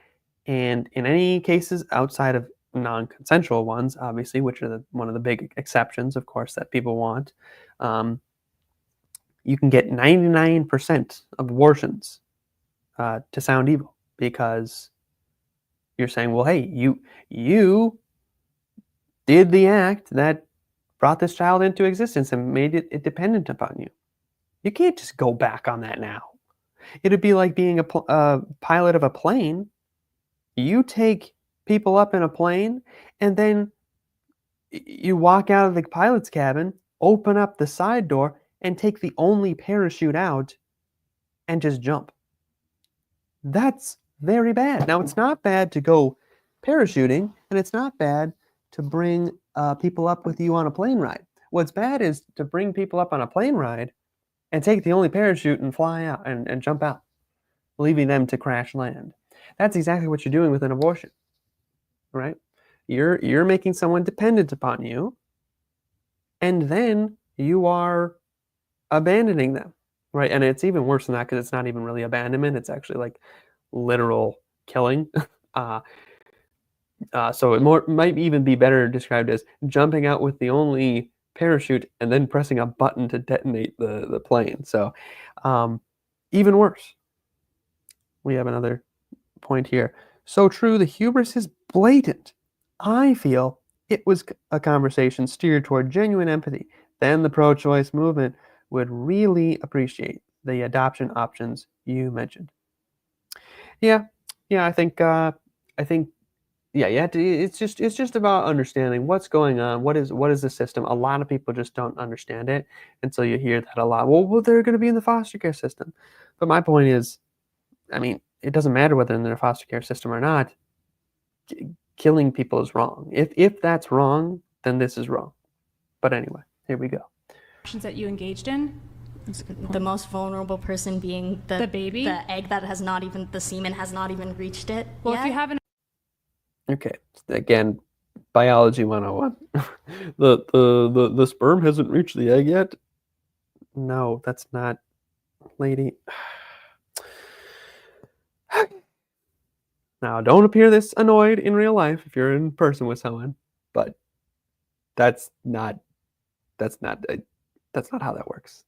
[SPEAKER 1] and in any cases outside of non-consensual ones, obviously, which are one of the big exceptions, of course, that people want, you can get 99% of abortions to sound evil, because you're saying, well, hey, you did the act that brought this child into existence and made it dependent upon you. You can't just go back on that now. It'd be like being a pilot of a plane. You take people up in a plane, and then you walk out of the pilot's cabin, open up the side door, and take the only parachute out and just jump. That's very bad. Now, it's not bad to go parachuting, and it's not bad to bring people up with you on a plane ride. What's bad is to bring people up on a plane ride and take the only parachute and fly out and jump out, leaving them to crash land. That's exactly what you're doing with an abortion, right? You're making someone dependent upon you, and then you are abandoning them, right? And it's even worse than that, because it's not even really abandonment. It's actually like literal killing. So it might even be better described as jumping out with the only parachute and then pressing a button to detonate the plane. So even worse. We have another point here. So true, the hubris is blatant. I feel it was a conversation steered toward genuine empathy. Then the pro-choice movement would really appreciate the adoption options you mentioned. Yeah, I think it's just about understanding what's going on. What is the system? A lot of people just don't understand it, and so you hear that a lot. Well, they're going to be in the foster care system. But my point is, I mean, it doesn't matter whether they're in the foster care system or not. Killing people is wrong. If that's wrong, then this is wrong. But anyway, here we go.
[SPEAKER 10] That you engaged in?
[SPEAKER 6] The most vulnerable person being the
[SPEAKER 10] baby,
[SPEAKER 6] the egg that has not even, the semen has not even reached it.
[SPEAKER 10] Well,
[SPEAKER 6] yet.
[SPEAKER 10] If you haven't.
[SPEAKER 1] Okay, again, biology 101. The sperm hasn't reached the egg yet. No, that's not, lady. Now, don't appear this annoyed in real life if you're in person with someone, but that's not how that works.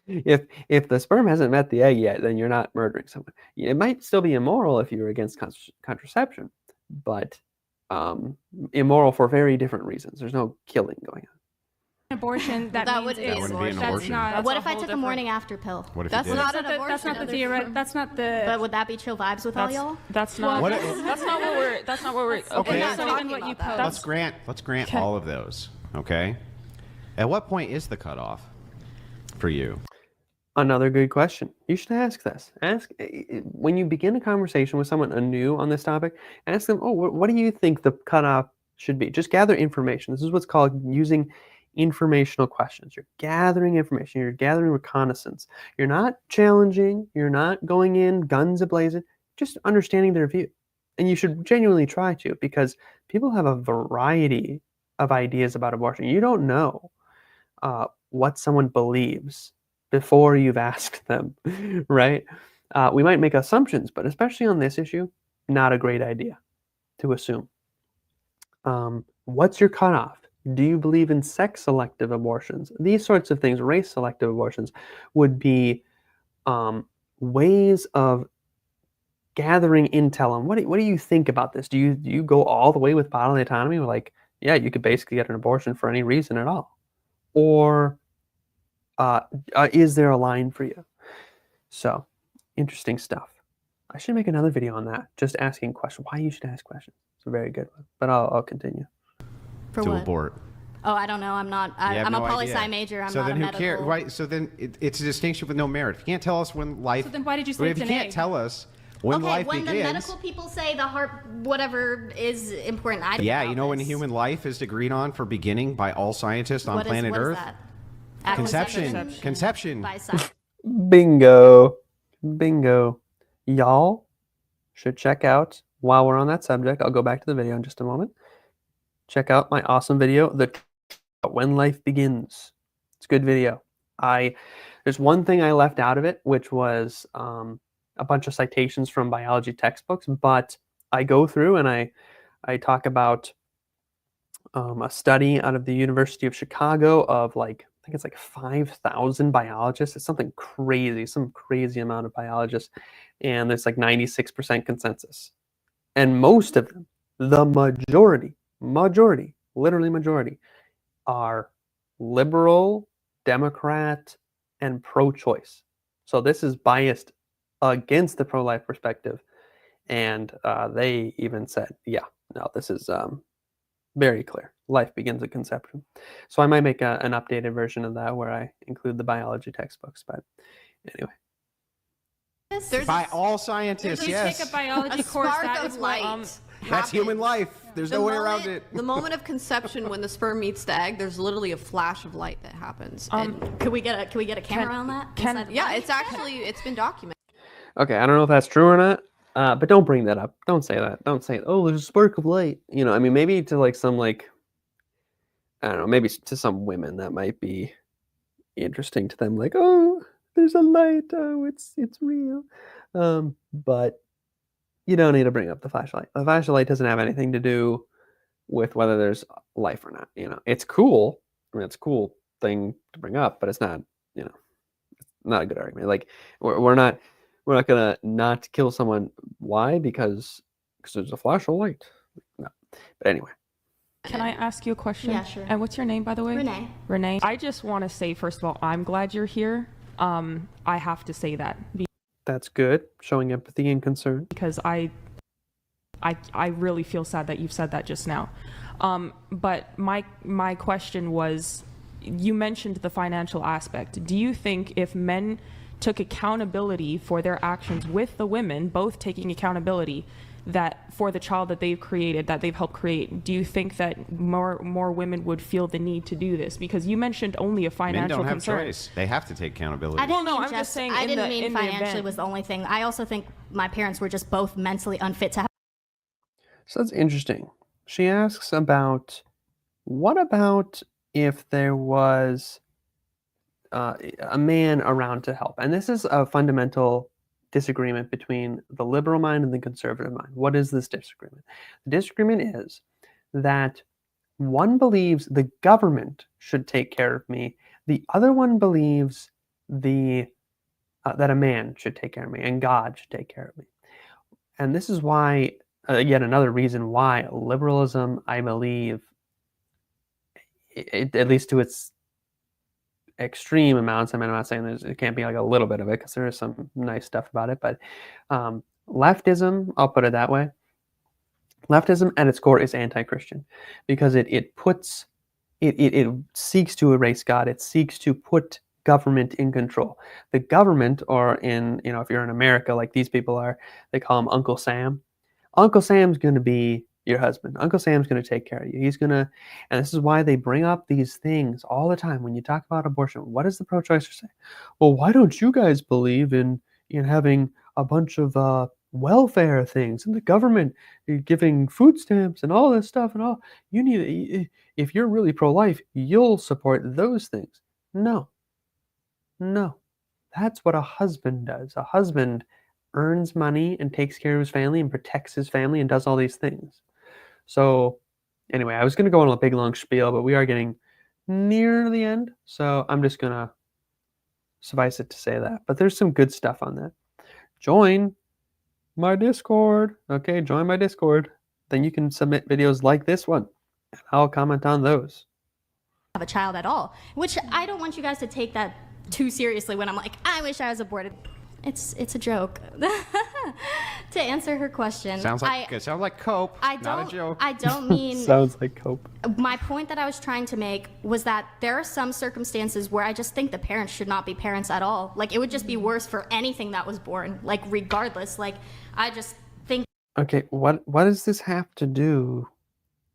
[SPEAKER 1] If the sperm hasn't met the egg yet, then you're not murdering someone. It might still be immoral if you're against contraception, but immoral for very different reasons. There's no killing going on.
[SPEAKER 10] Abortion, that
[SPEAKER 5] wouldn't be an abortion.
[SPEAKER 6] What if I took a morning after pill?
[SPEAKER 5] What if
[SPEAKER 10] that's
[SPEAKER 5] you did?
[SPEAKER 10] not an abortion. That's not the theoretic. That's not the.
[SPEAKER 6] But would that be chill vibes with all y'all?
[SPEAKER 7] That's not. That's not what we're. That's not what we're.
[SPEAKER 5] Okay.
[SPEAKER 7] That's not even what you post.
[SPEAKER 5] Let's grant all of those. Okay. At what point is the cutoff for you?
[SPEAKER 1] Another good question. You should ask this. Ask when you begin a conversation with someone new on this topic. Ask them, "Oh, what do you think the cutoff should be?" Just gather information. This is what's called using informational questions. You're gathering information. You're gathering reconnaissance. You're not challenging. You're not going in guns a-blazing. Just understanding their view. And you should genuinely try to, because people have a variety of ideas about abortion. You don't know what someone believes before you've asked them, right? We might make assumptions, but especially on this issue, not a great idea to assume. What's your cutoff? Do you believe in sex-selective abortions? These sorts of things, race-selective abortions, would be ways of gathering intel on what do you think about this? Do you go all the way with bodily autonomy? Like, yeah, you could basically get an abortion for any reason at all. Or is there a line for you? So, interesting stuff. I should make another video on that, just asking questions. Why you should ask questions. It's a very good one. But I'll continue.
[SPEAKER 6] For
[SPEAKER 5] to
[SPEAKER 6] what?
[SPEAKER 5] abort.
[SPEAKER 6] Oh, I don't know. I'm not. I'm
[SPEAKER 5] no
[SPEAKER 6] a poli-sci
[SPEAKER 5] idea.
[SPEAKER 6] major. I'm
[SPEAKER 5] so
[SPEAKER 6] not
[SPEAKER 5] then
[SPEAKER 6] a
[SPEAKER 5] who
[SPEAKER 6] medical.
[SPEAKER 5] cares? Right. So then it's a distinction with no merit. If you can't tell us when life.
[SPEAKER 10] So then why did you say
[SPEAKER 5] if
[SPEAKER 10] it's
[SPEAKER 5] you
[SPEAKER 10] an
[SPEAKER 5] can't
[SPEAKER 10] egg?
[SPEAKER 5] tell us when life
[SPEAKER 6] when
[SPEAKER 5] begins.
[SPEAKER 6] the medical people say the heart, whatever is important. I don't
[SPEAKER 5] Yeah,
[SPEAKER 6] know
[SPEAKER 5] you know when
[SPEAKER 6] this.
[SPEAKER 5] human life is agreed on for beginning by all scientists on planet
[SPEAKER 6] what
[SPEAKER 5] Earth.
[SPEAKER 6] Is that?
[SPEAKER 5] Conception.
[SPEAKER 6] By science.
[SPEAKER 1] Bingo. Y'all should check out, while we're on that subject, I'll go back to the video in just a moment. Check out my awesome video, When Life Begins. It's a good video. There's one thing I left out of it, which was a bunch of citations from biology textbooks, but I go through and I talk about a study out of the University of Chicago of I think it's 5,000 biologists. It's something crazy, some crazy amount of biologists. And there's 96% consensus. And most of them, the majority, literally majority, are liberal, Democrat, and pro-choice. So this is biased against the pro-life perspective. And they even said, yeah, no, this is very clear. Life begins at conception. So I might make an updated version of that where I include the biology textbooks. But anyway.
[SPEAKER 5] By all scientists, yes.
[SPEAKER 10] Take a biology course. That is
[SPEAKER 9] light.
[SPEAKER 5] That's human life. There's no way around it.
[SPEAKER 9] The moment of conception, when the sperm meets the egg, there's literally a flash of light that happens.
[SPEAKER 6] Can we get a camera on that?
[SPEAKER 9] Yeah, it's been documented.
[SPEAKER 1] Okay, I don't know if that's true or not, but don't bring that up. Don't say that. Don't say, oh, there's a spark of light. I mean, maybe to some I don't know, maybe to some women that might be interesting to them. Oh, there's a light. Oh, it's real. But you don't need to bring up the flashlight. The flashlight doesn't have anything to do with whether there's life or not. It's cool. I mean, it's a cool thing to bring up, but it's not. It's not a good argument. We're not gonna not kill someone. Why? Because there's a flash of light. No. But anyway.
[SPEAKER 7] Can I ask you a question?
[SPEAKER 6] Yeah, sure.
[SPEAKER 7] And what's your name, by the way?
[SPEAKER 6] Renee.
[SPEAKER 7] I just want to say, first of all, I'm glad you're here. I have to say that.
[SPEAKER 1] That's good. Showing empathy and concern.
[SPEAKER 7] Because I really feel sad that you've said that just now. But my question was, you mentioned the financial aspect. Do you think if men took accountability for their actions with the women, both taking accountability that for the child that they've created, that they've helped create, do you think that more women would feel the need to do this? Because you mentioned only a financial
[SPEAKER 5] Men don't have
[SPEAKER 7] concern.
[SPEAKER 5] choice. They have to take accountability.
[SPEAKER 7] I'm just saying.
[SPEAKER 6] I didn't mean
[SPEAKER 7] in the
[SPEAKER 6] financially
[SPEAKER 7] event.
[SPEAKER 6] was the only thing. I also think my parents were just both mentally unfit to have.
[SPEAKER 1] So that's interesting. She asks about, what about if there was a man around to help? And this is a fundamental disagreement between the liberal mind and the conservative mind. What is this disagreement? The disagreement is that one believes the government should take care of me. The other one believes that a man should take care of me and God should take care of me. And this is why, yet another reason why liberalism, I believe, at least to its extreme amounts. I mean, I'm not saying it can't be a little bit of it, because there is some nice stuff about it, but leftism, I'll put it that way, leftism at its core is anti-Christian, because it seeks to erase God. It seeks to put government in control. The government, or if you're in America like these people are, they call him Uncle Sam. Uncle Sam's going to be your husband. Uncle Sam's going to take care of you. And this is why they bring up these things all the time when you talk about abortion. What does the pro-choicer say? Well, why don't you guys believe in having a bunch of welfare things and the government giving food stamps and all this stuff and all? If you're really pro-life, you'll support those things. No. That's what a husband does. A husband earns money and takes care of his family and protects his family and does all these things. So Anyway, I was going to go on a big long spiel, but we are getting near the end, so I'm just going to suffice it to say that. But there's some good stuff on that. Join my Discord. Okay, join my Discord. Then you can submit videos like this one, and I'll comment on those.
[SPEAKER 6] Have a child at all, which I don't want you guys to take that too seriously when I'm like, I wish I was aborted. It's a joke. To answer her question,
[SPEAKER 5] sounds like cope, not a joke.
[SPEAKER 6] I don't mean
[SPEAKER 1] sounds like cope.
[SPEAKER 6] My point that I was trying to make was that there are some circumstances where I just think the parents should not be parents at all. Like, it would just be worse for anything that was born, like, regardless. Like, I just think.
[SPEAKER 1] Okay, what does this have to do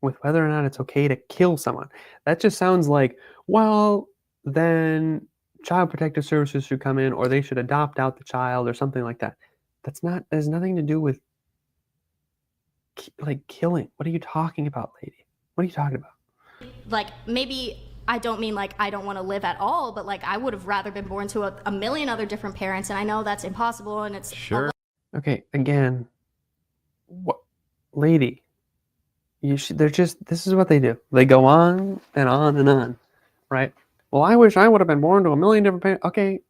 [SPEAKER 1] with whether or not it's okay to kill someone? That just sounds like, well, then Child Protective Services should come in, or they should adopt out the child, or something like that. There's nothing to do with like killing. What are you talking about, lady? What are you talking about?
[SPEAKER 6] Like, maybe I don't mean like I don't want to live at all, but like I would have rather been born to a million other different parents, and I know that's impossible, and it's
[SPEAKER 5] sure.
[SPEAKER 1] Okay, again, what, lady? They're just, this is what they do. They go on and on and on, right? Well, I wish I would have been born to a million different parents. Okay,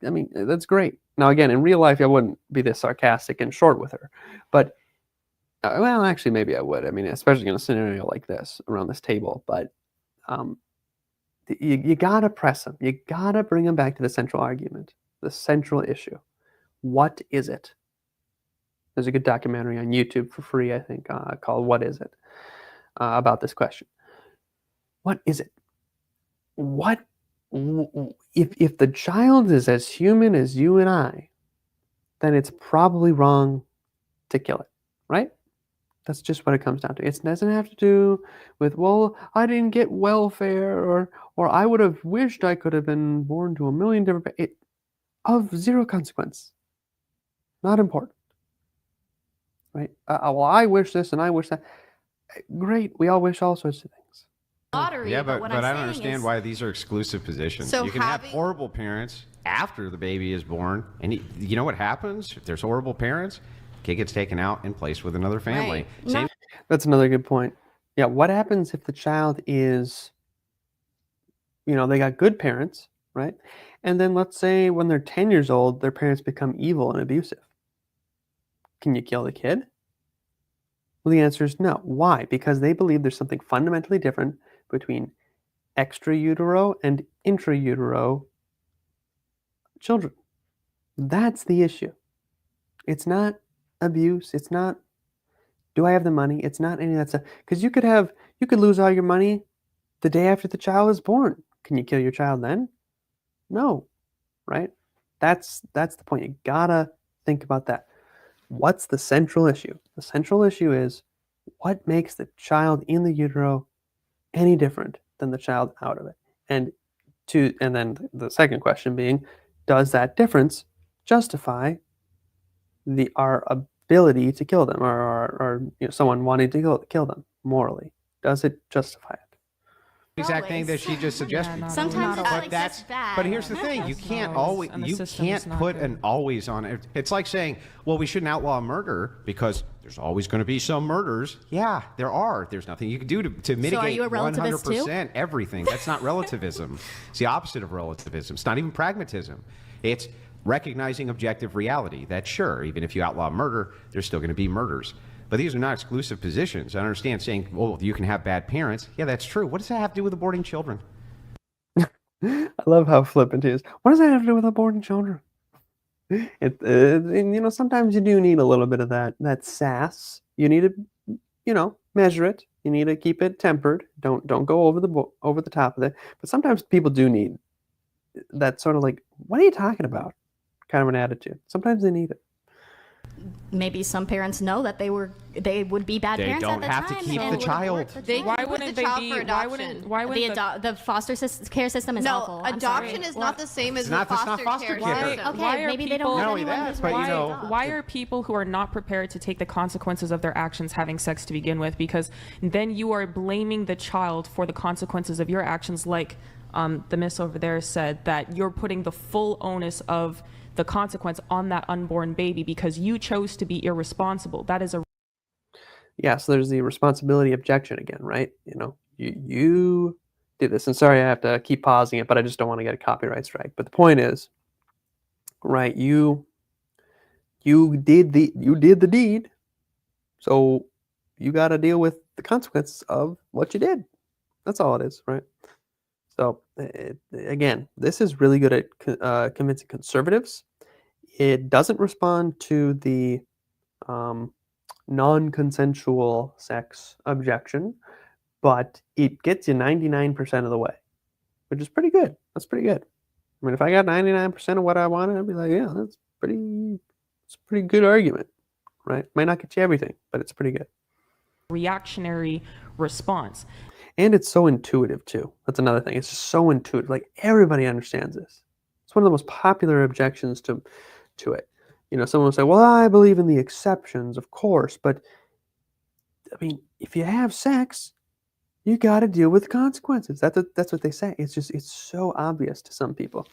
[SPEAKER 1] I mean, that's great. Now, again, in real life, I wouldn't be this sarcastic and short with her. But, well, actually, maybe I would. I mean, especially in a scenario like this, around this table. But you got to press them. You got to bring them back to the central argument, the central issue. What is it? There's a good documentary on YouTube for free, I think, called What Is It? About this question. What is it? If the child is as human as you and I, then it's probably wrong to kill it, right? That's just what it comes down to. It doesn't have to do with, well, I didn't get welfare, or I would have wished I could have been born to a million different of zero consequence. Not important, right? Well, I wish this and I wish that. Great, we all wish all sorts of things.
[SPEAKER 6] Lottery,
[SPEAKER 5] yeah, but I don't understand
[SPEAKER 6] is,
[SPEAKER 5] why these are exclusive positions.
[SPEAKER 9] So
[SPEAKER 5] you can have horrible parents after the baby is born, and you know what happens if there's horrible parents? Kid gets taken out and placed with another family.
[SPEAKER 6] Right.
[SPEAKER 1] That's another good point. Yeah, what happens if the child is, they got good parents, right? And then let's say when they're 10 years old, their parents become evil and abusive. Can you kill the kid? Well, the answer is no. Why? Because they believe there's something fundamentally different between extra-utero and intra-utero children. That's the issue. It's not abuse. It's not, do I have the money? It's not any of that stuff. Because you could lose all your money the day after the child is born. Can you kill your child then? No, right? That's the point. You gotta think about that. What's the central issue? The central issue is, what makes the child in the utero any different than the child out of it? And then the second question being, does that difference justify our ability to kill them, or someone wanting to kill them morally? Does it justify it?
[SPEAKER 5] Exact thing that she just suggested.
[SPEAKER 6] Yeah, sometimes it's like
[SPEAKER 5] that's
[SPEAKER 6] bad.
[SPEAKER 5] But here's the thing: you can't put an always on it. It's like saying, well, we shouldn't outlaw murder because there's always going to be some murders. Yeah, there are. There's nothing you can do to mitigate.
[SPEAKER 6] So are you a relativist
[SPEAKER 5] 100% everything. That's not relativism. It's the opposite of relativism. It's not even pragmatism. It's recognizing objective reality. That sure, even if you outlaw murder, there's still going to be murders. But these are not exclusive positions. I understand saying, well, you can have bad parents. Yeah, that's true. What does that have to do with aborting children?
[SPEAKER 1] I love how flippant he is. What does that have to do with aborting children? Sometimes you do need a little bit of that sass. You need to, measure it. You need to keep it tempered. Don't go over the top of it. But sometimes people do need that sort of like, what are you talking about? Kind of an attitude. Sometimes they need it.
[SPEAKER 6] Maybe some parents know that they would be bad parents at the time.
[SPEAKER 5] They don't have to keep the child.
[SPEAKER 9] Why wouldn't they be?
[SPEAKER 7] Why wouldn't
[SPEAKER 6] the foster care system is awful?
[SPEAKER 9] No, adoption is not the same as the foster care system.
[SPEAKER 6] Okay, maybe they don't have anyone who's ready to adopt.
[SPEAKER 7] Why are people who are not prepared to take the consequences of their actions having sex to begin with? Because then you are blaming the child for the consequences of your actions, like the miss over there said, that you're putting the full onus of the consequence on that unborn baby because you chose to be irresponsible. That is a
[SPEAKER 1] Yeah, so there's the responsibility objection again, right? You did this, and sorry I have to keep pausing it, but I just don't want to get a copyright strike. But the point is, right? You did the deed, so you got to deal with the consequences of what you did. That's all it is, right? So again, this is really good at convincing conservatives. It doesn't respond to the non-consensual sex objection, but it gets you 99% of the way, which is pretty good. That's pretty good. I mean, if I got 99% of what I wanted, I'd be like, yeah, it's a pretty good argument, right? Might not get you everything, but it's pretty good.
[SPEAKER 7] Reactionary response.
[SPEAKER 1] And it's so intuitive too. That's another thing. It's just so intuitive. Like everybody understands this. It's one of the most popular objections to it. Someone will say, well, I believe in the exceptions, of course, but I mean, if you have sex, you got to deal with the consequences. That's what they say. It's so obvious to some people.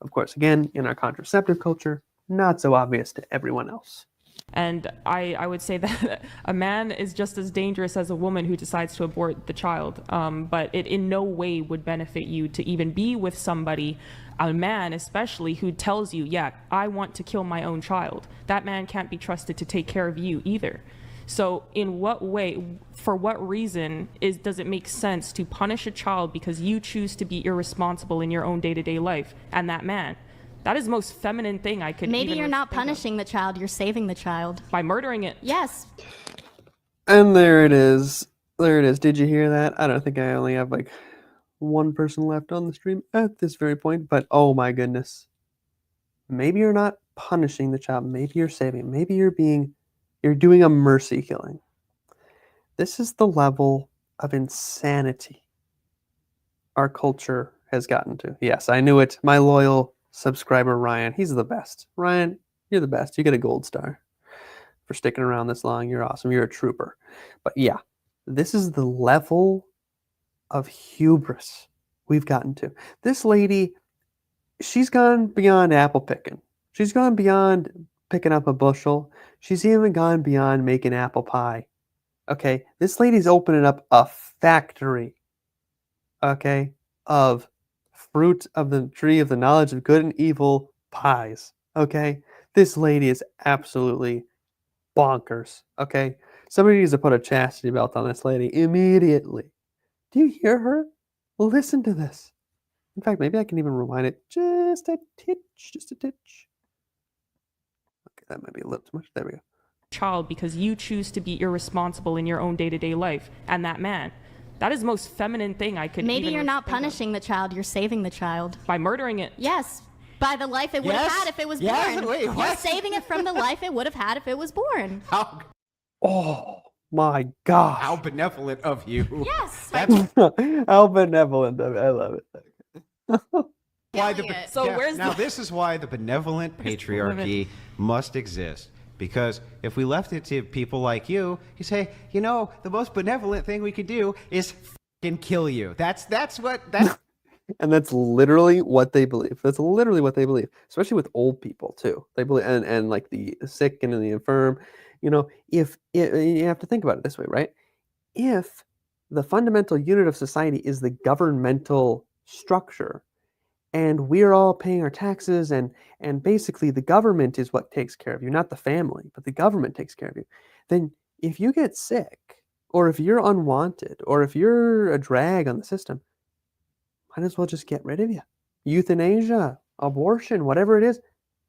[SPEAKER 1] Of course, again, in our contraceptive culture, not so obvious to everyone else.
[SPEAKER 7] And I would say that a man is just as dangerous as a woman who decides to abort the child. But it in no way would benefit you to even be with somebody, a man especially, who tells you, yeah, I want to kill my own child. That man can't be trusted to take care of you either. So in what way, for what reason does it make sense to punish a child because you choose to be irresponsible in your own day-to-day life and that man? That is the most feminine thing I could
[SPEAKER 6] Maybe
[SPEAKER 7] even
[SPEAKER 6] you're not punishing the child, you're saving the child.
[SPEAKER 7] By murdering it.
[SPEAKER 6] Yes.
[SPEAKER 1] And there it is. There it is. Did you hear that? I don't think I only have like one person left on the stream at this very point, but oh my goodness. Maybe you're not punishing the child. Maybe you're saving. Maybe you're doing a mercy killing. This is the level of insanity our culture has gotten to. Yes, I knew it. My loyal subscriber Ryan, he's the best. Ryan, you're the best. You get a gold star for sticking around this long. You're awesome. You're a trooper. But yeah, this is the level of hubris we've gotten to. This lady, she's gone beyond apple picking. She's gone beyond picking up a bushel. She's even gone beyond making apple pie. Okay, this lady's opening up a factory, okay, of fruit of the tree of the knowledge of good and evil pies. Okay, this lady is absolutely bonkers. Okay, somebody needs to put a chastity belt on this lady immediately. Do you hear her? Listen to this. In fact, maybe I can even rewind it just a titch. Okay, that might be a little too much. There we go.
[SPEAKER 7] Child because you choose to be irresponsible in your own day-to-day life and that man. That is the most feminine thing I could
[SPEAKER 6] Maybe you're not punishing the child, you're saving the child.
[SPEAKER 7] By murdering it.
[SPEAKER 6] Yes. By the life it would have had if it was born.
[SPEAKER 5] Wait,
[SPEAKER 6] you're saving it from the life it would have had if it was born.
[SPEAKER 1] Oh my gosh.
[SPEAKER 5] How benevolent of you.
[SPEAKER 6] Yes.
[SPEAKER 1] How benevolent of you. I love it.
[SPEAKER 5] Now this is why the benevolent patriarchy must exist. Because if we left it to people like you say, the most benevolent thing we could do is fucking kill you. That's
[SPEAKER 1] And that's literally what they believe. That's literally what they believe, especially with old people too. They believe, and like the sick and the infirm. If you have to think about it this way, right? If the fundamental unit of society is the governmental structure, and we're all paying our taxes, and basically the government is what takes care of you, not the family, but the government takes care of you, then if you get sick, or if you're unwanted, or if you're a drag on the system, might as well just get rid of you. Euthanasia, abortion, whatever it is,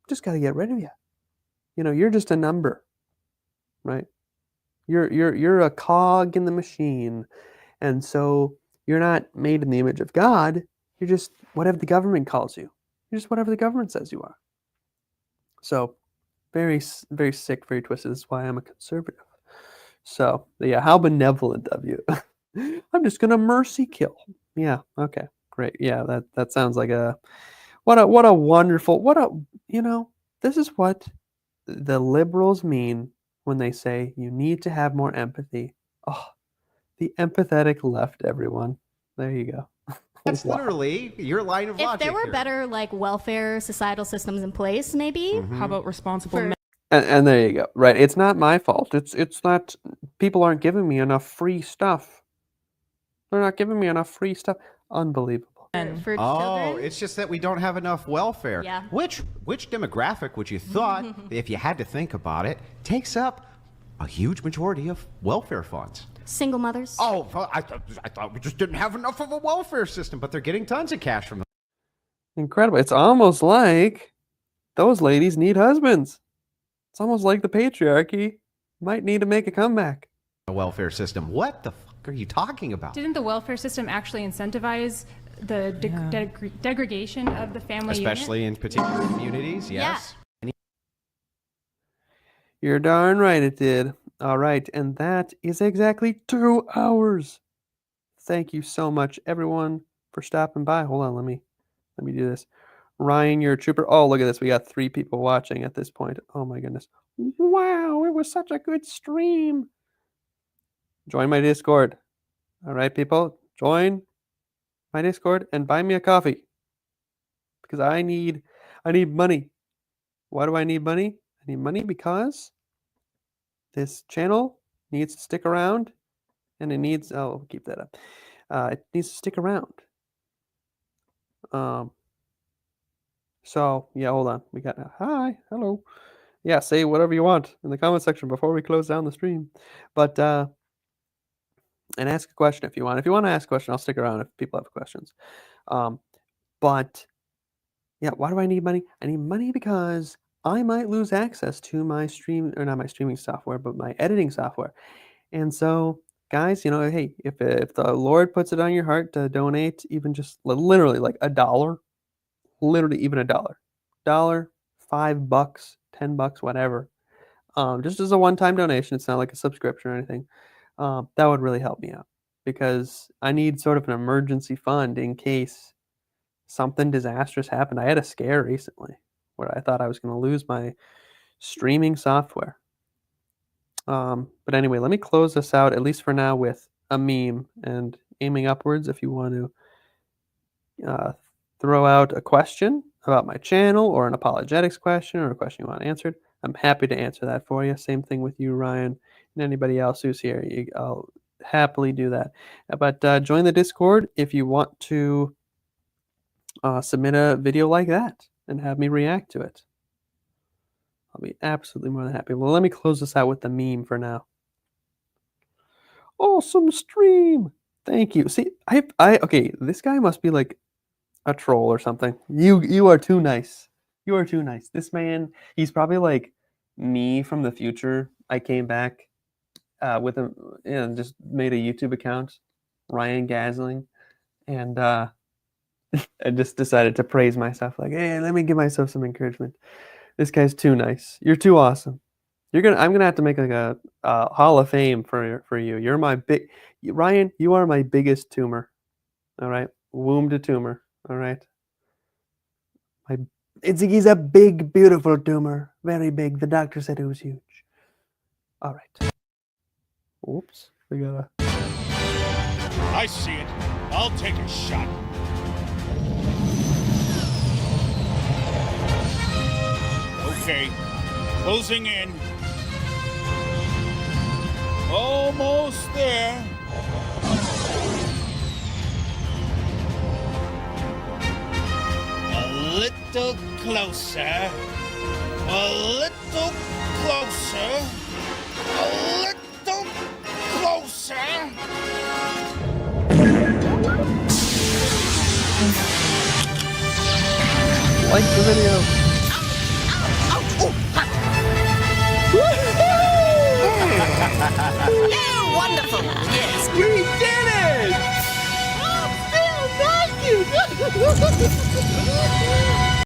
[SPEAKER 1] just got to get rid of you. You're just a number, right? You're a cog in the machine, and so you're not made in the image of God. You're just whatever the government calls you. You're just whatever the government says you are. So, very, very sick, very twisted. This is why I'm a conservative. So, yeah, how benevolent of you. I'm just gonna mercy kill. Yeah, okay, great. Yeah, that sounds like what a wonderful, this is what the liberals mean when they say you need to have more empathy. Oh, the empathetic left, everyone. There you go.
[SPEAKER 5] That's literally your line of logic.
[SPEAKER 6] If there were better welfare societal systems in place, maybe.
[SPEAKER 7] How about responsible men?
[SPEAKER 1] And there you go. Right. It's not my fault. It's not people aren't giving me enough free stuff. They're not giving me enough free stuff. Unbelievable.
[SPEAKER 6] For
[SPEAKER 5] Oh,
[SPEAKER 6] children?
[SPEAKER 5] it's just that we don't have enough welfare.
[SPEAKER 6] Yeah.
[SPEAKER 5] Which demographic would you thought, if you had to think about it, takes up a huge majority of welfare funds?
[SPEAKER 6] Single mothers.
[SPEAKER 5] Oh, well, I thought we just didn't have enough of a welfare system, but they're getting tons of cash from them.
[SPEAKER 1] Incredible. It's almost like those ladies need husbands. It's almost like the patriarchy might need to make a comeback.
[SPEAKER 5] The welfare system. What the fuck are you talking about?
[SPEAKER 10] Didn't the welfare system actually incentivize the degradation of the family
[SPEAKER 5] Especially
[SPEAKER 10] unit?
[SPEAKER 5] in particular communities, yes.
[SPEAKER 6] Yeah.
[SPEAKER 1] You're darn right it did. All right, and that is exactly 2 hours. Thank you so much, everyone, for stopping by. Hold on, let me do this. Ryan, you're a trooper. Oh, look at this. We got 3 people watching at this point. Oh my goodness. Wow, it was such a good stream. Join my Discord. All right, people, join my Discord and buy me a coffee because I need money. Why do I need money? I need money because this channel needs to stick around, and it needs. Oh, keep that up. It needs to stick around. So yeah, hold on. We got hi, hello. Yeah, say whatever you want in the comment section before we close down the stream. But and ask a question if you want. If you want to ask a question, I'll stick around if people have questions. But yeah, why do I need money? I need money because I might lose access to my stream, or not my streaming software, but my editing software. And so, guys, hey, if the Lord puts it on your heart to donate, even just literally like $1, literally even $1, $5, $10, whatever, just as a one-time donation. It's not like a subscription or anything. That would really help me out because I need sort of an emergency fund in case something disastrous happened. I had a scare recently where I thought I was going to lose my streaming software. But anyway, let me close this out, at least for now, with a meme and aiming upwards. If you want to throw out a question about my channel or an apologetics question or a question you want answered, I'm happy to answer that for you. Same thing with you, Ryan, and anybody else who's here. I'll happily do that. But join the Discord if you want to submit a video like that and have me react to it. I'll be absolutely more than happy. Well, let me close this out with the meme for now. Awesome stream. Thank you. See, okay, this guy must be like a troll or something. You are too nice. You are too nice. This man, he's probably like me from the future. I came back with him, just made a YouTube account, Ryan Gasling, and I just decided to praise myself. Like, hey, let me give myself some encouragement. This guy's too nice. You're too awesome. I'm gonna have to make like a Hall of Fame for you. You're my Ryan. You are my biggest tumor. All right, womb to tumor. All right. He's a big, beautiful tumor. Very big. The doctor said it was huge. All right. Oops. We gotta.
[SPEAKER 2] I see it. I'll take a shot. Okay. Closing in. Almost there. A little closer. A little closer. A little closer.
[SPEAKER 1] Like the video.
[SPEAKER 3] Oh, wonderful. Yes.
[SPEAKER 5] We did it!
[SPEAKER 3] Oh, Phil, thank you.